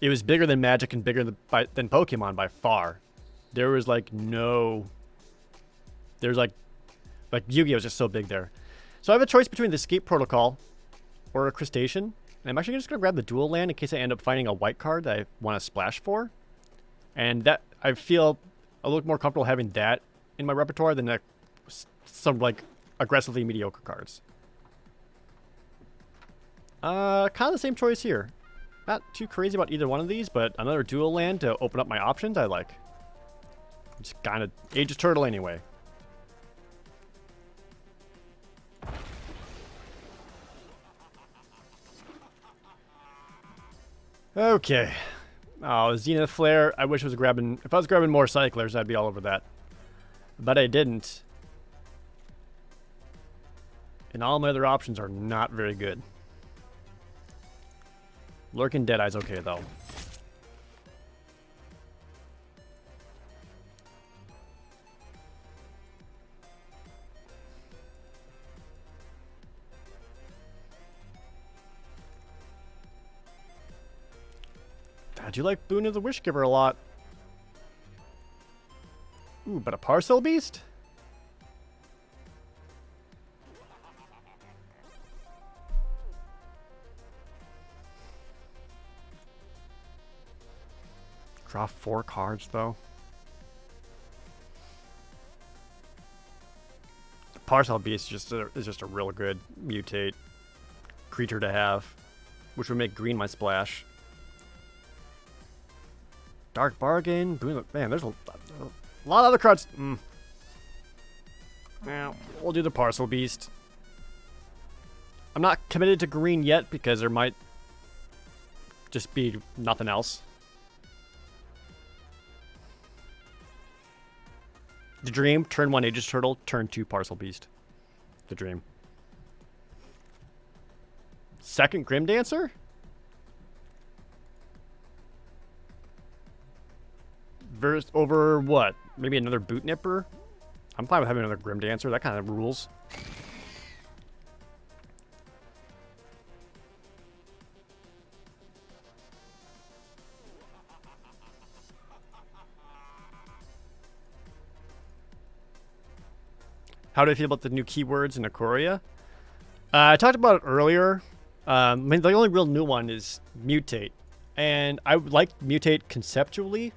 It was bigger than Magic and bigger than Pokemon by far. There was like no... There's like Yu-Gi-Oh! Was just so big there. So I have a choice between the Escape Protocol or a Crustacean. And I'm actually just going to grab the dual land in case I end up finding a white card that I want to splash for. And that I feel a little more comfortable having that in my repertoire than some like aggressively mediocre cards. Kind of the same choice here. Not too crazy about either one of these, but another dual land to open up my options I like. Just kind of Aegis Turtle anyway. Okay. Oh, Zenith Flare. I wish I was grabbing... If I was grabbing more Cyclers, I'd be all over that. But I didn't. And all my other options are not very good. Lurking Deadeye's okay, though. I do like Boon of the Wishgiver a lot. Ooh, but a Parcel Beast? Draw 4 cards, though. The Parcel Beast is just a real good mutate creature to have, which would make green my splash. Dark Bargain, Boon. Man, there's a lot of other cards. Yeah, we'll do the Parcel Beast. I'm not committed to green yet because there might just be nothing else. The Dream, turn 1 Aegis Turtle, turn 2 Parcel Beast. The Dream. Second Grim Dancer? Over what? Maybe another Boot Nipper? I'm fine with having another Grim Dancer. That kind of rules. How do I feel about the new keywords in Ikoria? I talked about it earlier. I mean, the only real new one is Mutate. And I like Mutate conceptually.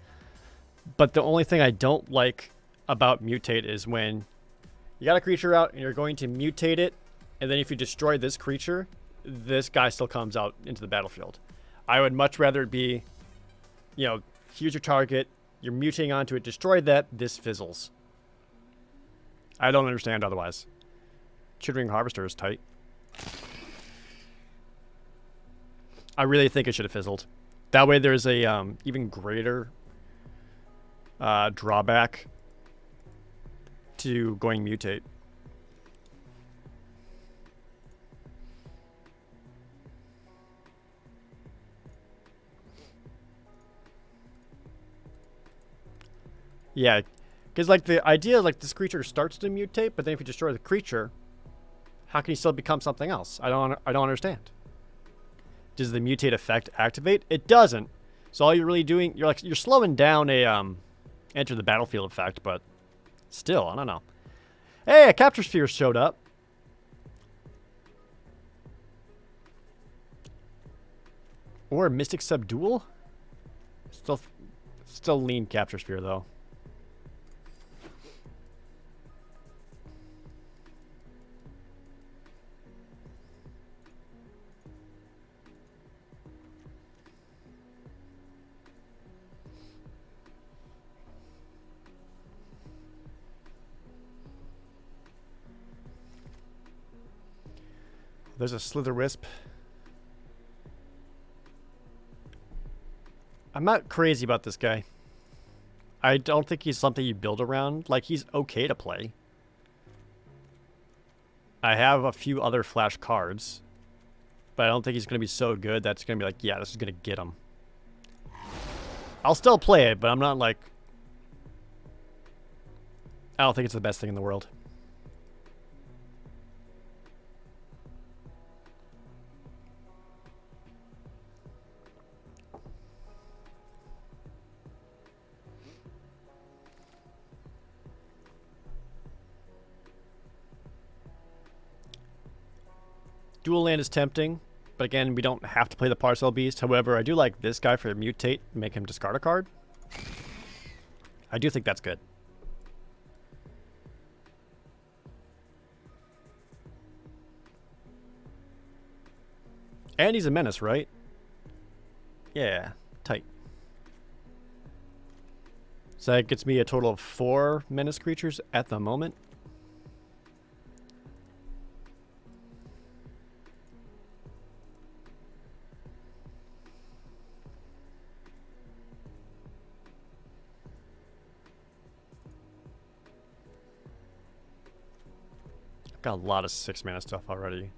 But the only thing I don't like about Mutate is when you got a creature out and you're going to mutate it, and then if you destroy this creature, this guy still comes out into the battlefield. I would much rather it be, you know, here's your target, you're mutating onto it, destroy that, this fizzles. I don't understand otherwise. Chittering Harvester is tight. I really think it should have fizzled. That way there's a even greater drawback to going mutate. Yeah, because like the idea, like this creature starts to mutate, but then if you destroy the creature, how can he still become something else? I don't understand. Does the mutate effect activate? It doesn't. So all you're really doing, you're slowing down a enter the battlefield effect, but still, I don't know. Hey, a Capture Sphere showed up. Or a Mystic Subdual? Still Still lean Capture Sphere, though. There's a Slither Wisp. I'm not crazy about this guy. I don't think he's something you build around. Like, he's okay to play. I have a few other flash cards, but I don't think he's going to be so good that's going to be like, yeah, this is going to get him. I'll still play it, but I'm not like... I don't think it's the best thing in the world. Dual land is tempting, but again, we don't have to play the Parcel Beast. However, I do like this guy for Mutate, make him discard a card. I do think that's good. And he's a menace, right? Yeah, tight. So that gets me a total of 4 menace creatures at the moment. I've got a lot of 6 mana stuff already.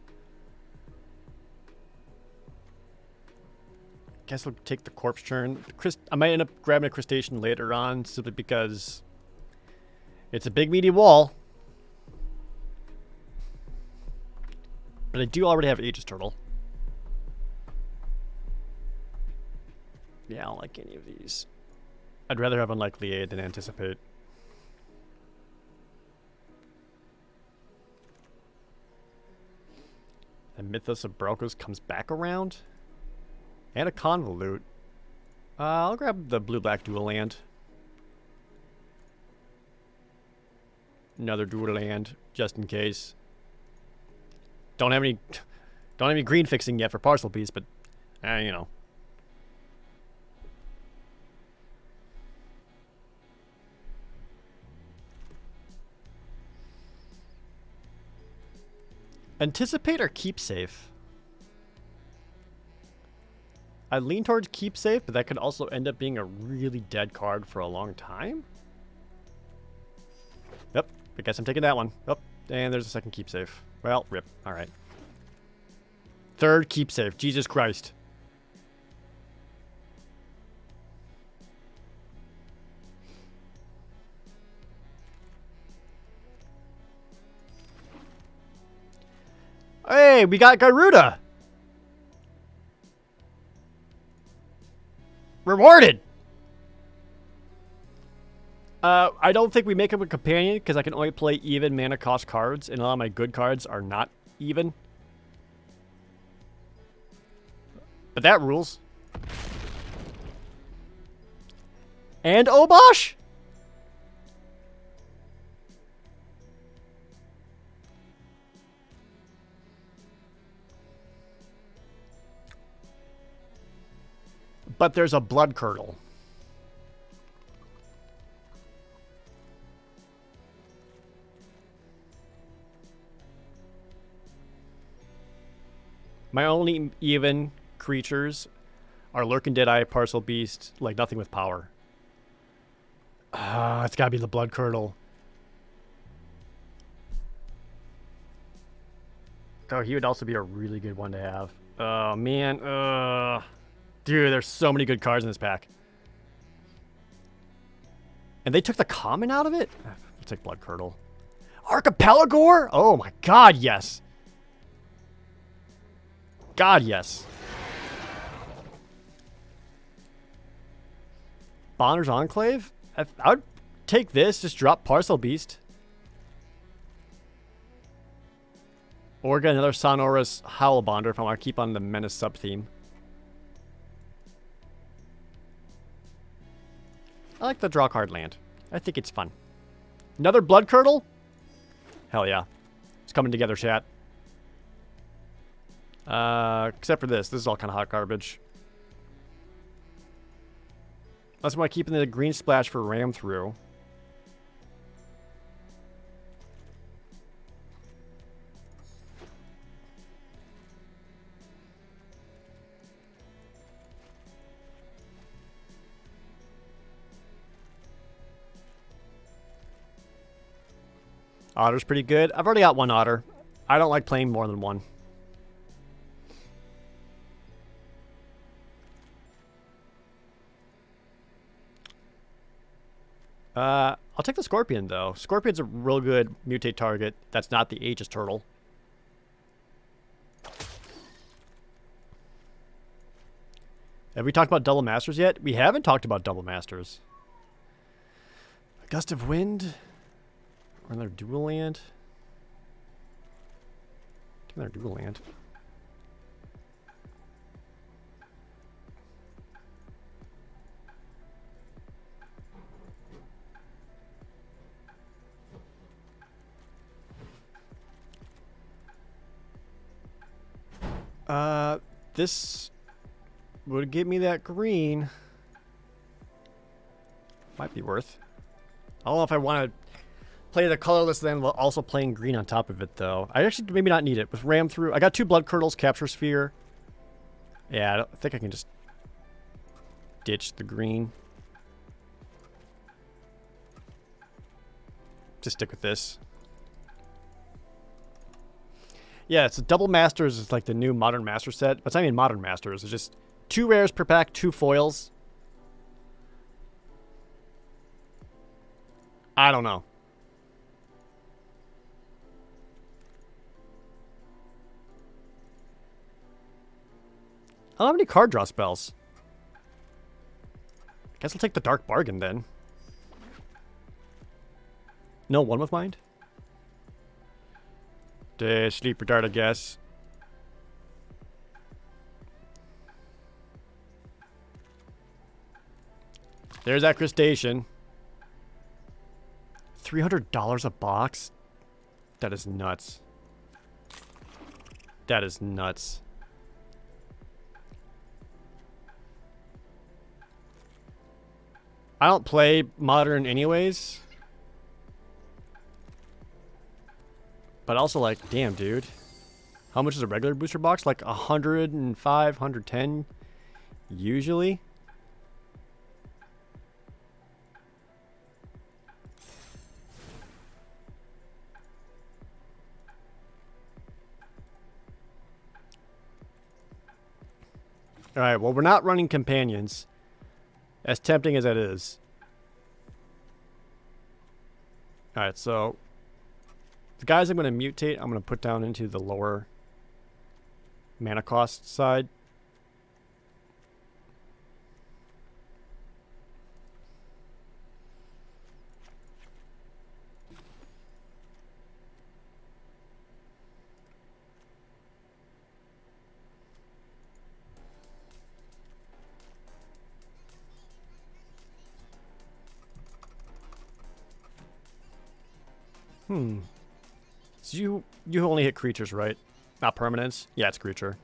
Guess we'll take the Corpse Churn. I might end up grabbing a Crustacean later on simply because it's a big meaty wall. But I do already have Aegis Turtle. Yeah, I don't like any of these. I'd rather have Unlikely Aid than Anticipate. And Mythos of Brokos comes back around. And a Convolute. I'll grab the blue-black dual land. Another dual land, just in case. Don't have any green fixing yet for Parcel Beast, but you know. Anticipate or Keep Safe? I lean towards Keep Safe, but that could also end up being a really dead card for a long time. Yep, I guess I'm taking that one. Oh, and there's a second Keep Safe. Well, rip. All right. Third Keep Safe. Jesus Christ. Hey, we got Garuda. Rewarded! I don't think we make him a companion because I can only play even mana cost cards, and a lot of my good cards are not even. But that rules. And Obosh? But there's a Blood Curdle. My only even creatures are Lurking Deadeye, Parcel Beast, like nothing with power. It's gotta be the Blood Curdle. Oh, he would also be a really good one to have. Oh, man. Dude, there's so many good cards in this pack. And they took the common out of it? We'll take Blood Curdle. Archipelagore? Oh my god, yes. God, yes. Bonner's Enclave? I would take this, just drop Parcel Beast. Or get another Sonorous Howlbonder if I want to keep on the Menace sub-theme. I like the draw card land. I think it's fun. Another blood curdle? Hell yeah. It's coming together, chat. Except for this. This is all kind of hot garbage. That's why I'm keeping the green splash for ram through. Otter's pretty good. I've already got one otter. I don't like playing more than one. I'll take the scorpion, though. Scorpion's a real good mutate target. That's not the Aegis turtle. Have we talked about double masters yet? We haven't talked about double masters. A gust of wind? Or another dual land? Another dual land. This would give me that green. Might be worth. I don't know if I want to play the colorless then while also playing green on top of it, though. I actually maybe not need it. With ram through, I got 2 blood curdles, capture sphere. Yeah, I think I can just ditch the green. Just stick with this. Yeah, it's double masters is like the new modern master set. But it's not even modern masters. It's just 2 rares per pack, 2 foils. I don't know. I don't have any card draw spells. Guess I'll take the Dark Bargain then. No one with mind? Sleeper Dart, I guess. There's that crustacean. $300 a box? That is nuts. That is nuts. I don't play modern anyways. But also, like, damn, dude. How much is a regular booster box? Like 105, 110 usually. Alright, well, we're not running companions. As tempting as that is. Alright, so the guys I'm going to mutate, I'm going to put down into the lower mana cost side. So you only hit creatures, right? Not permanents? Yeah, it's creature.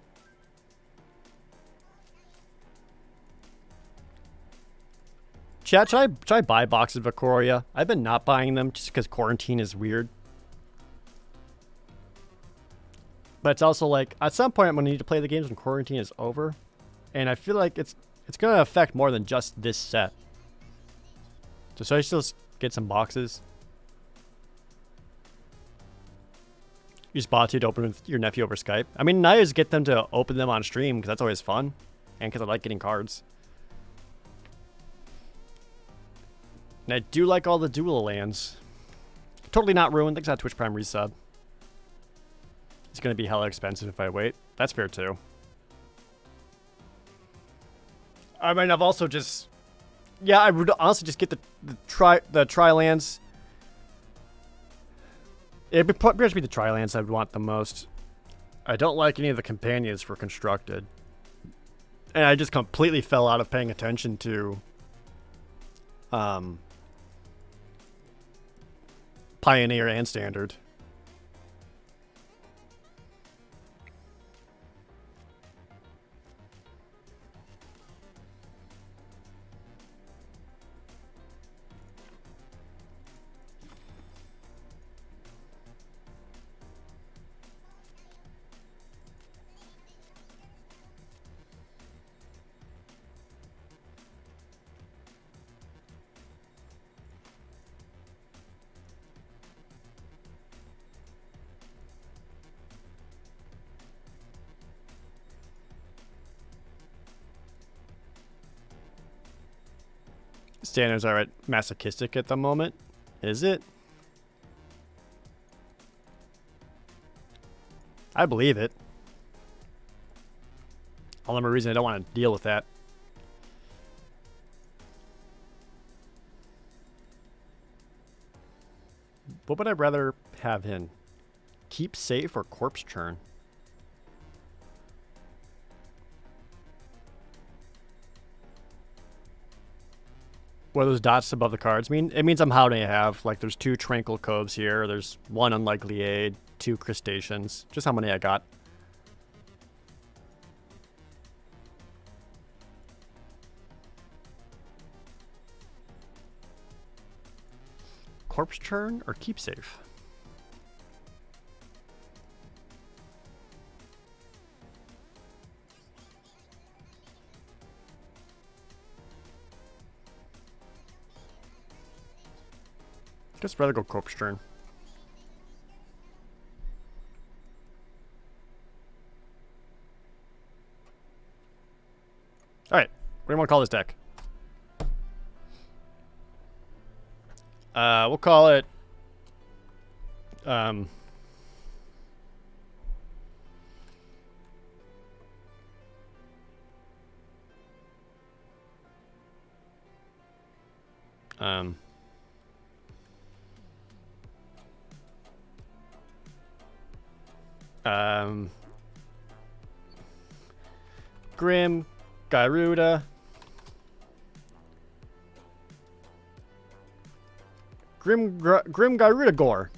Chat, should I buy boxes of Ikoria? I've been not buying them just because quarantine is weird. But it's also like, at some point I'm going to need to play the games when quarantine is over. And I feel like it's going to affect more than just this set. So should I still get some boxes? Use Batu to open with your nephew over Skype. I mean, I always get them to open them on stream because that's always fun. And because I like getting cards. And I do like all the dual lands. Totally not ruined. Thanks for that Twitch Prime resub. It's going to be hella expensive if I wait. That's fair too. I mean, I've also just... Yeah, I would honestly just get the tri-lands. It'd pretty much be the tri-lands I would want the most. I don't like any of the companions for constructed. And I just completely fell out of paying attention to Pioneer and Standard. Standards are at masochistic at the moment. Is it? I believe it. All the more reason I don't want to deal with that. What would I rather have in? Keep safe or corpse churn? What do those dots above the cards mean? It means I'm how to have. Like, there's 2 Tranquil Coves here. There's 1 Unlikely Aid, 2 Crustaceans. Just how many I got. Corpse churn or keep safe? Guess rather go corpse churn. Alright, what do you want to call this deck? We'll call it um Grim Garuda. Grim Garuda Gore.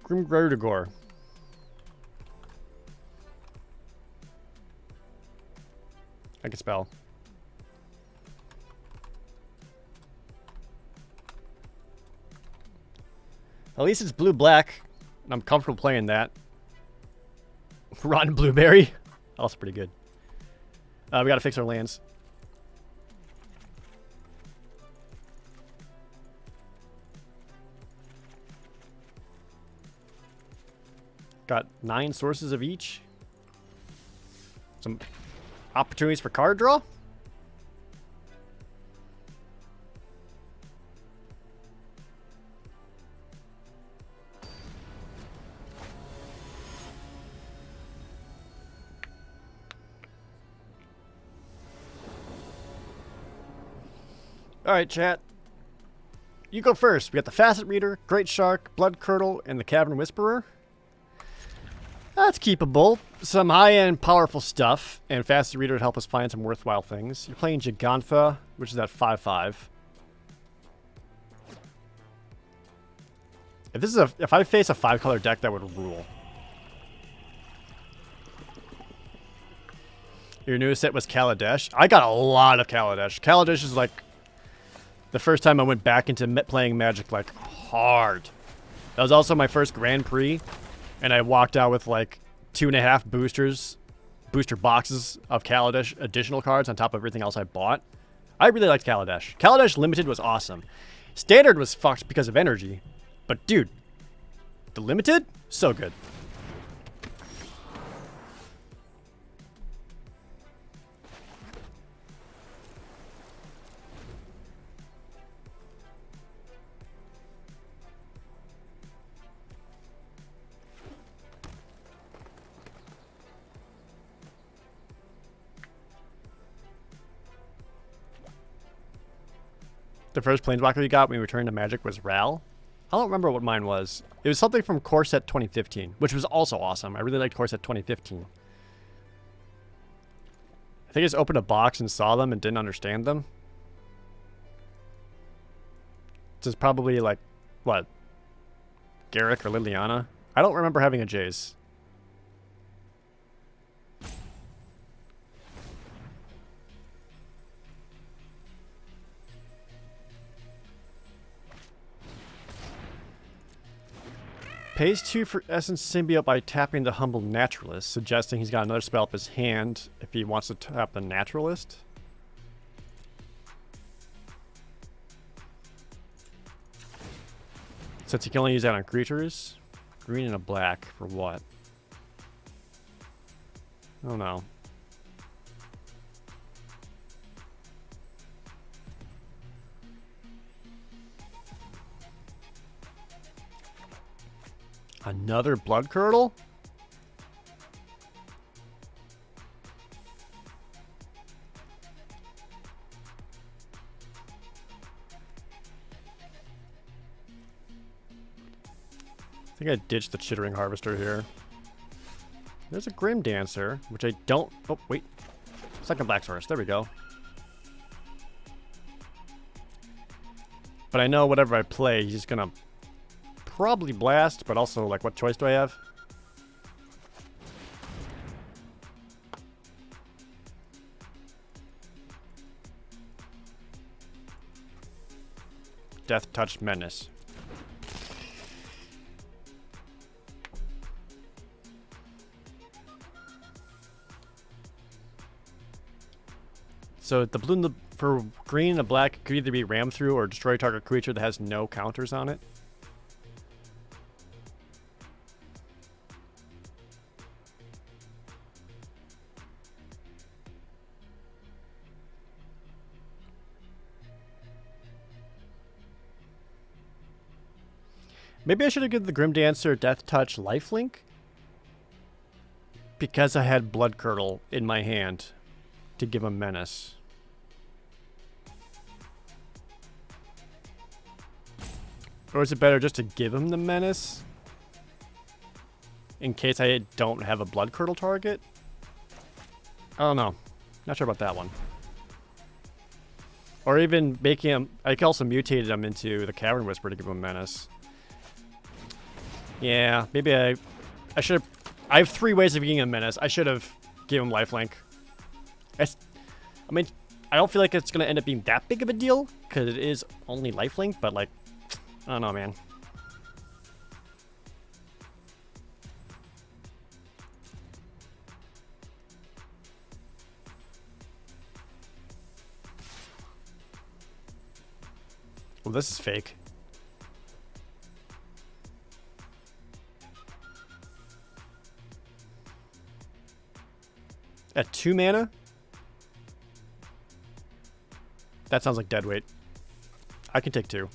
Grim Garuda Gore. I can spell. At least it's blue-black, and I'm comfortable playing that. Rotten Blueberry. Also pretty good. We gotta fix our lands. Got 9 sources of each. Some opportunities for card draw. Alright, chat. You go first. We got the Facet Reader, Great Shark, Blood Curdle, and the Cavern Whisperer. That's keepable. Some high-end, powerful stuff, and Facet Reader would help us find some worthwhile things. You're playing Gigantha, which is at 5/5. If I face a 5-color deck, that would rule. Your newest set was Kaladesh. I got a lot of Kaladesh. Kaladesh is like the first time I went back into playing Magic like hard. That was also my first Grand Prix, and I walked out with like 2.5 booster boxes of Kaladesh additional cards on top of everything else I bought. I really liked Kaladesh. Kaladesh Limited was awesome. Standard was fucked because of energy, but dude, the Limited, so good. The first Planeswalker we got when we returned to Magic was Ral. I don't remember what mine was. It was something from Core Set 2015, which was also awesome. I really liked Core Set 2015. I think I just opened a box and saw them and didn't understand them. This is probably like, what? Garrick or Liliana? I don't remember having a Jace. Pays 2 for Essence Symbiote by tapping the Humble Naturalist, suggesting he's got another spell up his hand if he wants to tap the Naturalist. Since he can only use that on creatures. Green and a black for what? I don't know. Another Blood Curdle? I think I ditched the Chittering Harvester here. There's a Grim Dancer, which I don't... Oh, wait. Second Black Source. There we go. But I know whatever I play, he's just gonna probably blast, but also, like, what choice do I have? Death Touch Menace. So the blue and the, for green and the black, it could either be ram through or destroy target creature that has no counters on it. Maybe I should have given the Grim Dancer Death Touch Lifelink, because I had Blood Curdle in my hand to give him Menace. Or is it better just to give him the Menace in case I don't have a Blood Curdle target? I don't know. Not sure about that one. Or even making him... I could also mutate him into the Cavern Whisper to give him Menace. Yeah, maybe I should have... I have 3 ways of giving him Menace. I should have given him Lifelink. I mean, I don't feel like it's going to end up being that big of a deal, because it is only Lifelink, but, like, I don't know, man. Well, this is fake. At 2 mana? That sounds like dead weight. I can take 2.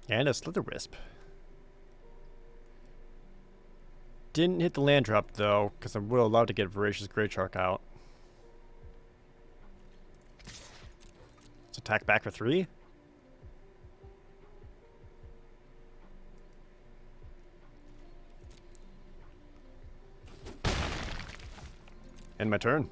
And a Slither Wisp. Didn't hit the land drop though, because I'm well allowed to get Voracious Great Shark out. Let's attack back for 3. End my turn.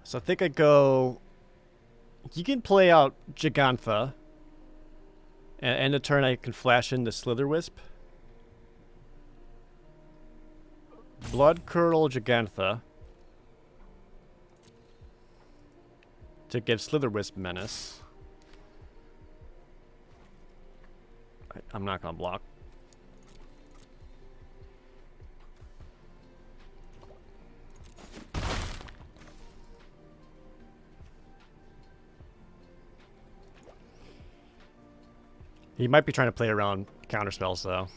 So I think I go... You can play out Gigantha. And end of turn I can flash in the Slither Wisp. Blood Curdle Gigantha. To give Slither Wisp Menace. I'm not going to block. He might be trying to play around counter spells though.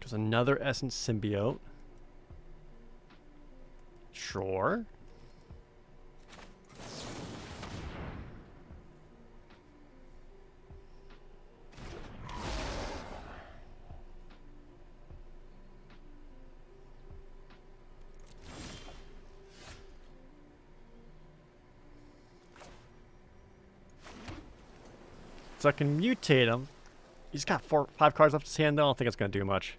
There's another Essence Symbiote. Sure. So I can mutate him. He's got 5 cards left his hand though. I don't think it's going to do much.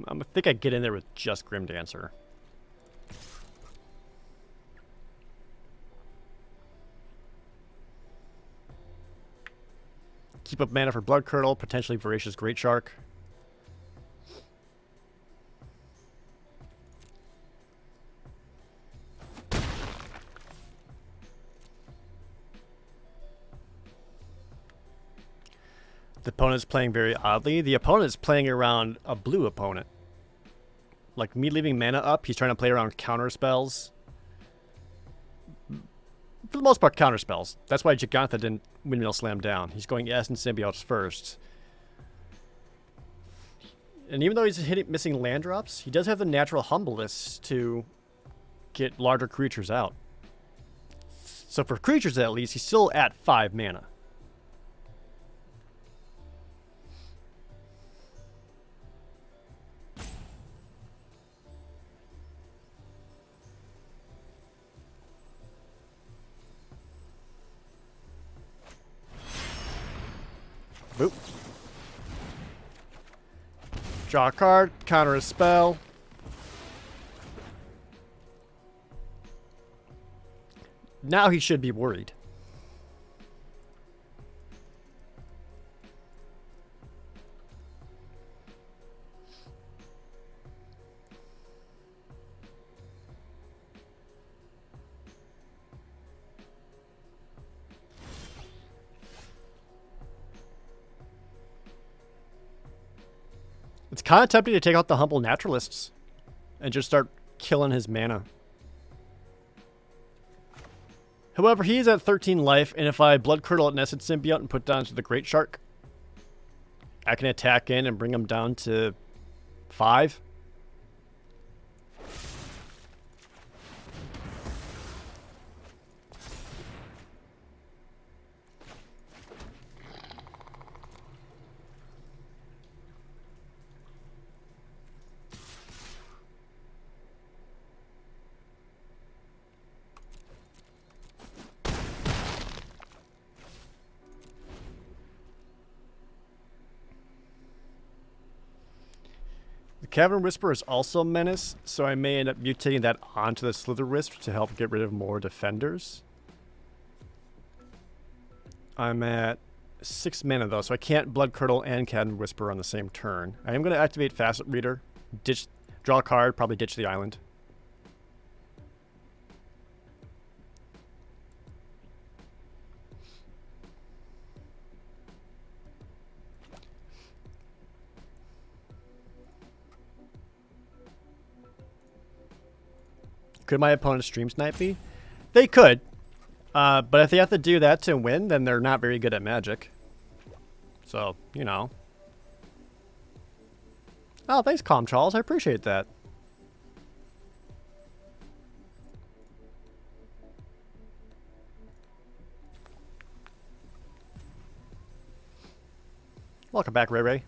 I think I get in there with just Grim Dancer. Keep up mana for Blood Curdle, potentially Voracious Great Shark. The opponent's playing very oddly. The opponent is playing around a blue opponent. Like me leaving mana up, he's trying to play around counter spells. For the most part, counter spells. That's why Gigantha didn't Windmill Slam down. He's going Essence Symbiotes first. And even though he's missing land drops, he does have the natural humbleness to get larger creatures out. So for creatures at least, he's still at 5 mana. Boop. Draw a card, counter a spell. Now he should be worried. It's kind of tempting to take out the Humble Naturalists and just start killing his mana. However, he's at 13 life, and if I Blood Curdle at Essence Symbiote and put down to the Great Shark, I can attack in and bring him down to 5. The Cavern Whisper is also a menace, so I may end up mutating that onto the Slither Wisp to help get rid of more defenders. I'm at 6 mana though, so I can't Blood Curdle and Cavern Whisper on the same turn. I am going to activate Facet Reader, draw a card, probably ditch the island. Could my opponent stream snipe me? They could. But if they have to do that to win, then they're not very good at Magic. So, you know. Oh, thanks, Calm Charles. I appreciate that. Welcome back, Ray Ray.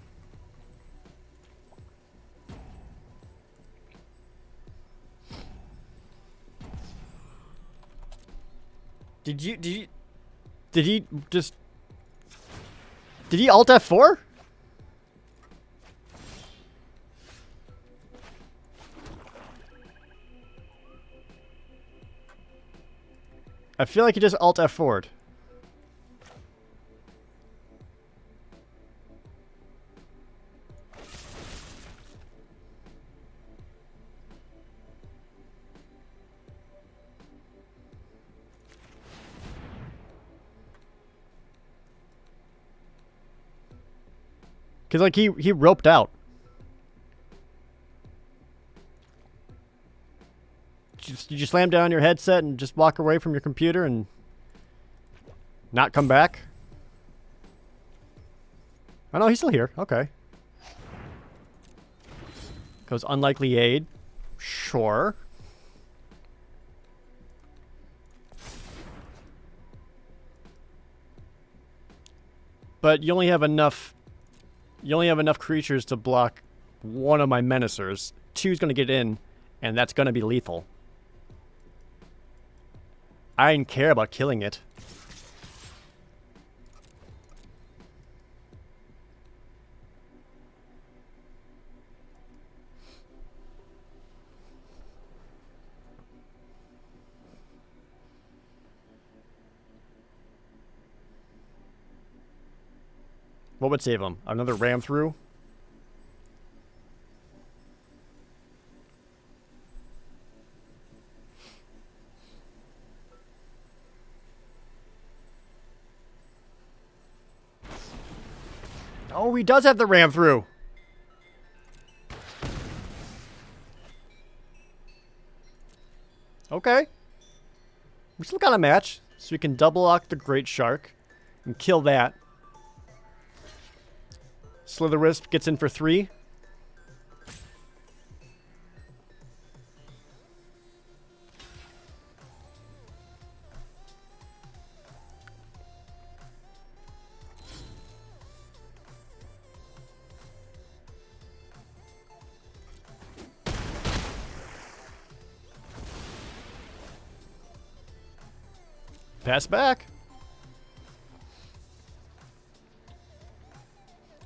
Did he alt F4? I feel like he just alt F4'd. Because, like, he roped out. You slam down your headset and just walk away from your computer and not come back? Oh, no, he's still here. Okay. Goes unlikely aid. Sure. But you only have enough creatures to block one of my menacers. Two's going to get in, and that's going to be lethal. I didn't care about killing it. What would save him? Another ram through? Oh, he does have the ram through. Okay. We still got a match, so we can double lock the Great Shark and kill that. Slither-Wisp gets in for 3. Pass back.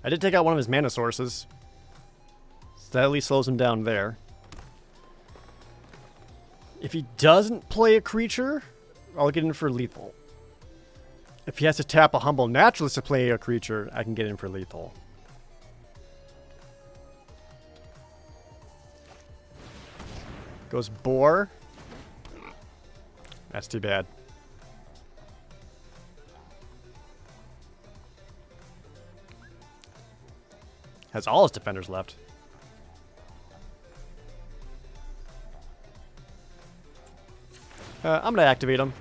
I did take out one of his mana sources. So that at least slows him down there. If he doesn't play a creature, I'll get in for lethal. If he has to tap a Humble Naturalist to play a creature, I can get in for lethal. Goes Boar. That's too bad. Has all his defenders left. I'm going to activate him.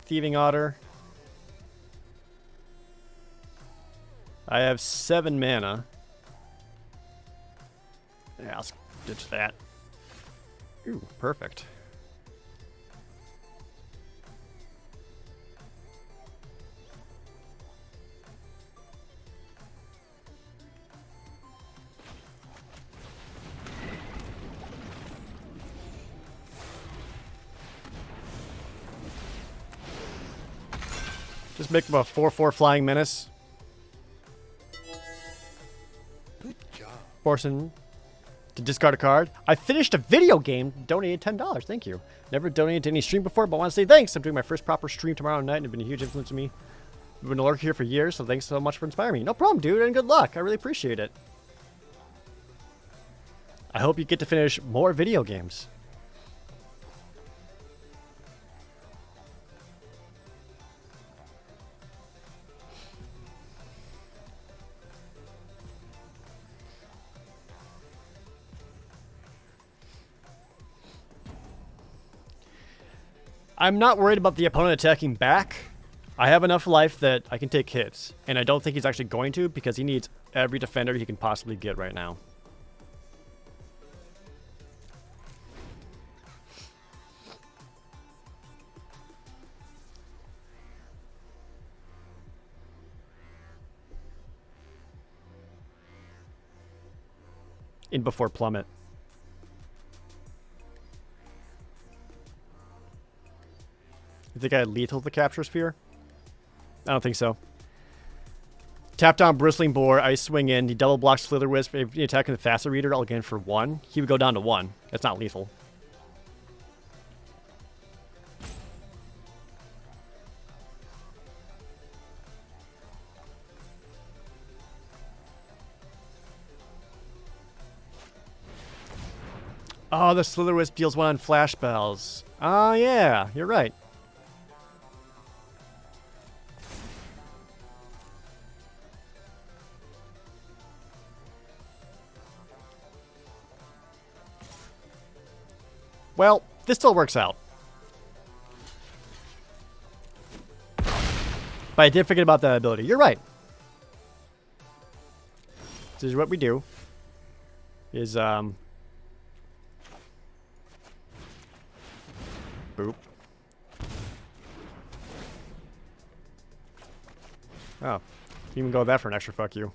Thieving Otter. I have 7 mana. Yeah, I'll ditch that. Ooh, perfect. Just make him a 4/4 Flying Menace. Good job. Forcing to discard a card. I finished a video game. Donated $10. Thank you. Never donated to any stream before, but I want to say thanks. I'm doing my first proper stream tomorrow night, and it's been a huge influence on me. I've been a lurker here for years, so thanks so much for inspiring me. No problem, dude, and good luck. I really appreciate it. I hope you get to finish more video games. I'm not worried about the opponent attacking back. I have enough life that I can take hits. And I don't think he's actually going to because he needs every defender he can possibly get right now. In before Plummet. You think I had lethal the Capture Sphere? I don't think so. Tap down Bristling Boar, Ice Swing in, he double blocks Slither-Wisp. If you attack with the Facet Reader, I'll get in for 1. He would go down to 1. That's not lethal. Oh, the Slither-Wisp deals 1 on Flash Bells. Oh, yeah, you're right. Well, this still works out. But I did forget about that ability. You're right. This is what we do. Is, boop. Oh. You even go with that for an extra fuck you.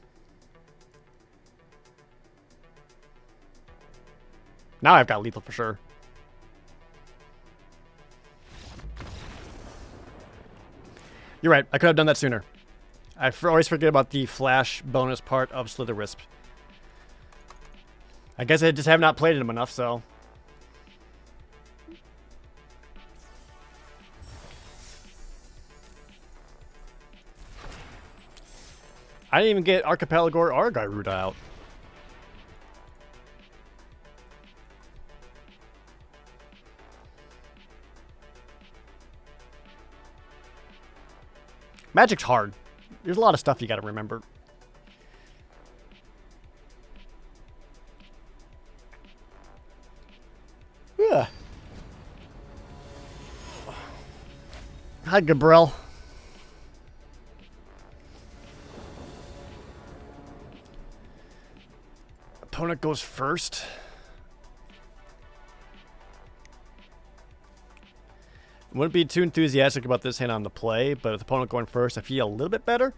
Now I've got lethal for sure. You're right. I could have done that sooner. I always forget about the flash bonus part of Slither Wisp. I guess I just have not played him enough, so. I didn't even get Archipelago or Argyruda out. Magic's hard. There's a lot of stuff you gotta remember. Yeah. Hi, Gabriel. Opponent goes first. Wouldn't be too enthusiastic about this hand on the play, but with the opponent going first, I feel a little bit better.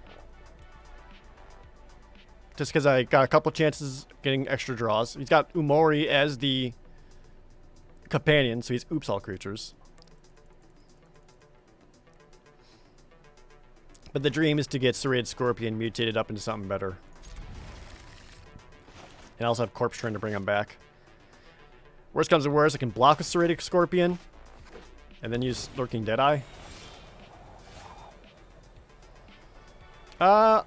Just because I got a couple chances getting extra draws. He's got Umori as the companion, so he's oops all creatures. But the dream is to get Serrated Scorpion mutated up into something better. And I also have Corpse Train to bring him back. Worst comes to worst, I can block with Serrated Scorpion. And then use Lurking Deadeye. I'm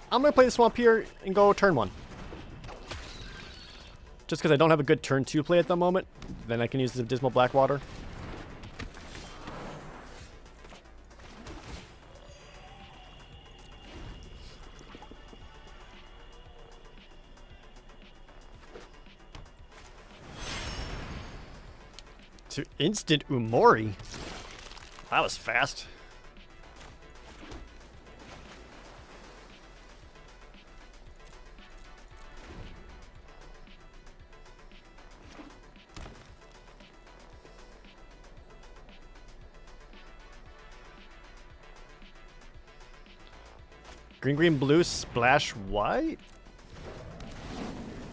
going to play the Swamp here and go turn 1. Just because I don't have a good turn 2 play at the moment. Then I can use the Dismal Blackwater. To instant Umori. That was fast. Green, green, blue, splash, white.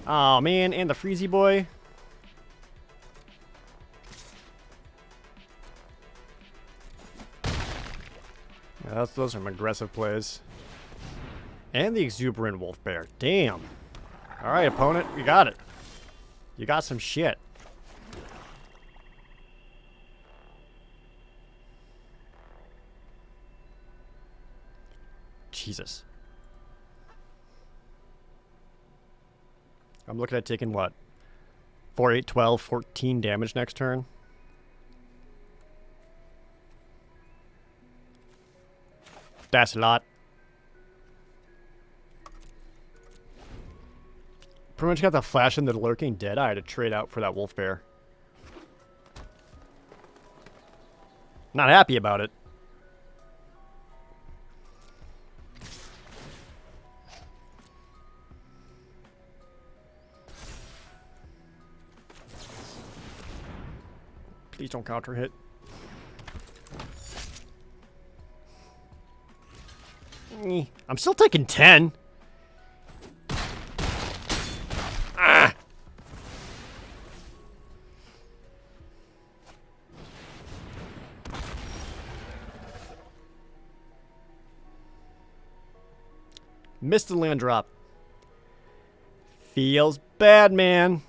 Oh man, and the Freezy boy. Yeah, those are some aggressive plays. And the exuberant wolf bear. Damn. Alright, opponent, you got it. You got some shit. Jesus. I'm looking at taking what? 4, 8, 12, 14 damage next turn. That's a lot. Pretty much got the flash and the Lurking Deadeye to trade out for that wolf bear. Not happy about it. Please don't counter hit. I'm still taking 10. Ah. Missed the land drop. Feels bad, man.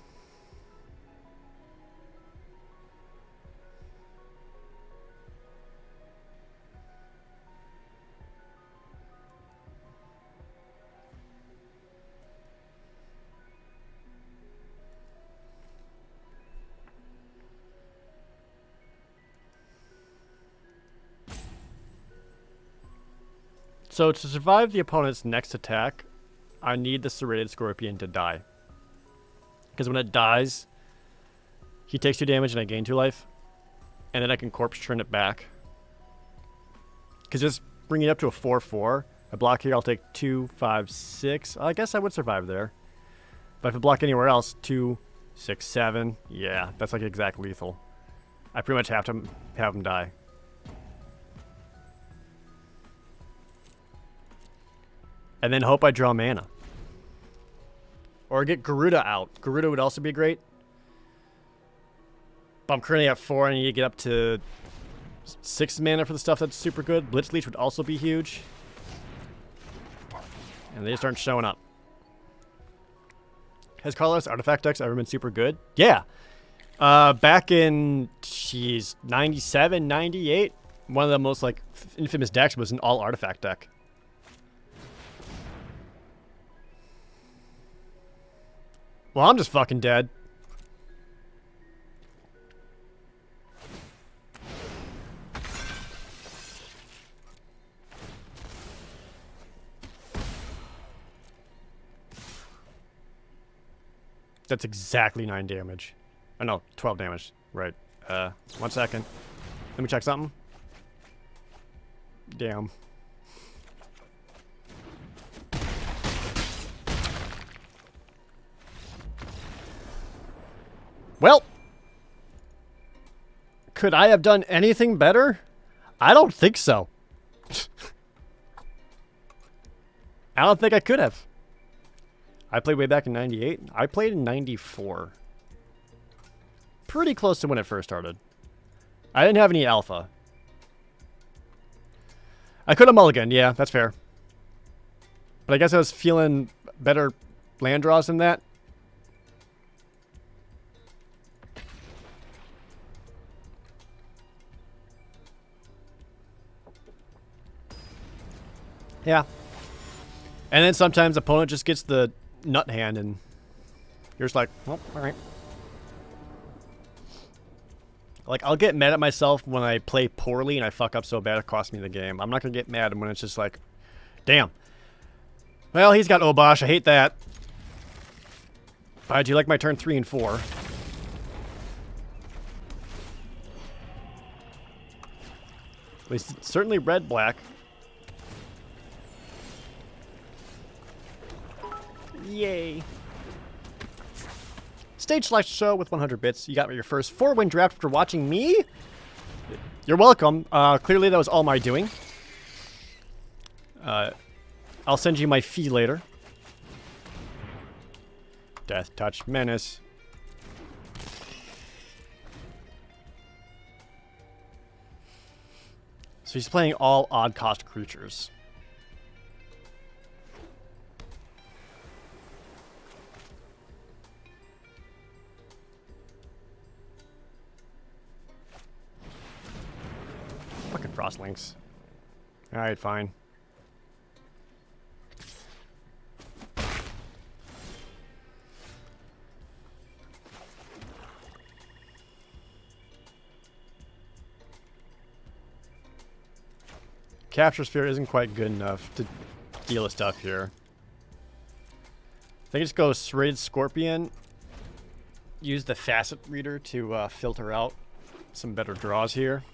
So to survive the opponent's next attack, I need the Serrated Scorpion to die. Because when it dies, He takes 2 damage and I gain 2 life. And then I can corpse turn it back. Because just bringing it up to a 4/4. I block here, I'll take 2, 5, 6. I guess I would survive there. But if I block anywhere else, 2, 6, 7. Yeah, that's like exact lethal. I pretty much have to have him die. And then hope I draw mana. Or get Garuda out. Garuda would also be great. But I'm currently at 4 and I need to get up to 6 mana for the stuff that's super good. Blitz Leech would also be huge. And they just aren't showing up. Has Carlos artifact decks ever been super good? Yeah. Back in, 97, 98. One of the most, like, infamous decks was an all artifact deck. Well, I'm just fucking dead. That's exactly 9 damage. Oh, no, 12 damage. Right. 1 second. Let me check something. Damn. Well, could I have done anything better? I don't think so. I don't think I could have. I played way back in 98. I played in 94. Pretty close to when it first started. I didn't have any alpha. I could have mulliganed, yeah, that's fair. But I guess I was feeling better land draws than that. Yeah. And then sometimes the opponent just gets the nut hand and you're just like, well, alright. Like, I'll get mad at myself when I play poorly and I fuck up so bad it costs me the game. I'm not going to get mad when it's just like, damn. Well, he's got Obosh. I hate that. But I do like my turn 3 and 4. At least it's certainly red-black. Yay. Stage/show with 100 bits. You got your first 4-win draft after watching me? You're welcome. Clearly that was all my doing. I'll send you my fee later. Death Touch Menace. So he's playing all odd cost creatures. Fucking Frostlings. Alright, fine. Capture Sphere isn't quite good enough to deal with stuff here. I think just go Serrated Scorpion. Use the Facet Reader to filter out some better draws here.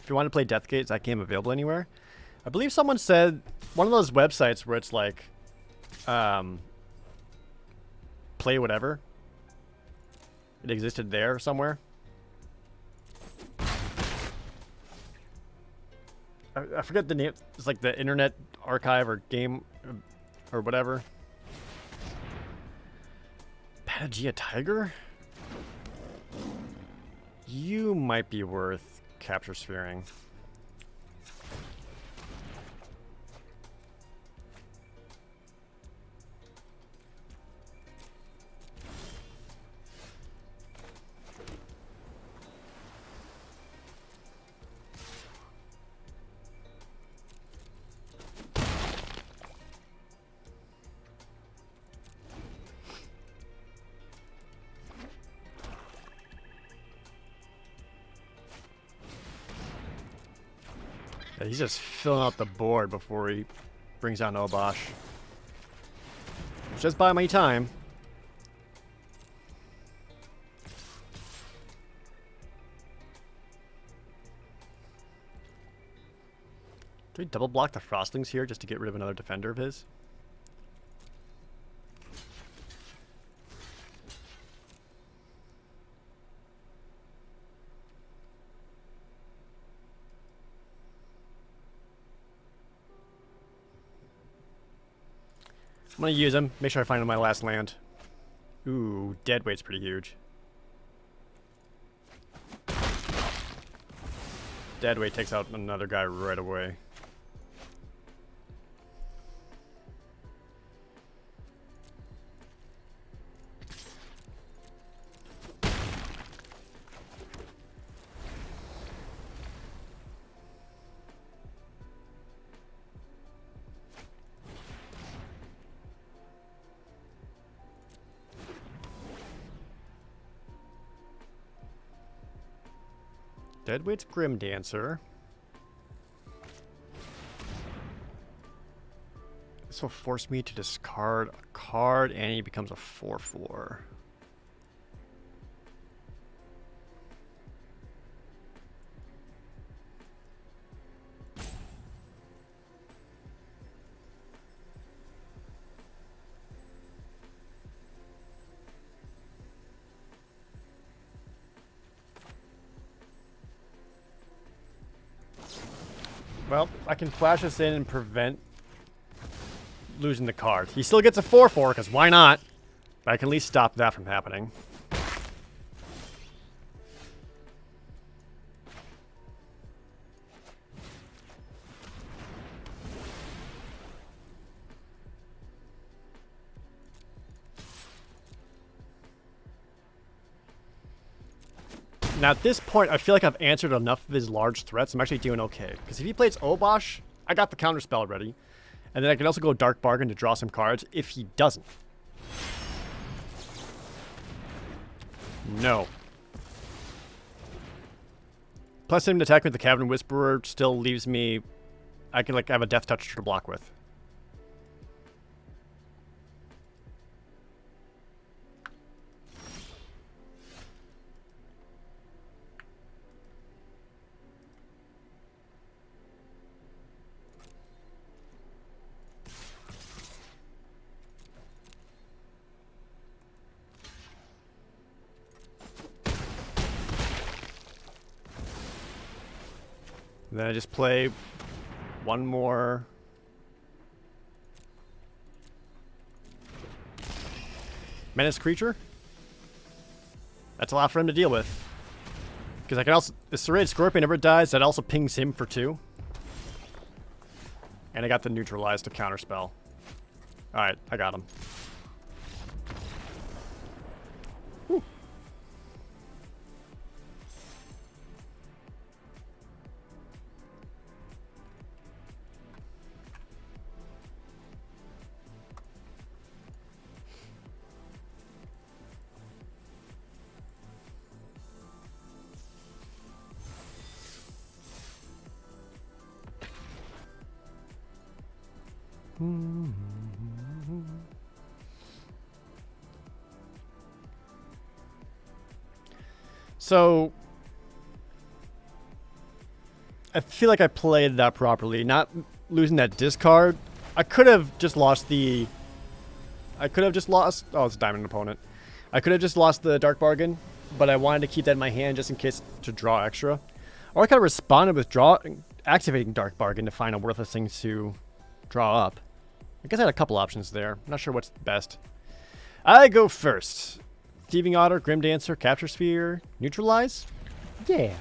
If you want to play Deathgate, is that game available anywhere? I believe someone said one of those websites where it's like play whatever. It existed there somewhere. I forget the name. It's like the Internet Archive or game or whatever. Patagia Tiger? You might be worth Capture Sphering. Yeah, he's just filling out the board before he brings down Obosh. Just buy my time. Do we double block the Frostlings here just to get rid of another defender of his? I'm gonna use him. Make sure I find him my last land. Ooh, deadweight's pretty huge. Deadweight takes out another guy right away. Deadweight's Grim Dancer. This will force me to discard a card, and he becomes a 4/4. Well, I can flash this in and prevent losing the card. He still gets a 4/4, because why not? But I can at least stop that from happening. Now at this point, I feel like I've answered enough of his large threats. I'm actually doing okay. Because if he plays Obosh, I got the counterspell ready. And then I can also go Dark Bargain to draw some cards if he doesn't. No. Plus him to attack with the Cavern Whisperer still leaves me... I can like have a Death Touch to block with. Then I just play one more menace creature. That's a lot for him to deal with. Because I can also, the Serrated Scorpion never dies, that also pings him for 2. And I got the neutralize to counterspell. Alright, I got him. Whew. So I feel like I played that properly, not losing that discard. I could have just lost the... Oh, it's a diamond opponent. I could have just lost the Dark Bargain, but I wanted to keep that in my hand just in case to draw extra. Or I could have responded with activating Dark Bargain to find a worthless thing to draw up. I guess I had a couple options there. I'm not sure what's best. I go first. Thieving Otter, Grim Dancer, Capture Sphere, Neutralize? Yeah.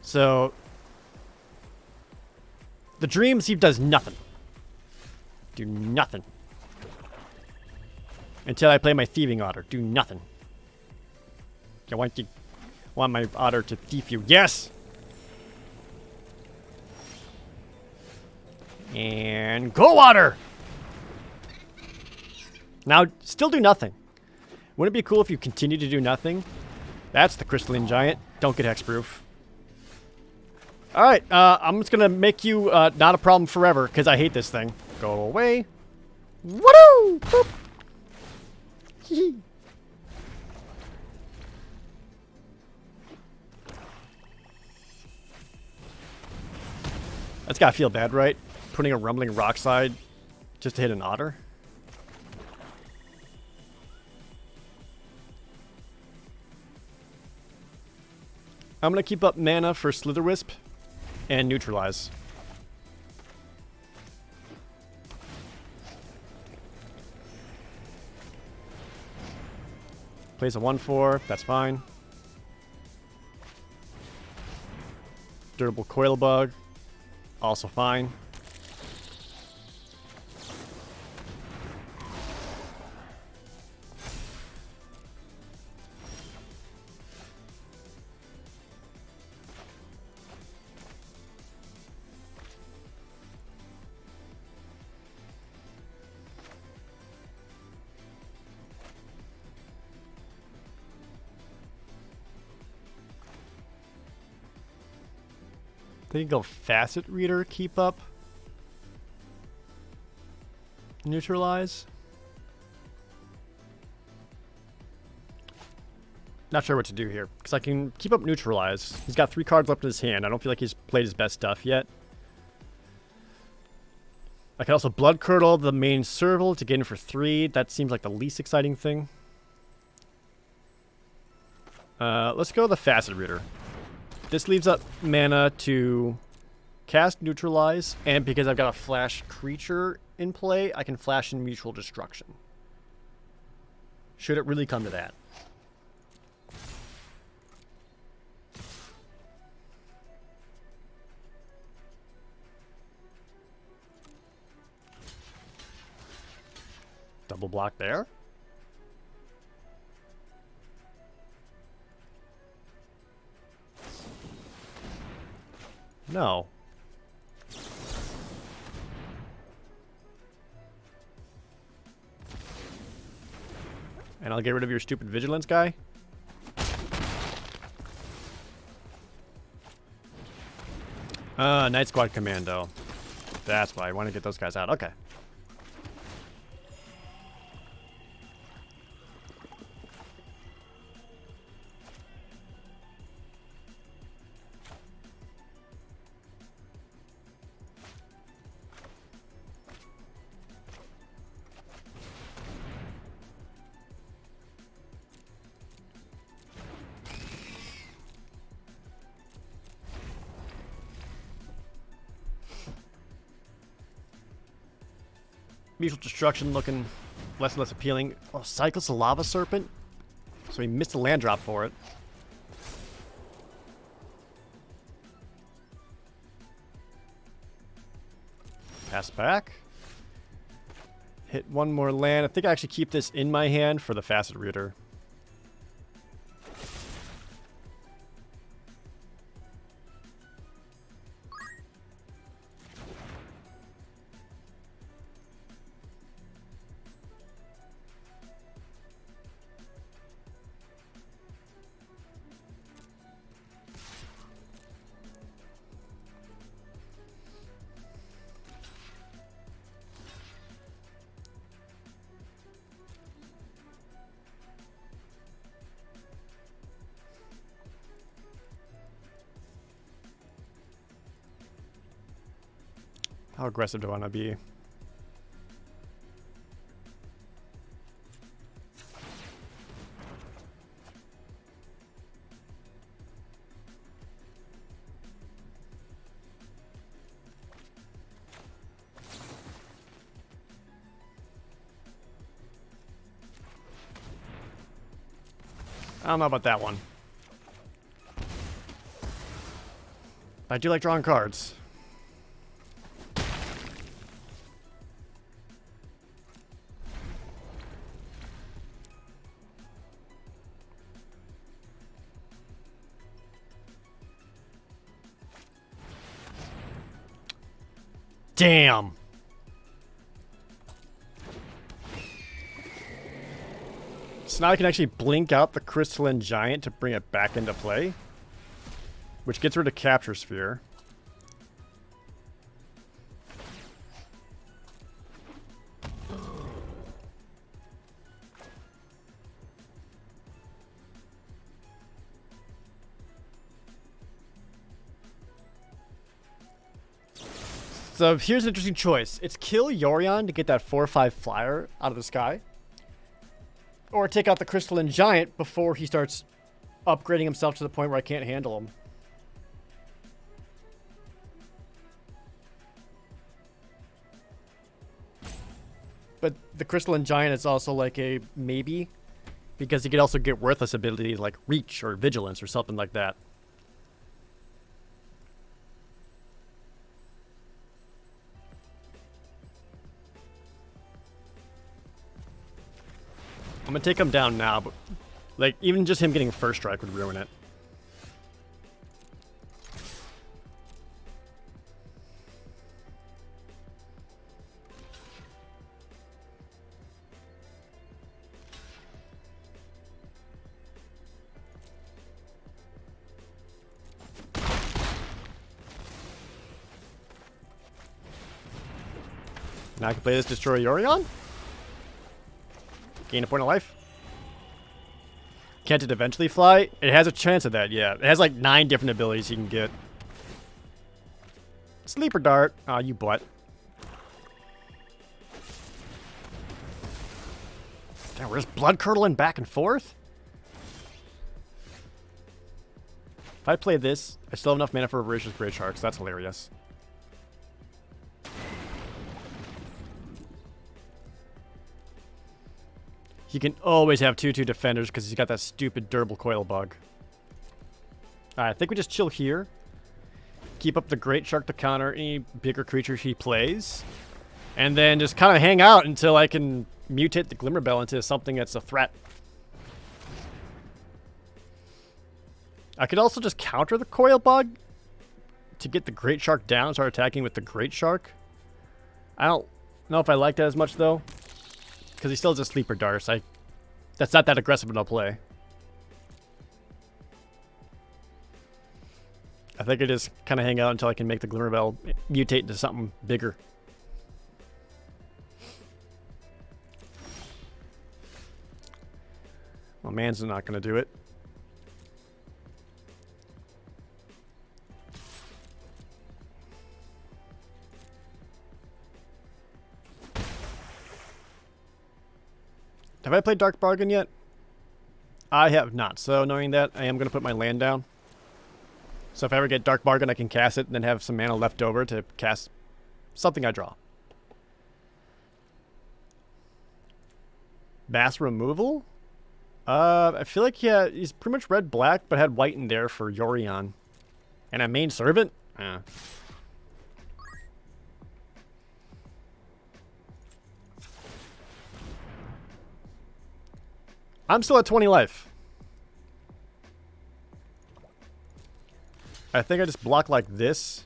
So, the Dream Thief does nothing. Do nothing. Until I play my Thieving Otter. Do nothing. I want my Otter to thief you. Yes! And go Otter! Now, still do nothing. Wouldn't it be cool if you continue to do nothing? That's the Crystalline Giant. Don't get hexproof. Alright, I'm just gonna make you not a problem forever, because I hate this thing. Go away. Woo! Boop! Hee. That's gotta feel bad, right? Putting a rumbling rock slide just to hit an otter. I'm gonna keep up mana for Slitherwisp and neutralize. Plays a 1/4, that's fine. Durable Coil Bug, also fine. They can go Facet Reader, keep up. Neutralize. Not sure what to do here, because I can keep up Neutralize. He's got 3 cards left in his hand. I don't feel like he's played his best stuff yet. I can also Blood Curdle the main Serval to gain it for 3. That seems like the least exciting thing. Let's go with the Facet Reader. This leaves up mana to cast Neutralize, and because I've got a flash creature in play, I can flash in Mutual Destruction. Should it really come to that. Double block there. No. And I'll get rid of your stupid vigilance guy. Night Squad Commando. That's why I want to get those guys out. Okay. Mutual Destruction looking less and less appealing. Oh, Cycles a Lava Serpent? So he missed a land drop for it. Pass back. Hit one more land. I think I actually keep this in my hand for the Facet Reader. How aggressive do I want to be? I don't know about that one. I do like drawing cards. Damn. So now I can actually blink out the Crystalline Giant to bring it back into play, which gets rid of Capture Sphere. So here's an interesting choice. It's kill Yorion to get that 4/5 flyer out of the sky. Or take out the Crystalline Giant before he starts upgrading himself to the point where I can't handle him. But the Crystalline Giant is also like a maybe. Because he could also get worthless abilities like Reach or Vigilance or something like that. I'm gonna take him down now, but like even just him getting first strike would ruin it. Now I can play this Destroy Yorion. Gain a point of life. Can't it eventually fly? It has a chance of that, yeah. It has like 9 different abilities you can get. Sleeper Dart. Aw, you butt. Damn, we're just blood curdling back and forth? If I play this, I still have enough mana for Voracious Great Sharks. That's hilarious. He can always have 2/2 defenders because he's got that stupid durable coil bug. Alright, I think we just chill here. Keep up the Great Shark to counter any bigger creatures he plays. And then just kind of hang out until I can mutate the Glimmerbell into something that's a threat. I could also just counter the coil bug to get the Great Shark down and start attacking with the Great Shark. I don't know if I like that as much though. Because he still has a Sleeper Dart. That's not that aggressive of a play. I think I just kind of hang out until I can make the Glimmerbell mutate into something bigger. Well, man's not going to do it. Have I played Dark Bargain yet? I have not. So knowing that, I am going to put my land down. So if I ever get Dark Bargain, I can cast it and then have some mana left over to cast something I draw. Mass removal? I feel like, yeah, he's pretty much red-black, but had white in there for Yorion. And a main servant? I'm still at 20 life. I think I just block like this.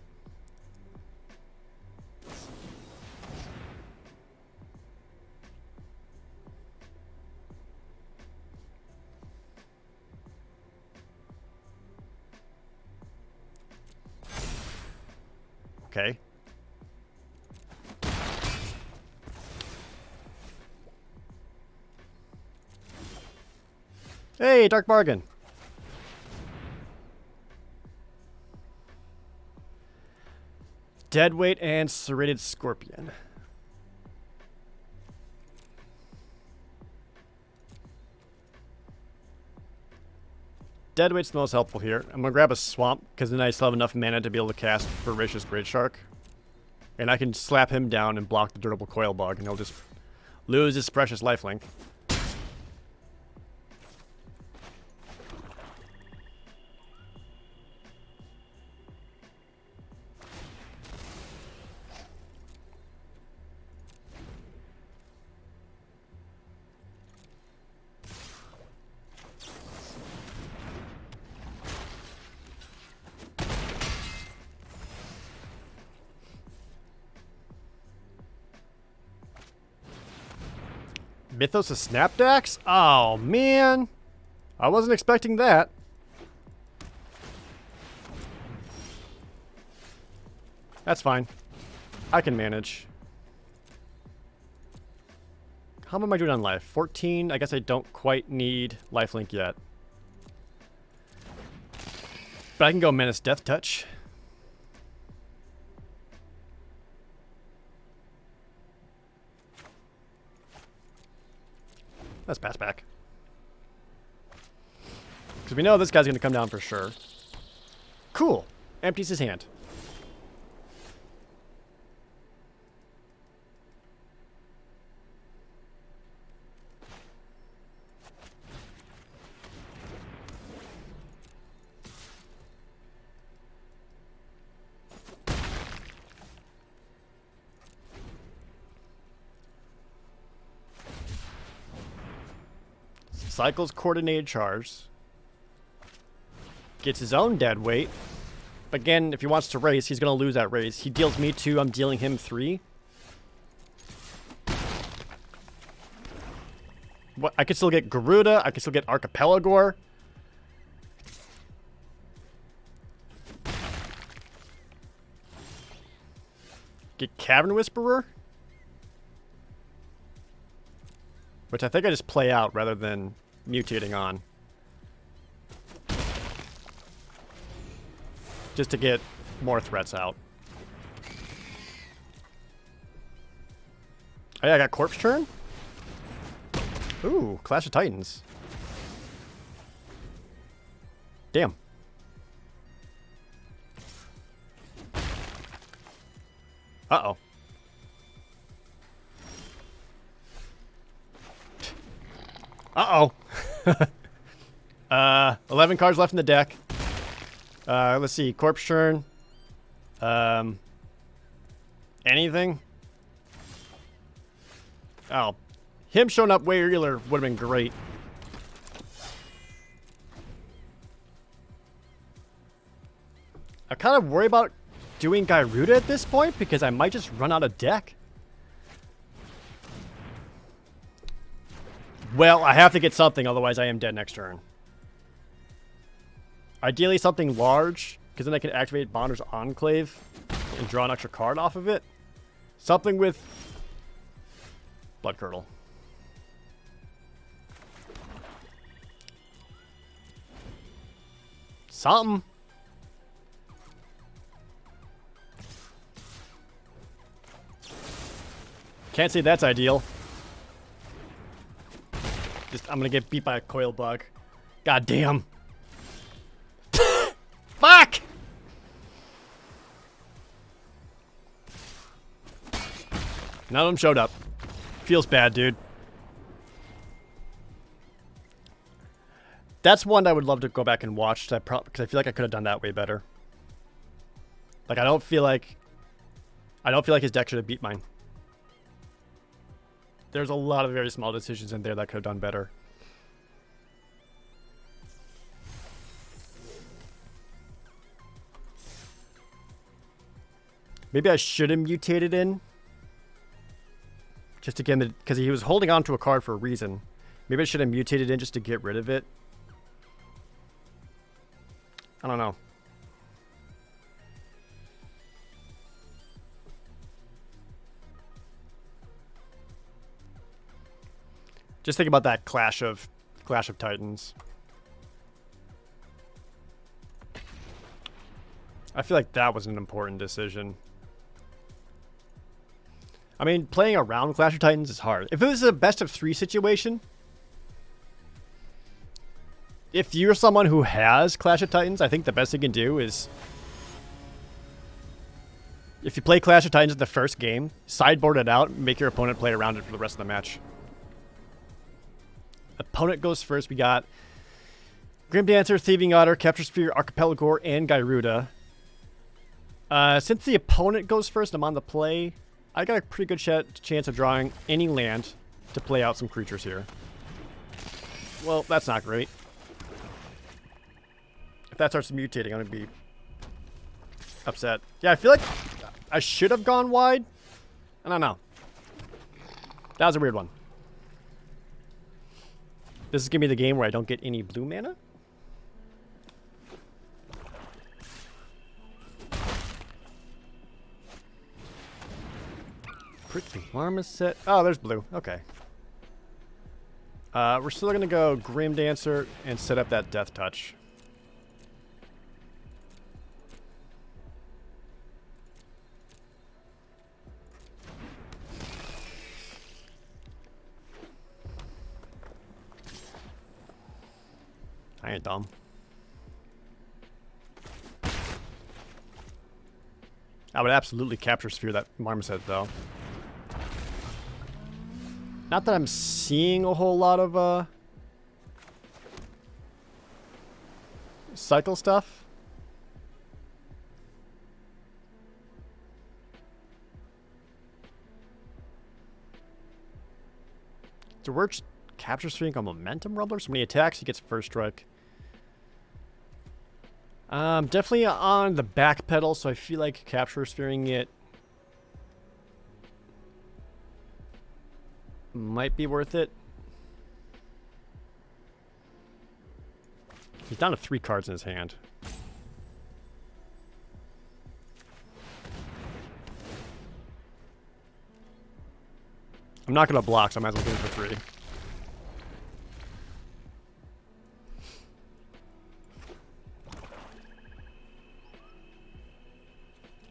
Okay. Hey, Dark Bargain. Deadweight and Serrated Scorpion. Deadweight's the most helpful here. I'm gonna grab a Swamp, because then I still have enough mana to be able to cast Voracious Great Shark. And I can slap him down and block the Durable Coil Bug, and he'll just lose his precious lifelink. Mythos of Snapdax? Oh, man. I wasn't expecting that. That's fine. I can manage. How am I doing on life? 14. I guess I don't quite need lifelink yet. But I can go Menace Death Touch. Let's pass back. Because we know this guy's going to come down for sure. Cool. Empties his hand. Cycles coordinated charge. Gets his own dead weight. Again, if he wants to race, he's going to lose that race. He deals me 2, I'm dealing him 3. What? I could still get Garuda. I could still get Archipelagor. Get Cavern Whisperer. Which I think I just play out rather than mutating on. Just to get more threats out. Oh yeah, I got Corpse Turn. Ooh, Clash of Titans. Damn. Uh-oh. 11 cards left in the deck. Let's see. Corpse Turn. Anything? Oh. Him showing up way earlier would have been great. I kind of worry about doing Garuda at this point because I might just run out of deck. Well, I have to get something, otherwise I am dead next turn. Ideally something large, because then I can activate Bonder's Enclave and draw an extra card off of it. Something with Blood Curdle. Something. Can't say that's ideal. I'm gonna get beat by a coil bug. God damn. Fuck! None of them showed up. Feels bad, dude. That's one I would love to go back and watch, because I feel like I could have done that way better. Like, I don't feel like his deck should have beat mine. There's a lot of very small decisions in there that could have done better. Maybe I should have mutated in. Just again, because he was holding on to a card for a reason. Maybe I should have mutated in just to get rid of it. I don't know. Just think about that Clash of Titans. I feel like that was an important decision. I mean, playing around Clash of Titans is hard. If it was a best of 3 situation, if you're someone who has Clash of Titans, I think the best thing you can do is, if you play Clash of Titans in the first game, sideboard it out, make your opponent play around it for the rest of the match. Opponent goes first. We got Grim Dancer, Thieving Otter, Capture Sphere, Archipelagor, and Garuda. Since the opponent goes first, I'm on the play. I got a pretty good chance of drawing any land to play out some creatures here. Well, that's not great. If that starts mutating, I'm going to be upset. Yeah, I feel like I should have gone wide. I don't know. That was a weird one. This is going to be the game where I don't get any blue mana? Prickly Marmoset. Oh, there's blue. Okay. We're still going to go Grim Dancer and set up that Death Touch. I ain't dumb. I would absolutely capture sphere that marmoset though. Not that I'm seeing a whole lot of cycle stuff. So we're capture sphere on momentum rumbler. So when he attacks, he gets first strike. Definitely on the back pedal, so I feel like capture sphering it might be worth it. He's down to 3 cards in his hand. I'm not going to block, so I might as well get him for free.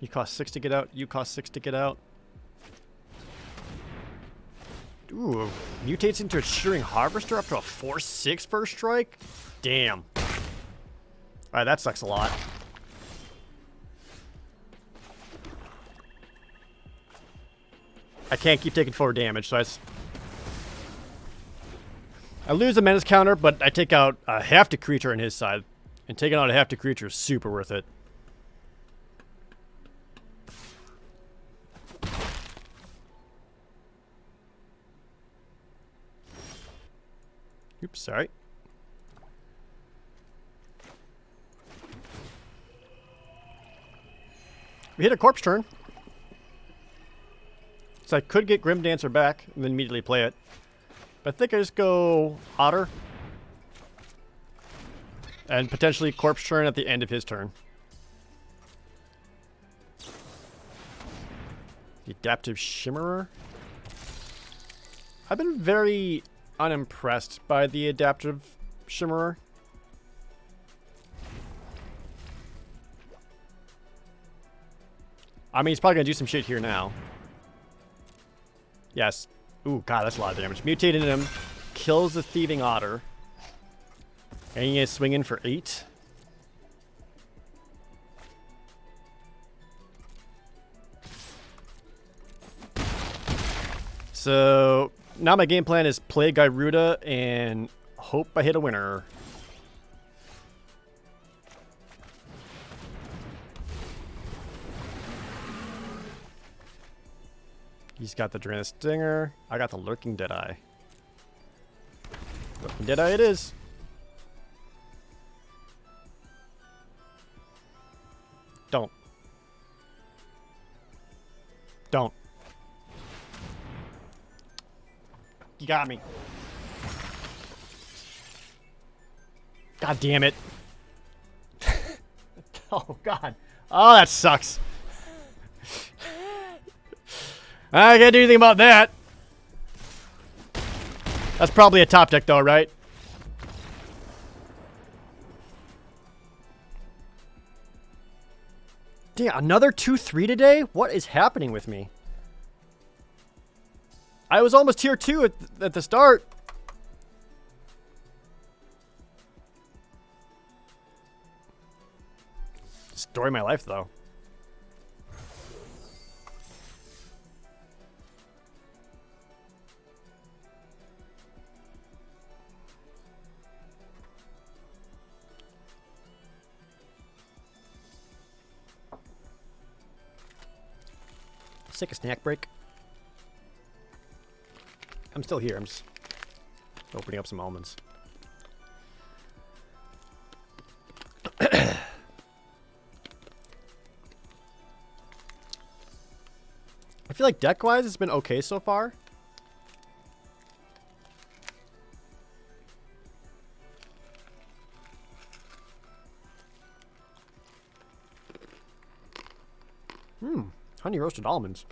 You cost 6 to get out. You cost 6 to get out. Ooh, mutates into a Shearing Harvester up to a 4/6 first strike? Damn. Alright, that sucks a lot. I can't keep taking 4 damage, so I lose the menace counter, but I take out a hefty creature on his side. And taking out a hefty creature is super worth it. Oops, sorry. We hit a corpse turn. So I could get Grim Dancer back and then immediately play it. But I think I just go Otter. And potentially corpse turn at the end of his turn. The Adaptive Shimmerer. I've been very unimpressed by the Adaptive Shimmerer. I mean, he's probably going to do some shit here now. Yes. Ooh, God, that's a lot of damage. Mutated him. Kills the Thieving Otter. And he is swinging for 8. So, now my game plan is play Gyruda and hope I hit a winner. He's got the Draenei Stinger. I got the Lurking Deadeye. Lurking Deadeye it is. Don't. Don't. You got me. God damn it. Oh, God. Oh, that sucks. I can't do anything about that. That's probably a top deck, though, right? Damn, another 2-3 today? What is happening with me? I was almost tier 2 at the start. Story of my life, though. Take a snack break. I'm still here. I'm just opening up some almonds. I feel like deck-wise, it's been okay so far. Honey roasted almonds.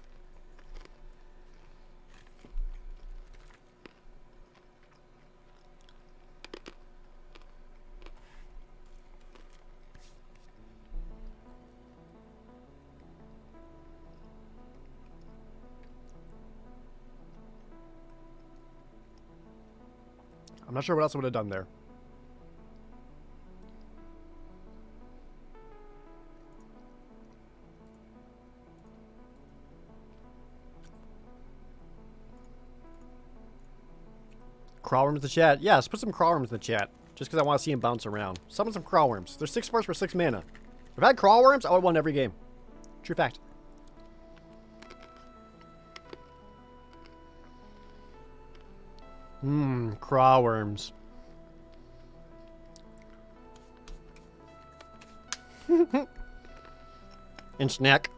I'm not sure what else I would have done there. crawworms in the chat. Yeah, let's put some crawworms in the chat. Just because I want to see them bounce around. Summon some crawworms. There's 6/4 for 6 mana. If I had crawworms, I would have won every game. True fact. Crawworms. And snack.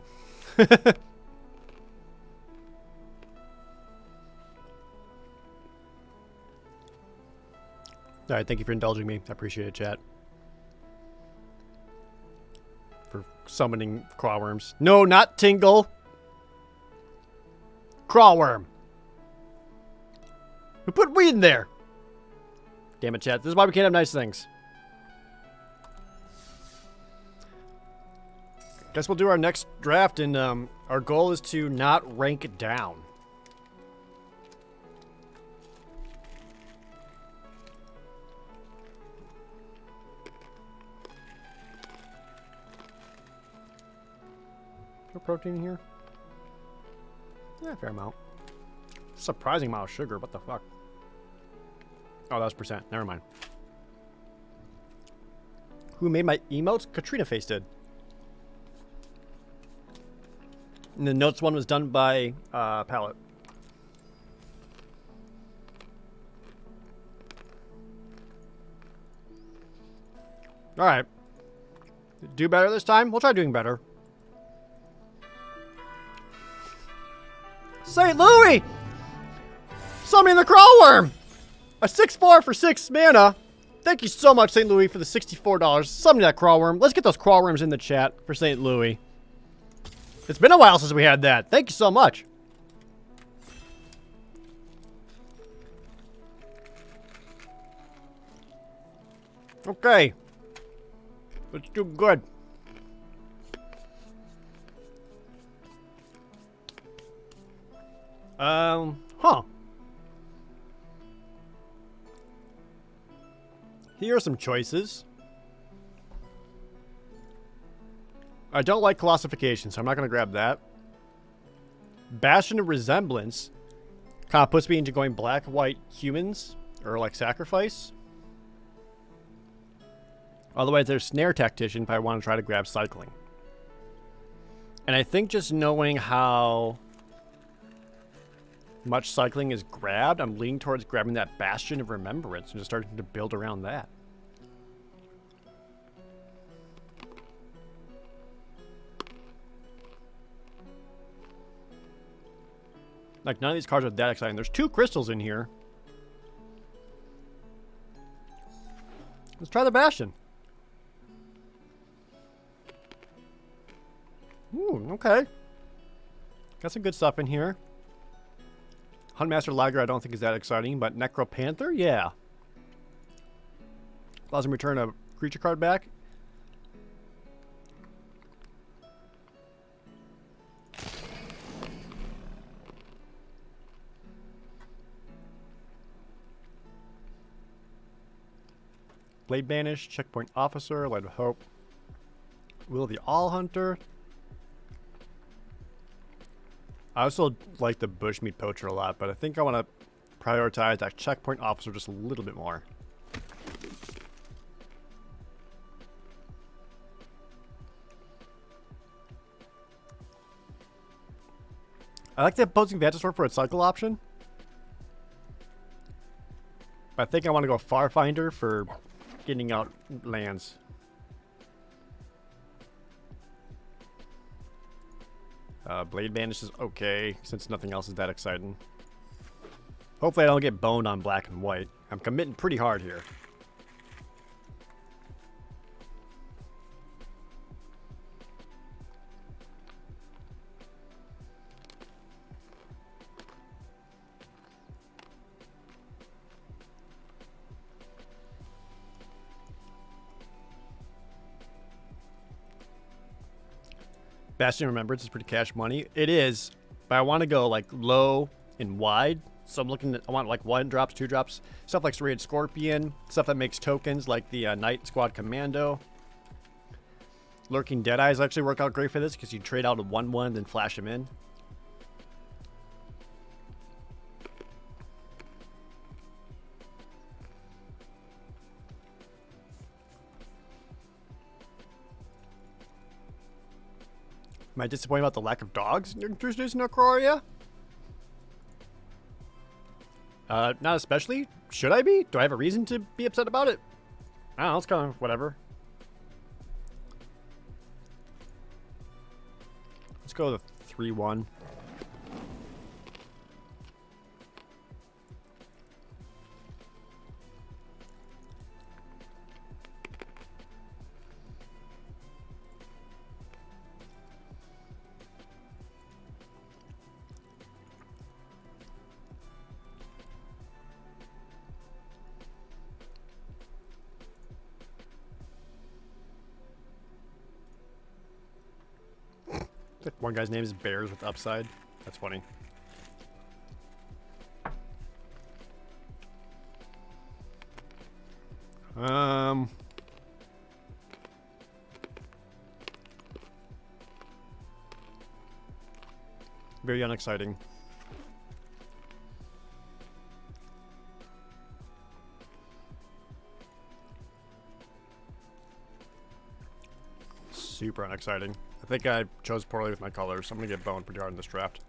Alright, thank you for indulging me. I appreciate it, chat. For summoning crawworms. No, not Tingle. Crawworm. Who put weed in there? Damn it, chat. This is why we can't have nice things. Guess we'll do our next draft, and our goal is to not rank it down. No protein in here? Yeah, fair amount. Surprising amount of sugar. What the fuck? Oh, that was percent. Never mind. Who made my emotes? Katrina Face did. And the notes one was done by Palette. All right. Do better this time? We'll try doing better. St. Louis! Summoning the crawworm! A 6/4 for 6 mana. Thank you so much, St. Louis, for the $64. Summoning that crawworm. Let's get those crawworms in the chat for St. Louis. It's been a while since we had that. Thank you so much. Okay. Let's do good. Huh. Here are some choices. I don't like Colossification, so I'm not going to grab that. Bastion of Resemblance kind of puts me into going black-white humans, or like Sacrifice. Otherwise, there's Snare Tactician if I want to try to grab Cycling. And I think just knowing how much Cycling is grabbed, I'm leaning towards grabbing that Bastion of Remembrance and just starting to build around that. Like, none of these cards are that exciting. There's 2 crystals in here. Let's try the Bastion. Ooh, okay. Got some good stuff in here. Huntmaster Liger I don't think is that exciting, but Necropanther, yeah. Allows him to return a creature card back. Blade Banish, Checkpoint Officer, Light of Hope. Will of the All Hunter. I also like the Bushmeat Poacher a lot, but I think I want to prioritize that Checkpoint Officer just a little bit more. I like the Opposing Vantage Sword for its cycle option. But I think I want to go Farfinder for getting out lands. Blade Banish is okay, since nothing else is that exciting. Hopefully I don't get boned on black and white. I'm committing pretty hard here. Bastion of Remembrance is pretty cash money. It is, but I want to go like low and wide. So I'm looking at, I want like 1 drops, 2 drops. Stuff like Serrated Scorpion. Stuff that makes tokens like the Night Squad Commando. Lurking Deadeyes actually work out great for this because you trade out a 1/1 and then flash them in. Am I disappointed about the lack of dogs introduced in Aquaria? Not especially. Should I be? Do I have a reason to be upset about it? I don't know, it's kind of whatever. Let's go with a 3-1. One guy's name is Bears with Upside. That's funny. Very unexciting. Super unexciting. I think I chose poorly with my colors, so I'm gonna get boned pretty hard in this draft.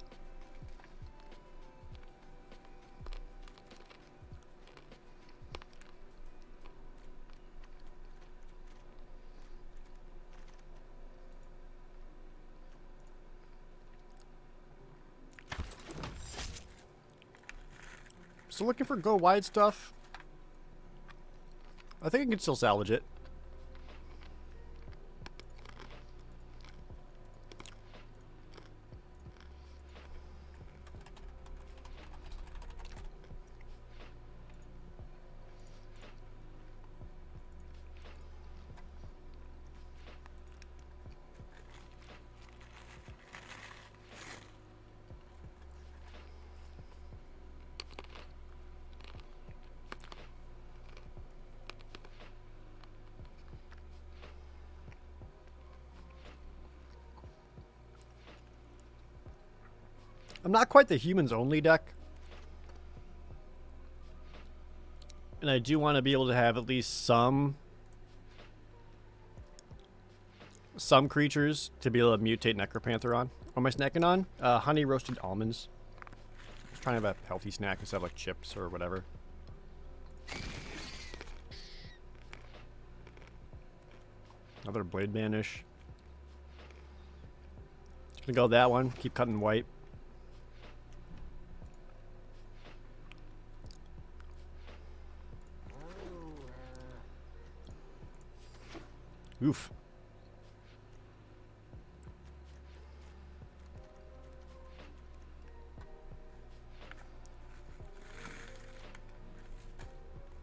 So looking for go wide stuff. I think I can still salvage it. I'm not quite the humans only deck. And I do want to be able to have at least some creatures to be able to mutate Necropanther on. What am I snacking on? Honey roasted almonds. Just trying to have a healthy snack instead of like chips or whatever. Another Blade Banish. Just gonna go with that one. Keep cutting white. Oof.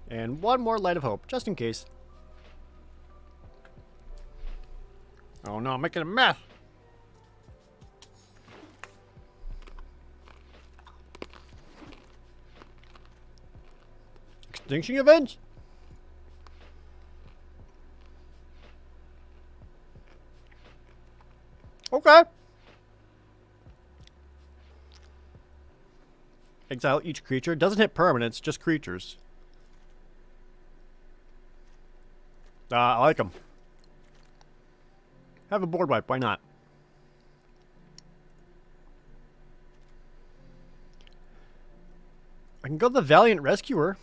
And one more Light of Hope, just in case. Oh no, I'm making a mess. Extinction Event? Okay. Exile each creature. Doesn't hit permanents, just creatures. I like them. Have a board wipe, why not? I can go the Valiant Rescuer.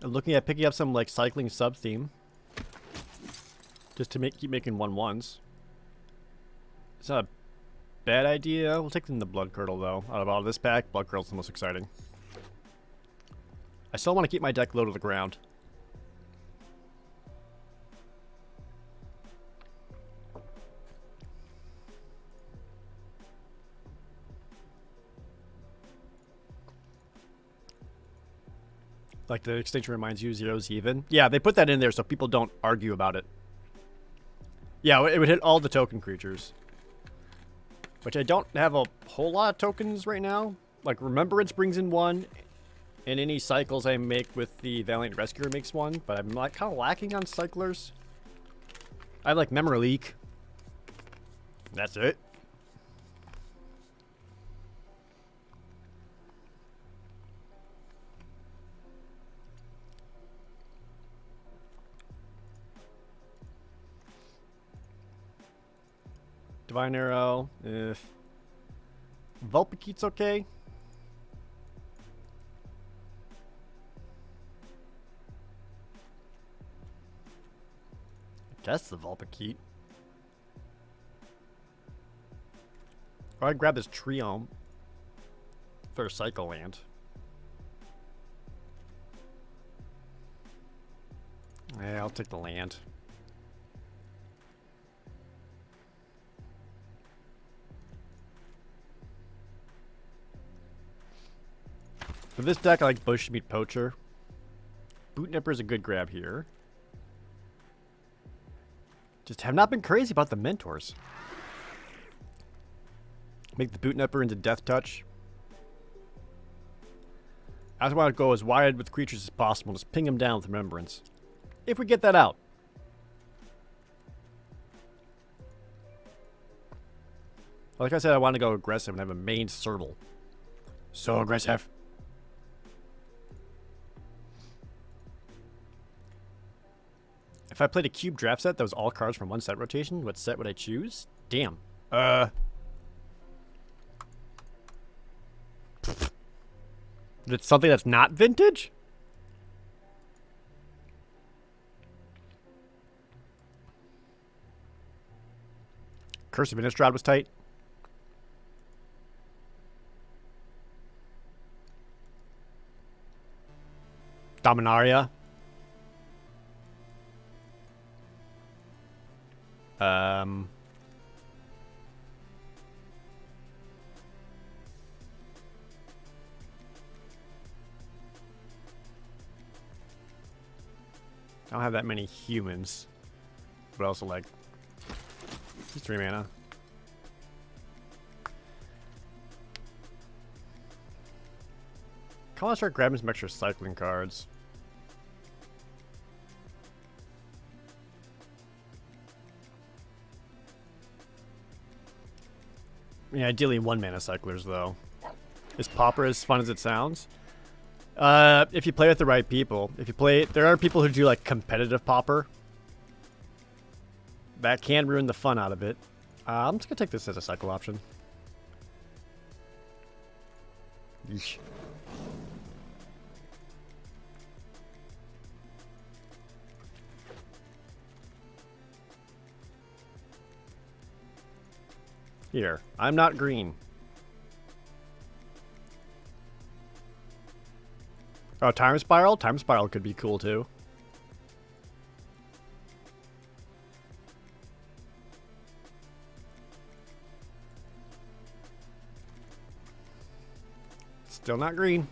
I'm looking at picking up some like cycling sub theme. Just to keep making 1/1s. It's not a bad idea. We'll take in the Blood Curdle though. Out of all this pack, Blood Curdle's the most exciting. I still want to keep my deck low to the ground. Like the extinction reminds you, zero's even. Yeah, they put that in there so people don't argue about it. Yeah, it would hit all the token creatures. Which I don't have a whole lot of tokens right now. Like Remembrance brings in one, and any cycles I make with the Valiant Rescuer makes one, but I'm like kind of lacking on cyclers. I have like Memory Leak. That's it. Divine Arrow. Vulpikeet's okay. I guess the Vulpikeet. Or I'd grab this Triome for a Cycle Land. Yeah, I'll take the land. For this deck, I like Bushmeat Poacher. Bootnipper is a good grab here. Just have not been crazy about the Mentors. Make the Bootnipper into Death Touch. I just want to go as wide with creatures as possible. Just ping them down with Remembrance. If we get that out. Like I said, I want to go aggressive and have a main Serval. So aggressive. If I played a cube draft set that was all cards from one set rotation, what set would I choose? Damn. It's something that's not vintage? Curse of Innistrad was tight. Dominaria. I don't have that many humans, but also like just 3 mana. I want to start grabbing some extra cycling cards. Yeah, ideally 1 mana cyclers though. Is Pauper as fun as it sounds? If you play with the right people. If you play, there are people who do like competitive Pauper. That can ruin the fun out of it. I'm just gonna take this as a cycle option. Yeesh. Here, I'm not green. Oh, Time Spiral? Time Spiral could be cool too. Still not green.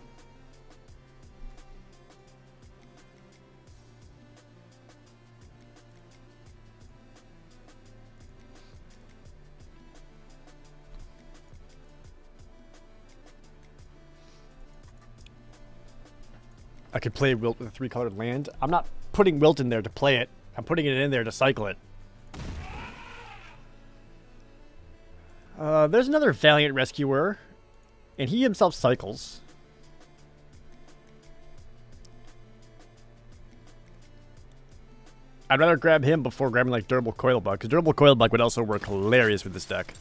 I could play Wilt with a 3-colored land. I'm not putting Wilt in there to play it. I'm putting it in there to cycle it. There's another Valiant Rescuer. And he himself cycles. I'd rather grab him before grabbing like Durable Coilbug, because Durable Coilbug would also work hilarious with this deck.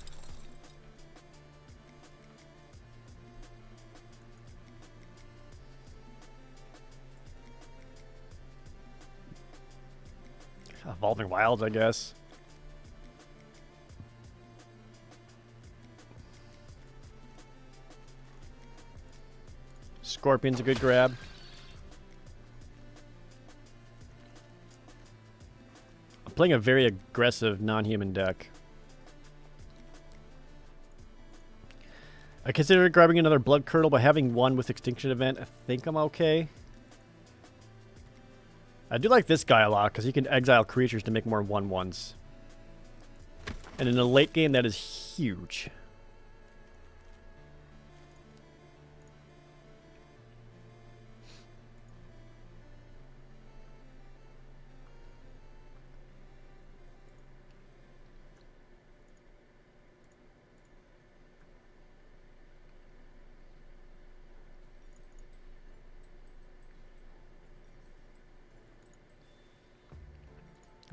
Evolving Wilds, I guess. Scorpion's a good grab. I'm playing a very aggressive non-human deck. I considered grabbing another Blood Curdle, but having one with Extinction Event, I think I'm okay. I do like this guy a lot, because he can exile creatures to make more 1/1s. And in the late game, that is huge.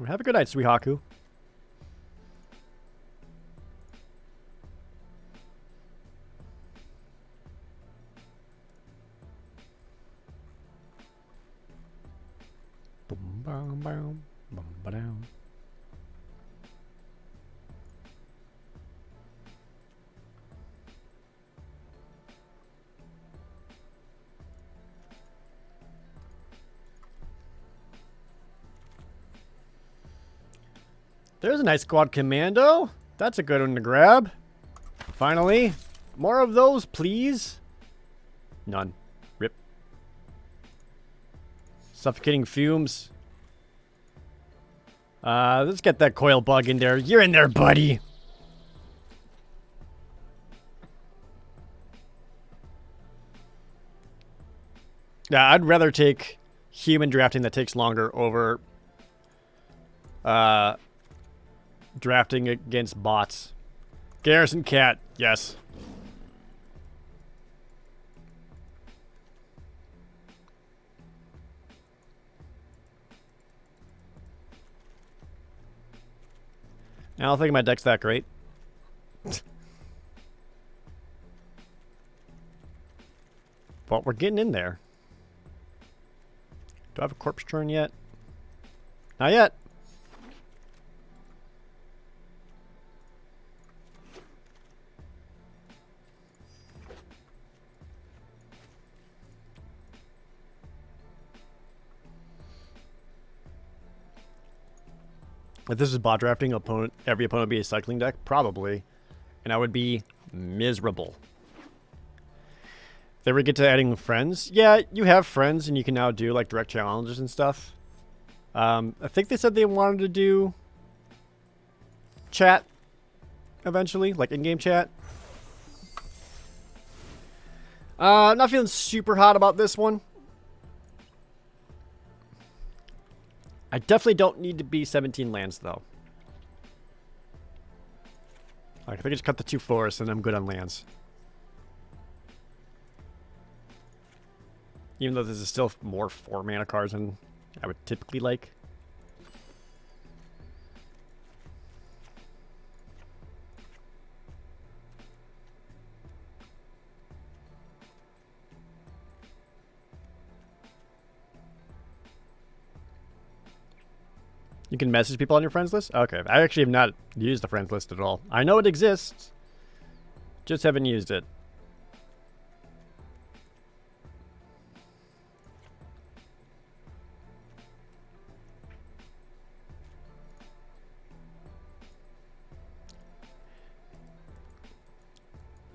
Have a good night, Suihaku. bum, bum, bum, ba-dum. There's a nice squad commando. That's a good one to grab. Finally. More of those, please. None. Rip. Suffocating fumes. Let's get that coil bug in there. You're in there, buddy. Yeah, I'd rather take human drafting that takes longer over drafting against bots. Garrison Cat, yes. I don't think my deck's that great. But we're getting in there. Do I have a corpse turn yet? Not yet. If this is bot drafting, every opponent would be a cycling deck? Probably. And I would be miserable. If they ever get to adding friends, yeah, you have friends and you can now do like direct challenges and stuff. I think they said they wanted to do chat eventually, like in-game chat. Not feeling super hot about this one. I definitely don't need to be 17 lands, though. Like, if I could just cut the 2 forests, and I'm good on lands. Even though this is still more 4 mana cards than I would typically like. You can message people on your friends list? Okay, I actually have not used the friends list at all. I know it exists, just haven't used it.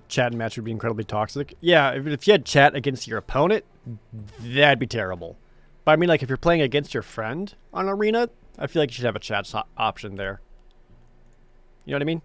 Chat and match would be incredibly toxic. Yeah, if you had chat against your opponent, that'd be terrible. But I mean, like, if you're playing against your friend on Arena, I feel like you should have a chat option there. You know what I mean?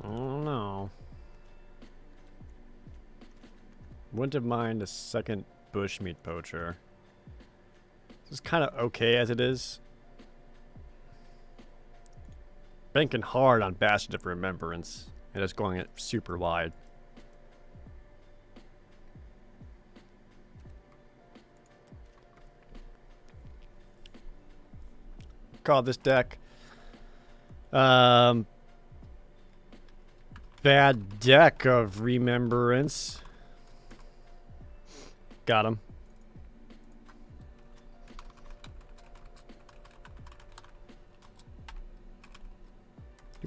I don't know. Wouldn't have mind a second bushmeat poacher. This is kind of okay as it is. Banking hard on Bastion of Remembrance. And it's going it super wide. Call this deck Bad Deck of Remembrance. Got him.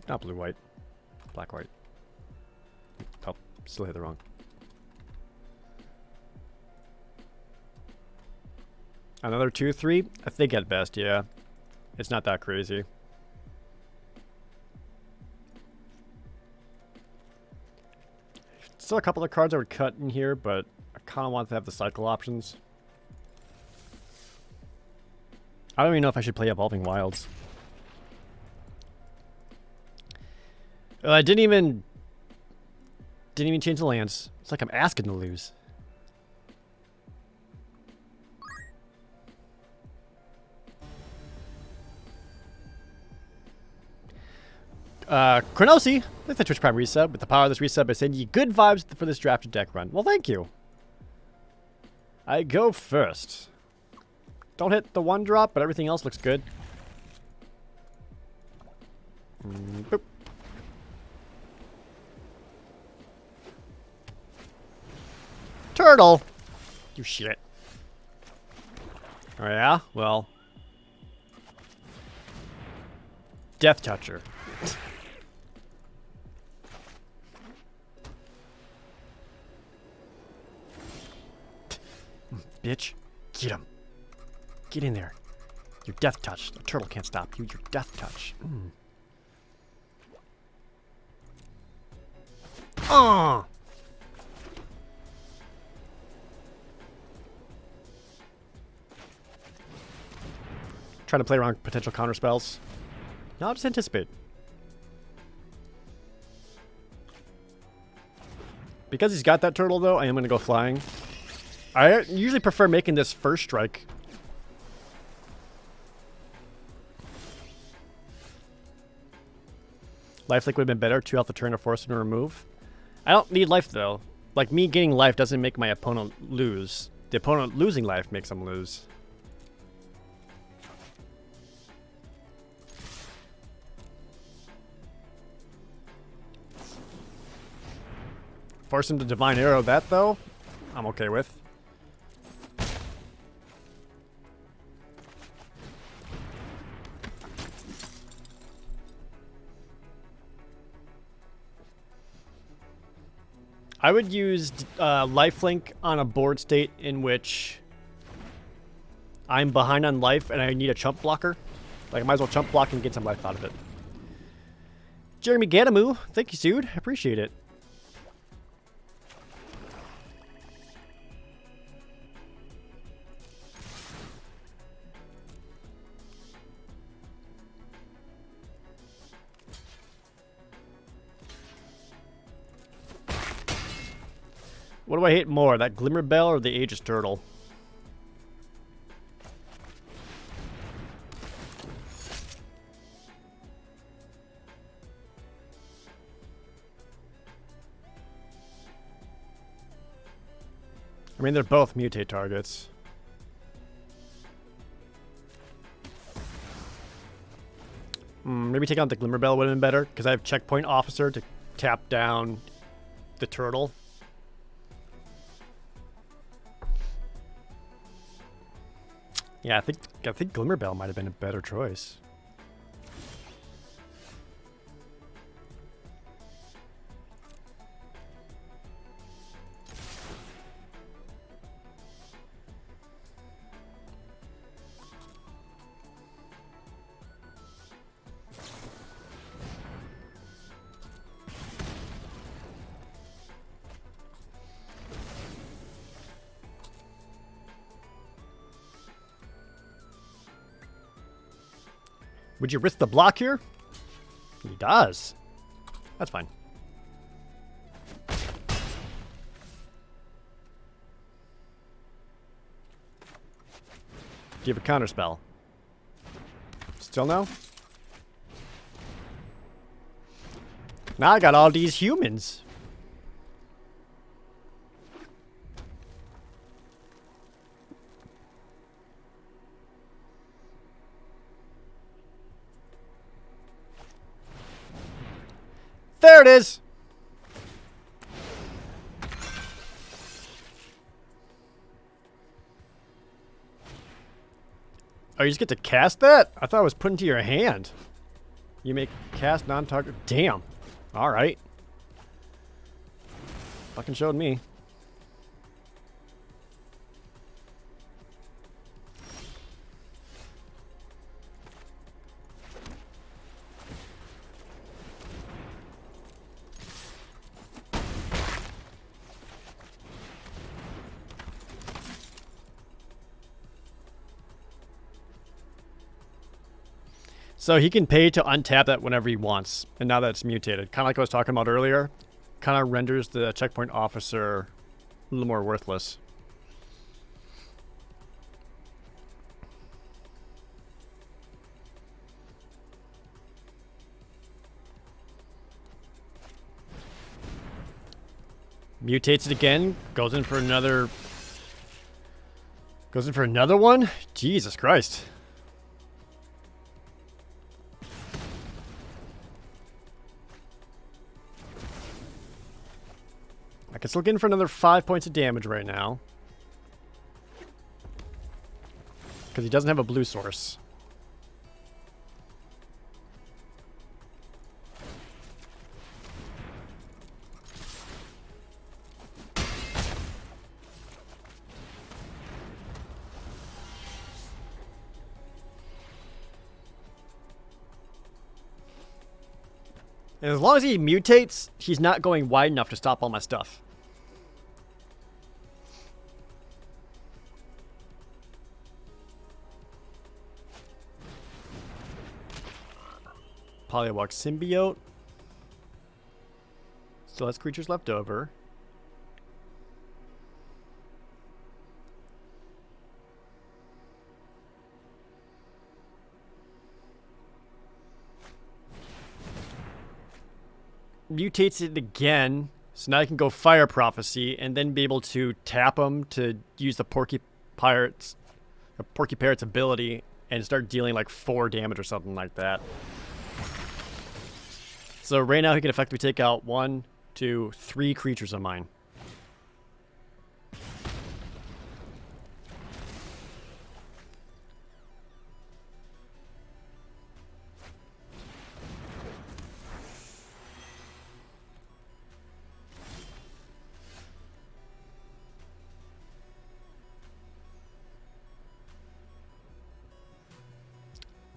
Not blue white. Black white. Oh, still hit the wrong. Another 2/3? I think at best, yeah. It's not that crazy. Still a couple of cards I would cut in here, but I kind of want to have the cycle options. I don't even know if I should play Evolving Wilds. I didn't even change the lands. It's like I'm asking to lose. Chronosi, thanks for the Twitch Prime resub. With the power of this resub, I send you good vibes for this drafted deck run. Well, thank you. I go first. Don't hit the 1-drop, but everything else looks good. Boop. Turtle! You shit. Oh yeah? Well. Death Toucher. Bitch. Get him. Get in there. Your death touch. The turtle can't stop you. Your death touch. Trying to play around potential counter spells. No, I'll just anticipate. Because he's got that turtle, though, I am going to go flying. I usually prefer making this first strike. Lifelink would have been better. 2 health a turn to force him to remove. I don't need life, though. Like, me gaining life doesn't make my opponent lose. The opponent losing life makes them lose. Force him to Divine Arrow that, though, I'm okay with. I would use lifelink on a board state in which I'm behind on life and I need a chump blocker. Like, I might as well chump block and get some life out of it. Jeremy Gadamu, thank you, dude. I appreciate it. What do I hate more, that Glimmer Bell or the Aegis Turtle? I mean, they're both mutate targets. Maybe take out the Glimmer Bell would have been better, because I have Checkpoint Officer to tap down the turtle. Yeah, I think Glimmer Bell might have been a better choice. Would you risk the block here? He does. That's fine. Give a counter spell. Still no? Now I got all these humans. There it is. Oh, you just get to cast that? I thought it was put into your hand. You make cast non-target. Damn. All right. Fucking showed me. So he can pay to untap that whenever he wants, and now that it's mutated, kind of like I was talking about earlier, kind of renders the checkpoint officer a little more worthless. Mutates it again, goes in for another one? Jesus Christ. I can still get in for another 5 points of damage right now. Because he doesn't have a blue source. And as long as he mutates, he's not going wide enough to stop all my stuff. Polywalk Symbiote. Still has creatures left over. Mutates it again, so now I can go Fire Prophecy and then be able to tap him to use the Porky Parrot's ability and start dealing like 4 damage or something like that. So right now he can effectively take out 1, 2, 3 creatures of mine.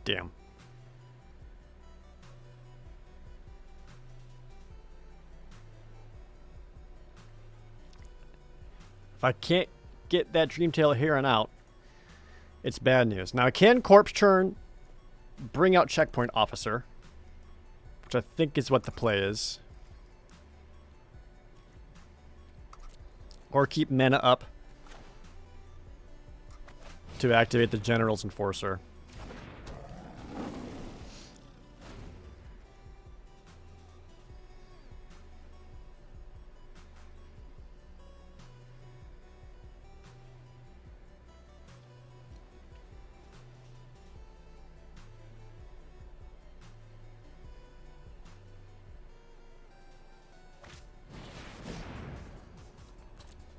Damn. If I can't get that Dreamtail here on out, it's bad news. Now I can Corpse Churn, bring out Checkpoint Officer, which I think is what the play is. Or keep mana up to activate the General's Enforcer.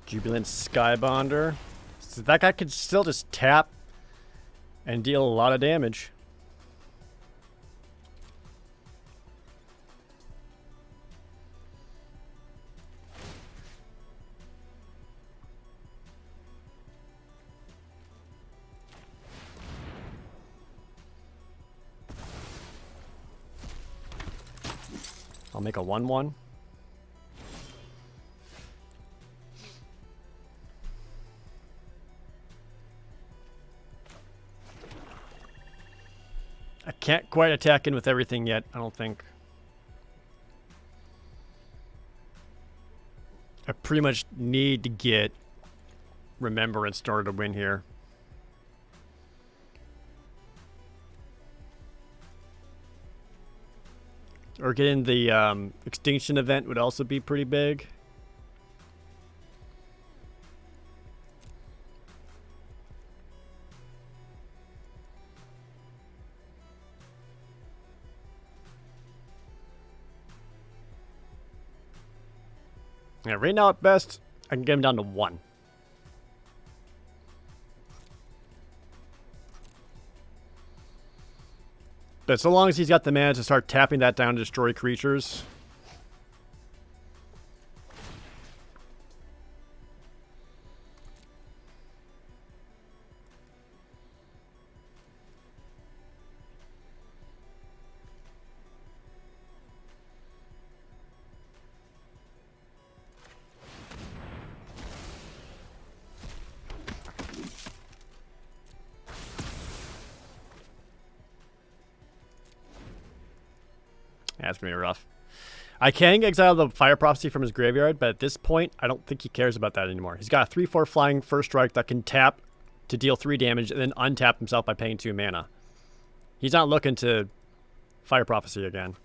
Jubilant Skybonder. So that guy could still just tap and deal a lot of damage. I'll make a 1/1. I can't quite attack in with everything yet, I don't think. I pretty much need to get Remembrance in order to win here. Or getting the Extinction event would also be pretty big. Yeah, right now at best, I can get him down to 1. But so long as he's got the mana to start tapping that down to destroy creatures. Yeah, it's going to be rough. I can exile the Fire Prophecy from his graveyard, but at this point, I don't think he cares about that anymore. He's got a 3/4 flying first strike that can tap to deal 3 damage and then untap himself by paying 2 mana. He's not looking to Fire Prophecy again.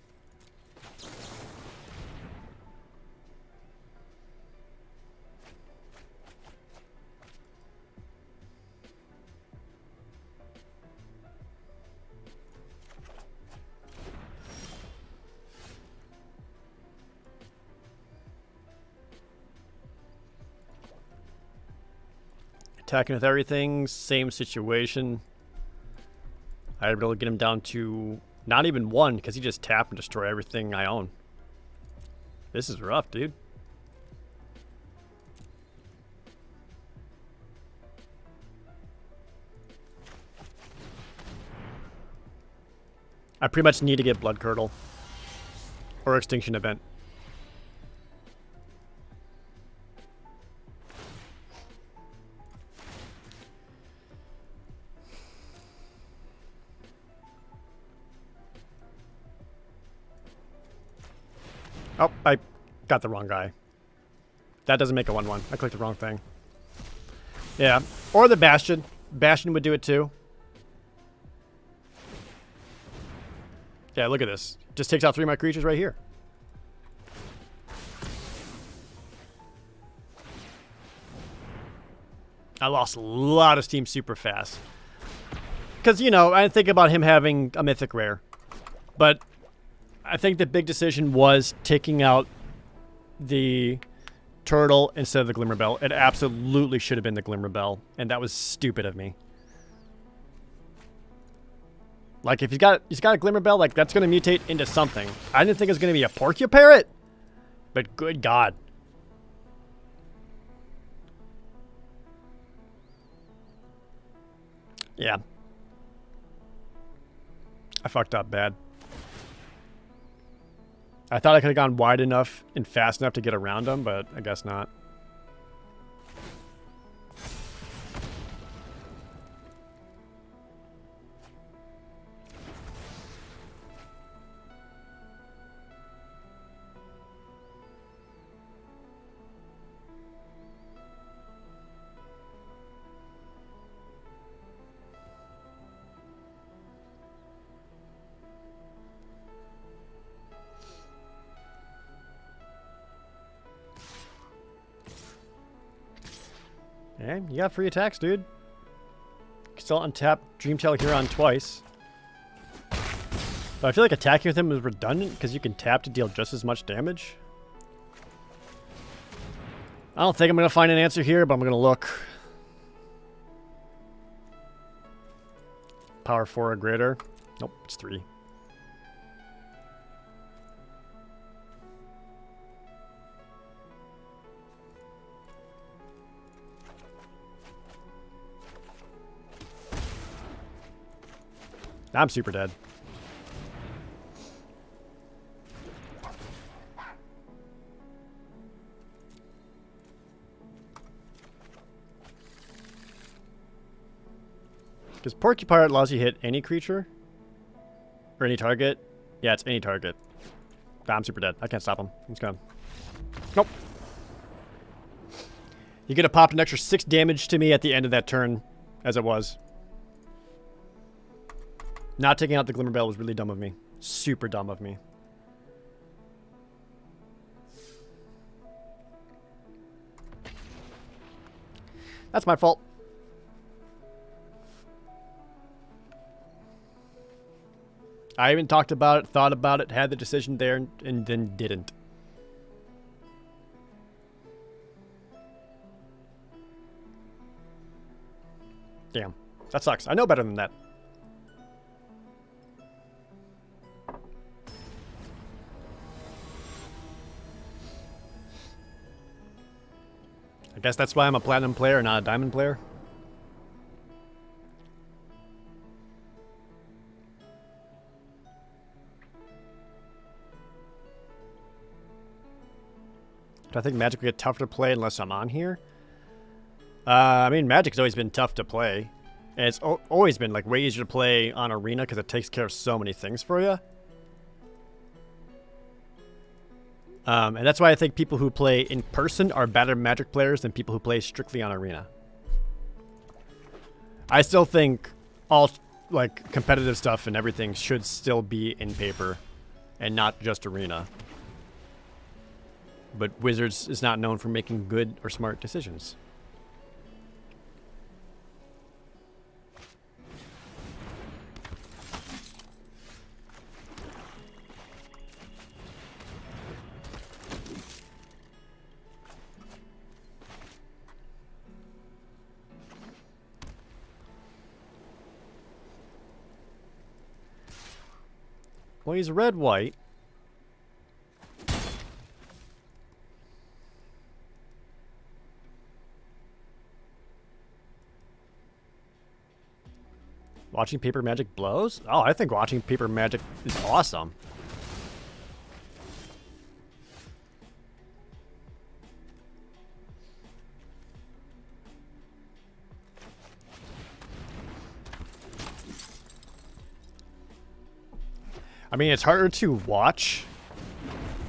Attacking with everything, same situation. I'd be able to get him down to not even 1 because he just tapped and destroy everything I own. This is rough, dude. I pretty much need to get Blood Curdle or Extinction Event. Oh, I got the wrong guy. That doesn't make a 1/1. I clicked the wrong thing. Yeah, or the Bastion. Bastion would do it too. Yeah, look at this. Just takes out 3 of my creatures right here. I lost a lot of steam super fast. Because, you know, I think about him having a mythic rare. But I think the big decision was taking out the turtle instead of the Glimmer Bell. It absolutely should have been the Glimmer Bell, and that was stupid of me. Like, if he's got a Glimmer Bell, like, that's going to mutate into something. I didn't think it was going to be a Porcuparrot, but good God. Yeah. I fucked up bad. I thought I could have gone wide enough and fast enough to get around him, but I guess not. Yeah, you got free attacks, dude. You can still untap Dreamtail Huron twice. But I feel like attacking with him is redundant because you can tap to deal just as much damage. I don't think I'm going to find an answer here, but I'm going to look. Power 4 or greater. Nope, it's 3. I'm super dead. Because Porcupine allows you to hit any creature. Or any target. Yeah, it's any target. I'm super dead. I can't stop him. He's gone. Nope. You get to pop an extra 6 damage to me at the end of that turn, as it was. Not taking out the Glimmer Bell was really dumb of me. Super dumb of me. That's my fault. I even talked about it, thought about it, had the decision there, and then didn't. Damn. That sucks. I know better than that. I guess that's why I'm a platinum player, not a diamond player. Do I think Magic will get tougher to play unless I'm on here? I mean, Magic's always been tough to play. And it's always been like way easier to play on Arena because it takes care of so many things for you. And that's why I think people who play in person are better Magic players than people who play strictly on Arena. I still think all like competitive stuff and everything should still be in paper and not just Arena. But Wizards is not known for making good or smart decisions. Well, he's red-white. Watching Paper Magic blows? Oh, I think watching Paper Magic is awesome. I mean, it's harder to watch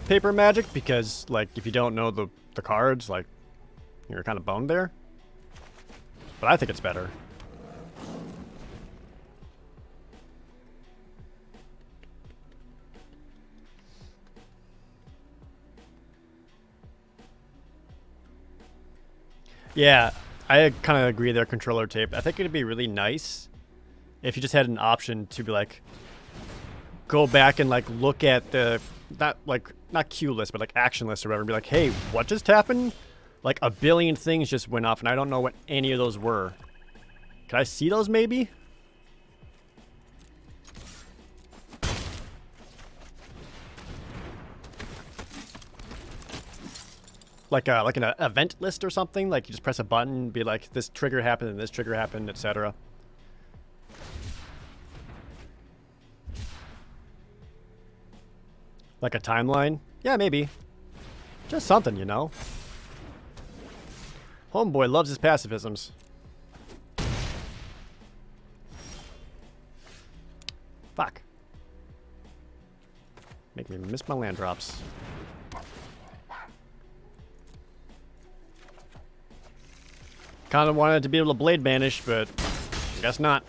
Paper Magic because, like, if you don't know the cards, like, you're kind of boned there. But I think it's better. Yeah, I kind of agree there, controller tape. I think it'd be really nice if you just had an option to be like, go back and like look at the, not cue list, but like action list or whatever, and be like, hey, what just happened? Like a billion things just went off and I don't know what any of those were. Can I see those maybe? Like an event list or something. Like you just press a button and be like, this trigger happened and this trigger happened, etc. Like a timeline? Yeah, maybe. Just something, you know? Homeboy loves his pacifisms. Fuck. Make me miss my land drops. Kind of wanted to be able to blade banish, but I guess not.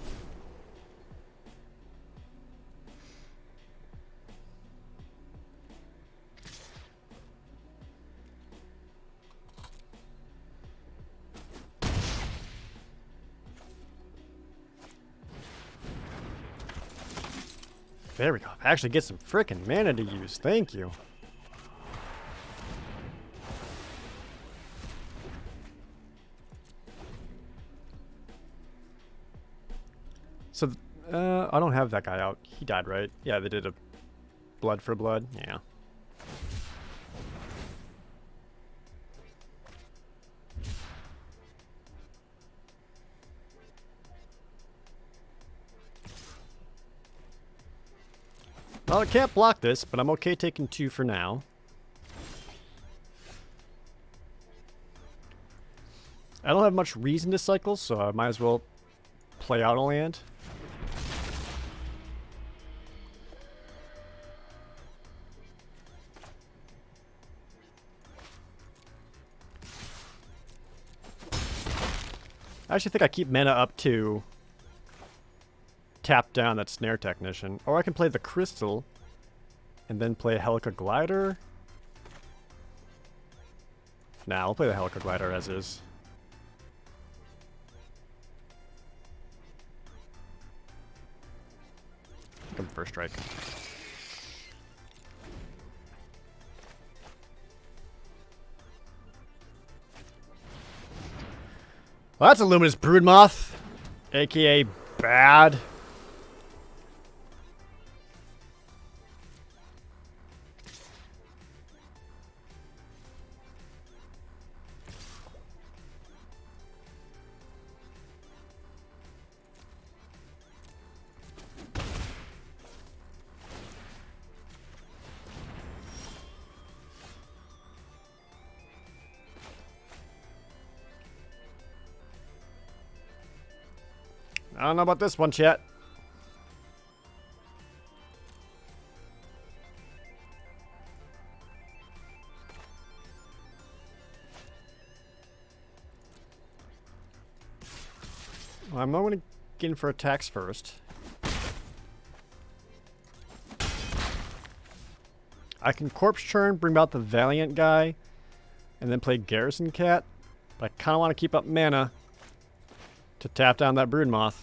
There we go. I actually get some frickin' mana to use. Thank you. So, I don't have that guy out. He died, right? Yeah, they did a blood for blood. Yeah. Well, I can't block this, but I'm okay taking 2 for now. I don't have much reason to cycle, so I might as well play out a land. I actually think I keep mana up to tap down that Snare Technician. Or I can play the Crystal and then play a Helica Glider. Nah, I'll play the Helica Glider as is. I'm first strike. Well, that's a Luminous Broodmoth, aka bad. I don't know about this one, chat. Well, I'm going to get in for attacks first. I can corpse churn, bring out the Valiant guy, and then play Garrison Cat. But I kind of want to keep up mana to tap down that Broodmoth.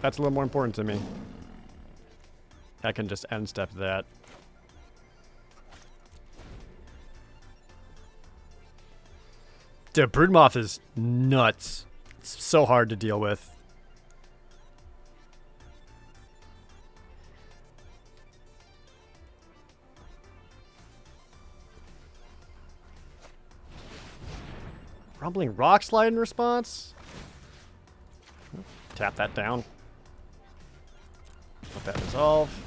That's a little more important to me. I can just end step that. Dude, Broodmoth is nuts. It's so hard to deal with. Rumbling Rock Slide in response. Tap that down. Let that resolve.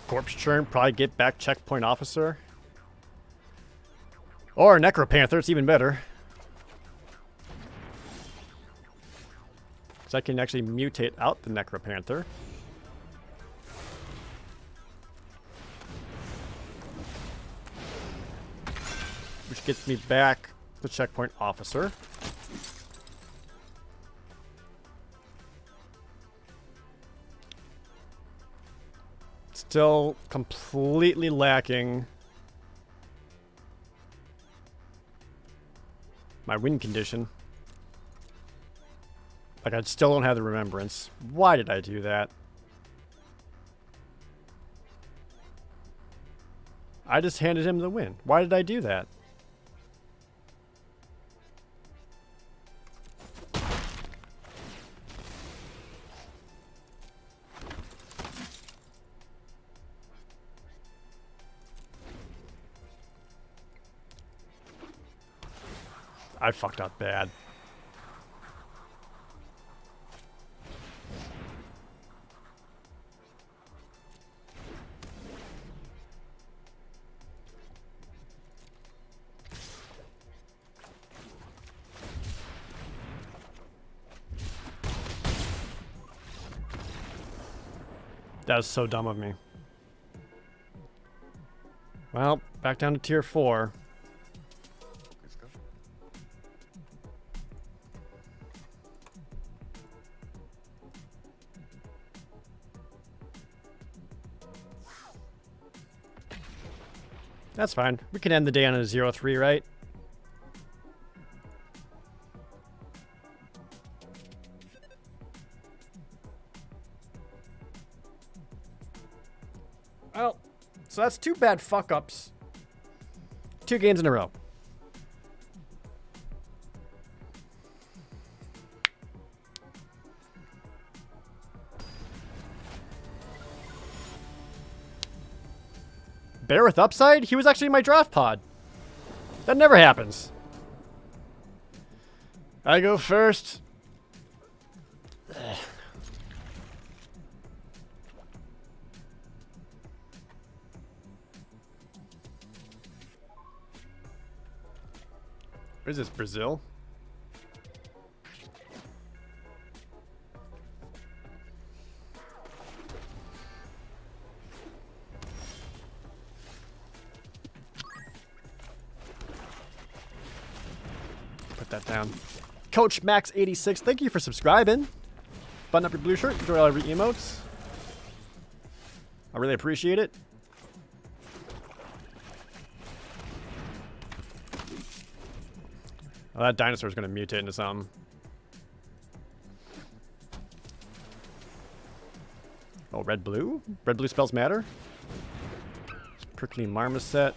Corpse Churn, probably get back Checkpoint Officer. Or Necropanther, it's even better. So I can actually mutate out the Necropanther. Which gets me back the Checkpoint Officer. Still completely lacking my win condition. Like, I still don't have the Remembrance. Why did I do that? I just handed him the win. Why did I do that? I fucked up bad. That was so dumb of me. Well, back down to tier 4. Let's go. That's fine. We can end the day on a 0-3, right? Well, so that's 2 bad fuck-ups. 2 games in a row. Bear with upside? He was actually in my draft pod. That never happens. I go first. What is this, Brazil? Put that down. Coach Max 86, thank you for subscribing. Button up your blue shirt, enjoy all your emotes. I really appreciate it. Oh, that dinosaur's gonna mutate into something. Oh, red blue? Red blue spells matter? Prickly Marmoset.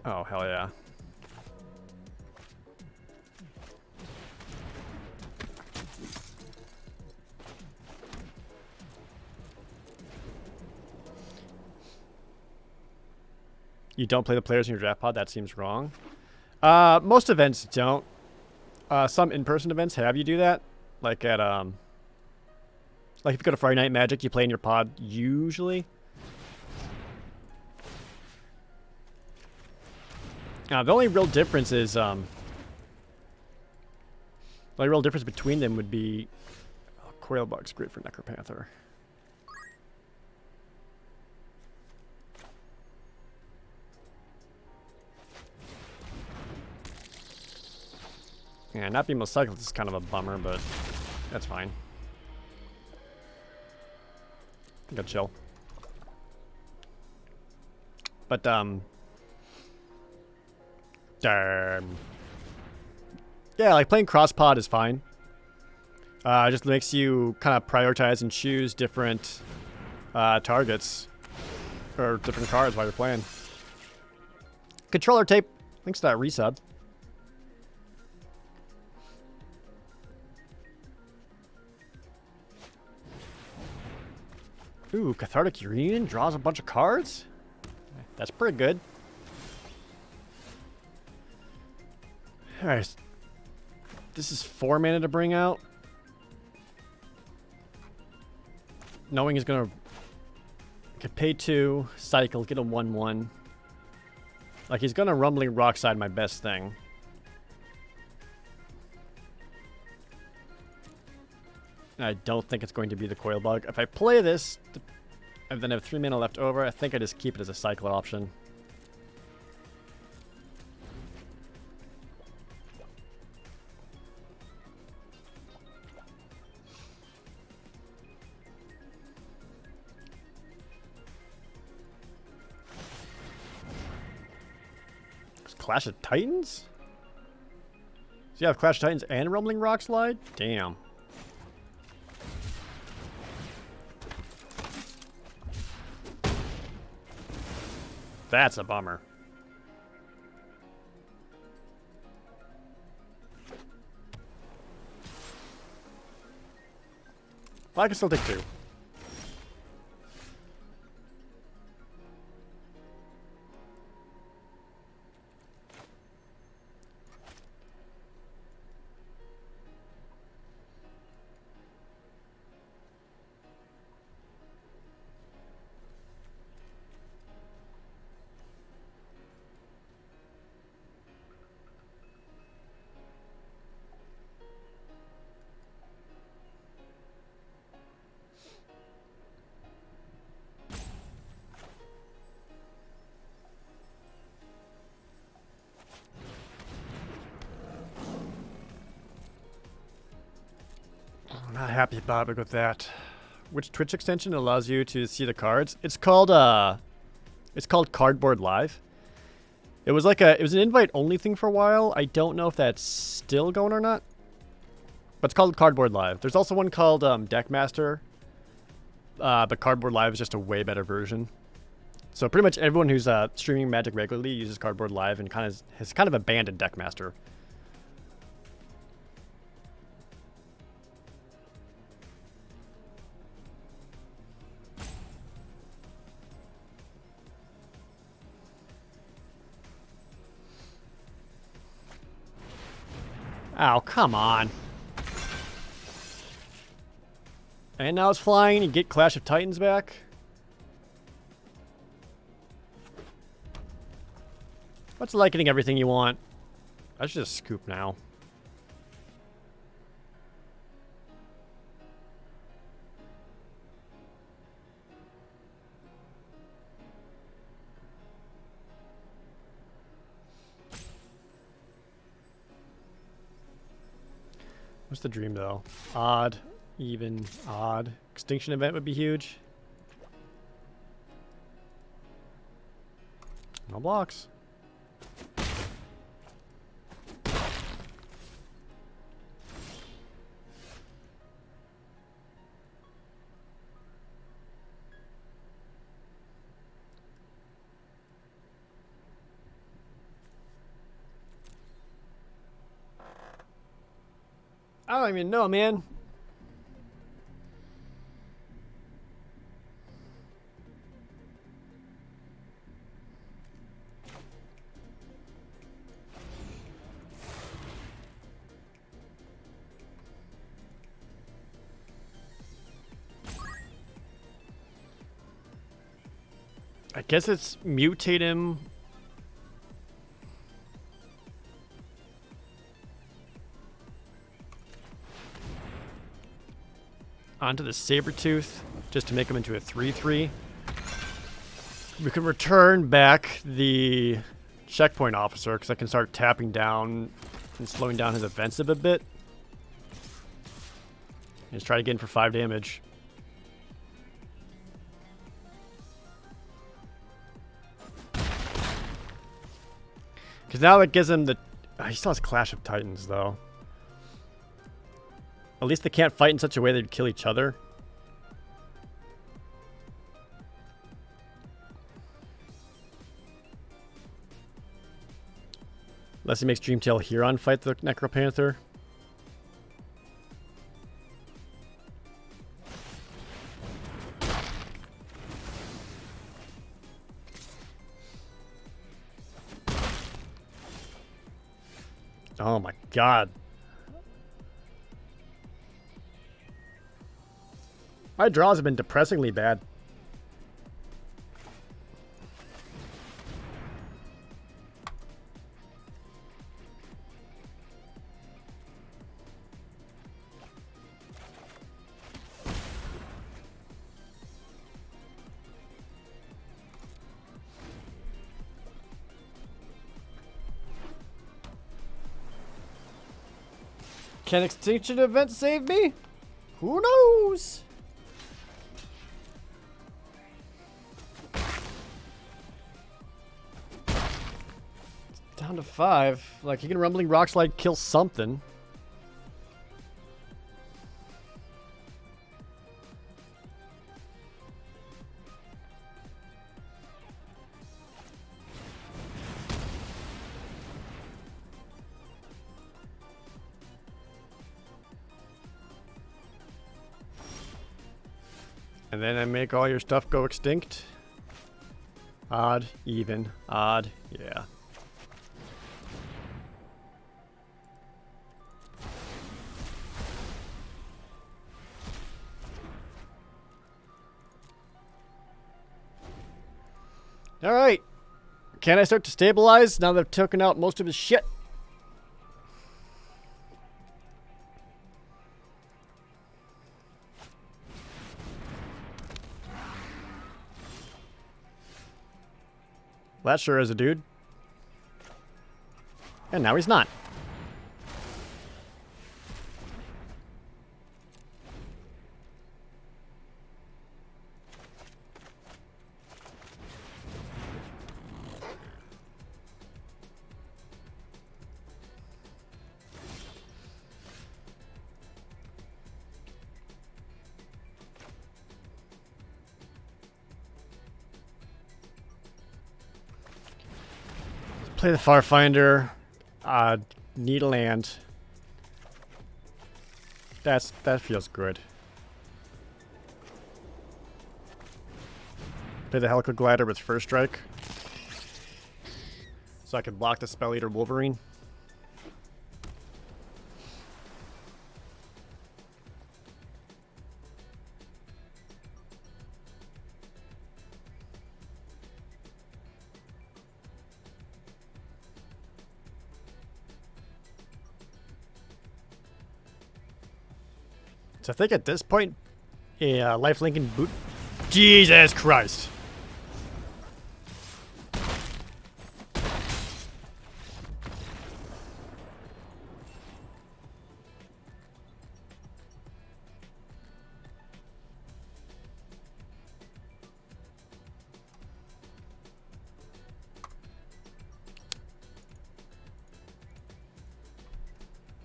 Oh, hell yeah. You don't play the players in your draft pod? That seems wrong. Most events don't. Some in-person events have you do that. Like at, like if you go to Friday Night Magic, you play in your pod usually. The only real difference is, the only real difference between them would be, Coil Bug's great for Necropanther. Yeah, not being able to cycle is kind of a bummer, but that's fine. I think I'll chill. But, damn. Yeah, like playing cross-pod is fine. It just makes you kind of prioritize and choose different targets or different cards while you're playing. Controller tape. Thanks to that resub. Ooh, Cathartic Reunion draws a bunch of cards? That's pretty good. Alright. This is 4 mana to bring out. Knowing he's gonna... Could pay 2, cycle, get a 1/1. Like, he's gonna Rumbling Rock side my best thing. I don't think it's going to be the Coil Bug. If I play this, and then have 3 mana left over, I think I just keep it as a cycle option. Clash of Titans? So you have Clash of Titans and Rumbling Rock Slide? Damn. That's a bummer. Well, I can still take 2. Not happy about it with that. Which Twitch extension allows you to see the cards? It's called Cardboard Live. It was an invite only thing for a while. I don't know if that's still going or not. But it's called Cardboard Live. There's also one called Deckmaster. But Cardboard Live is just a way better version. So pretty much everyone who's streaming Magic regularly uses Cardboard Live and has kind of abandoned Deckmaster. Oh, come on. And now it's flying and you get Clash of Titans back. What's like getting everything you want? I should just scoop now. What's the dream, though? Odd, even, odd. Extinction event would be huge. No blocks. I don't even know, man. I guess it's mutate him. Onto the Sabertooth, just to make him into a 3/3. We can return back the checkpoint officer, because I can start tapping down and slowing down his offensive a bit. Just try to get in for 5 damage. Because now it gives him the... he still has Clash of Titans, though. At least they can't fight in such a way they'd kill each other. Unless he makes Dreamtail Huron fight the Necropanther. Oh my god. My draws have been depressingly bad. Can Extinction Event save me? Who knows? It's down to 5. Like, he can Rumbling Rock Slide kill something. And then I make all your stuff go extinct. Odd, even, odd, yeah. Alright. Can I start to stabilize now that I've taken out most of his shit? Well, that sure is a dude. And now he's not. Play the Farfinder. Needle and that feels good. Play the Helical Glider with First Strike. So I can block the Spell Eater Wolverine. So I think at this point, a lifelink and boot. Jesus Christ!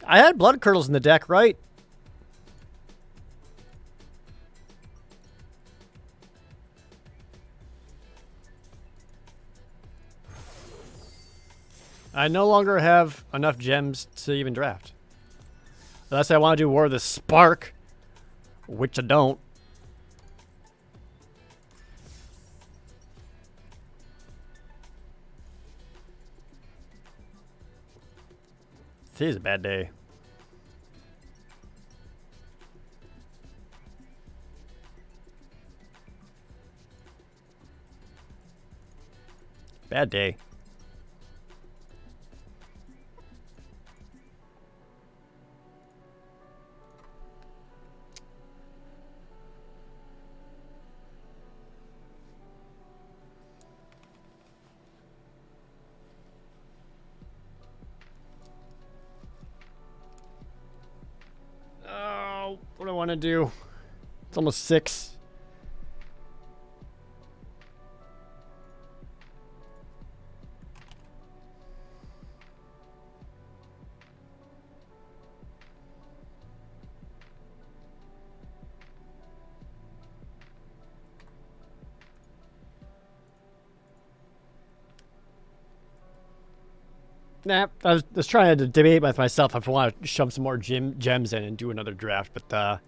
I had Blood Curdles in the deck, right? I no longer have enough gems to even draft. Unless I want to do War of the Spark, which I don't. Today's a bad day. Bad day. want to do. It's almost 6. Nah, I was trying to debate with myself if I want to shove some more gems in and do another draft, but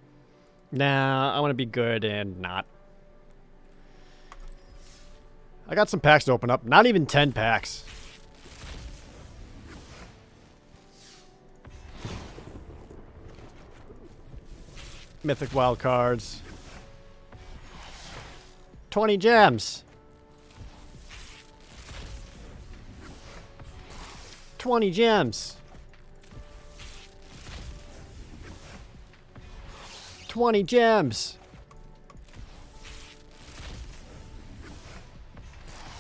nah, I want to be good and not. I got some packs to open up. Not even 10 packs. Mythic wild cards. 20 gems. 20 gems. 20 gems.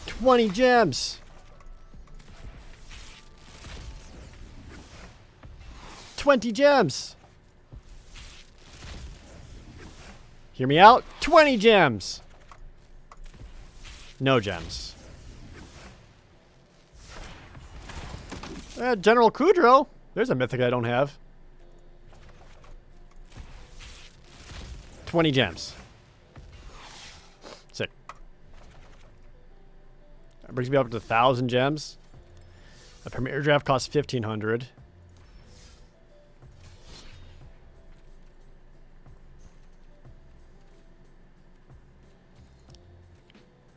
20 gems. 20 gems. Hear me out. 20 gems. No gems. General Kudrow. There's a mythic I don't have. 20 gems. Sick. That brings me up to 1,000 gems. A premier draft costs 1,500.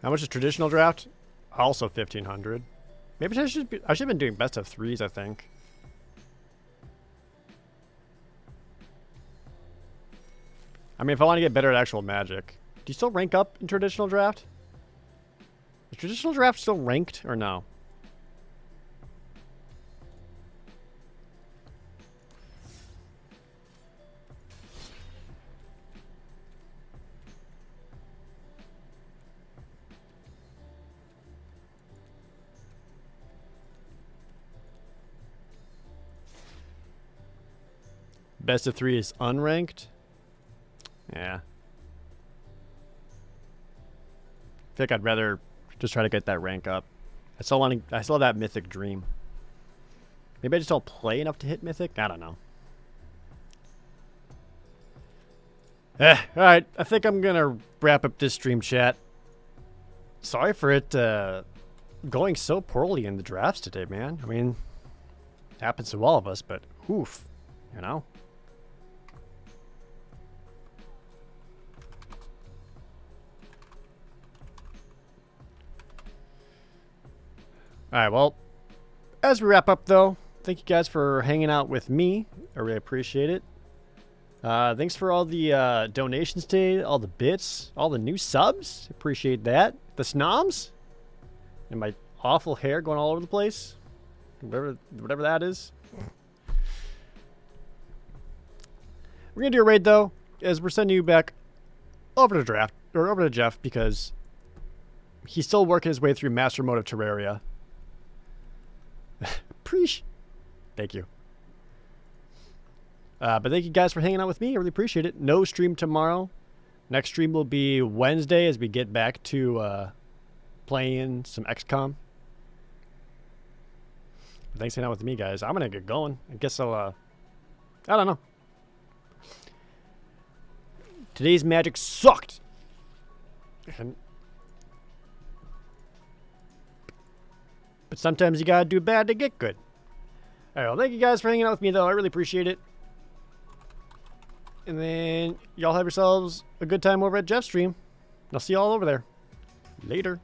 How much is traditional draft? Also 1,500. Maybe I should have been doing best of 3s, I think. I mean, if I want to get better at actual Magic. Do you still rank up in traditional draft? Is traditional draft still ranked or no? Best of 3 is unranked? Yeah. I think I'd rather just try to get that rank up. I still have that Mythic dream. Maybe I just don't play enough to hit Mythic? I don't know. Alright. I think I'm gonna wrap up this stream, chat. Sorry for it going so poorly in the drafts today, man. I mean, it happens to all of us, but oof. You know? Alright, well, as we wrap up, though, thank you guys for hanging out with me. I really appreciate it. Thanks for all the donations today, all the bits, all the new subs. Appreciate that. The snoms. And my awful hair going all over the place. Whatever that is. We're going to do a raid, though, as we're sending you back over to Jeff, because he's still working his way through Master Mode of Terraria. Preach. Thank you. But thank you guys for hanging out with me. I really appreciate it. No stream tomorrow. Next stream will be Wednesday as we get back to playing some XCOM. But thanks for hanging out with me, guys. I'm going to get going. I guess I'll... I don't know. Today's Magic sucked. But sometimes you gotta do bad to get good. Alright, well, thank you guys for hanging out with me, though. I really appreciate it. And then y'all have yourselves a good time over at Jeff's stream. I'll see y'all over there. Later.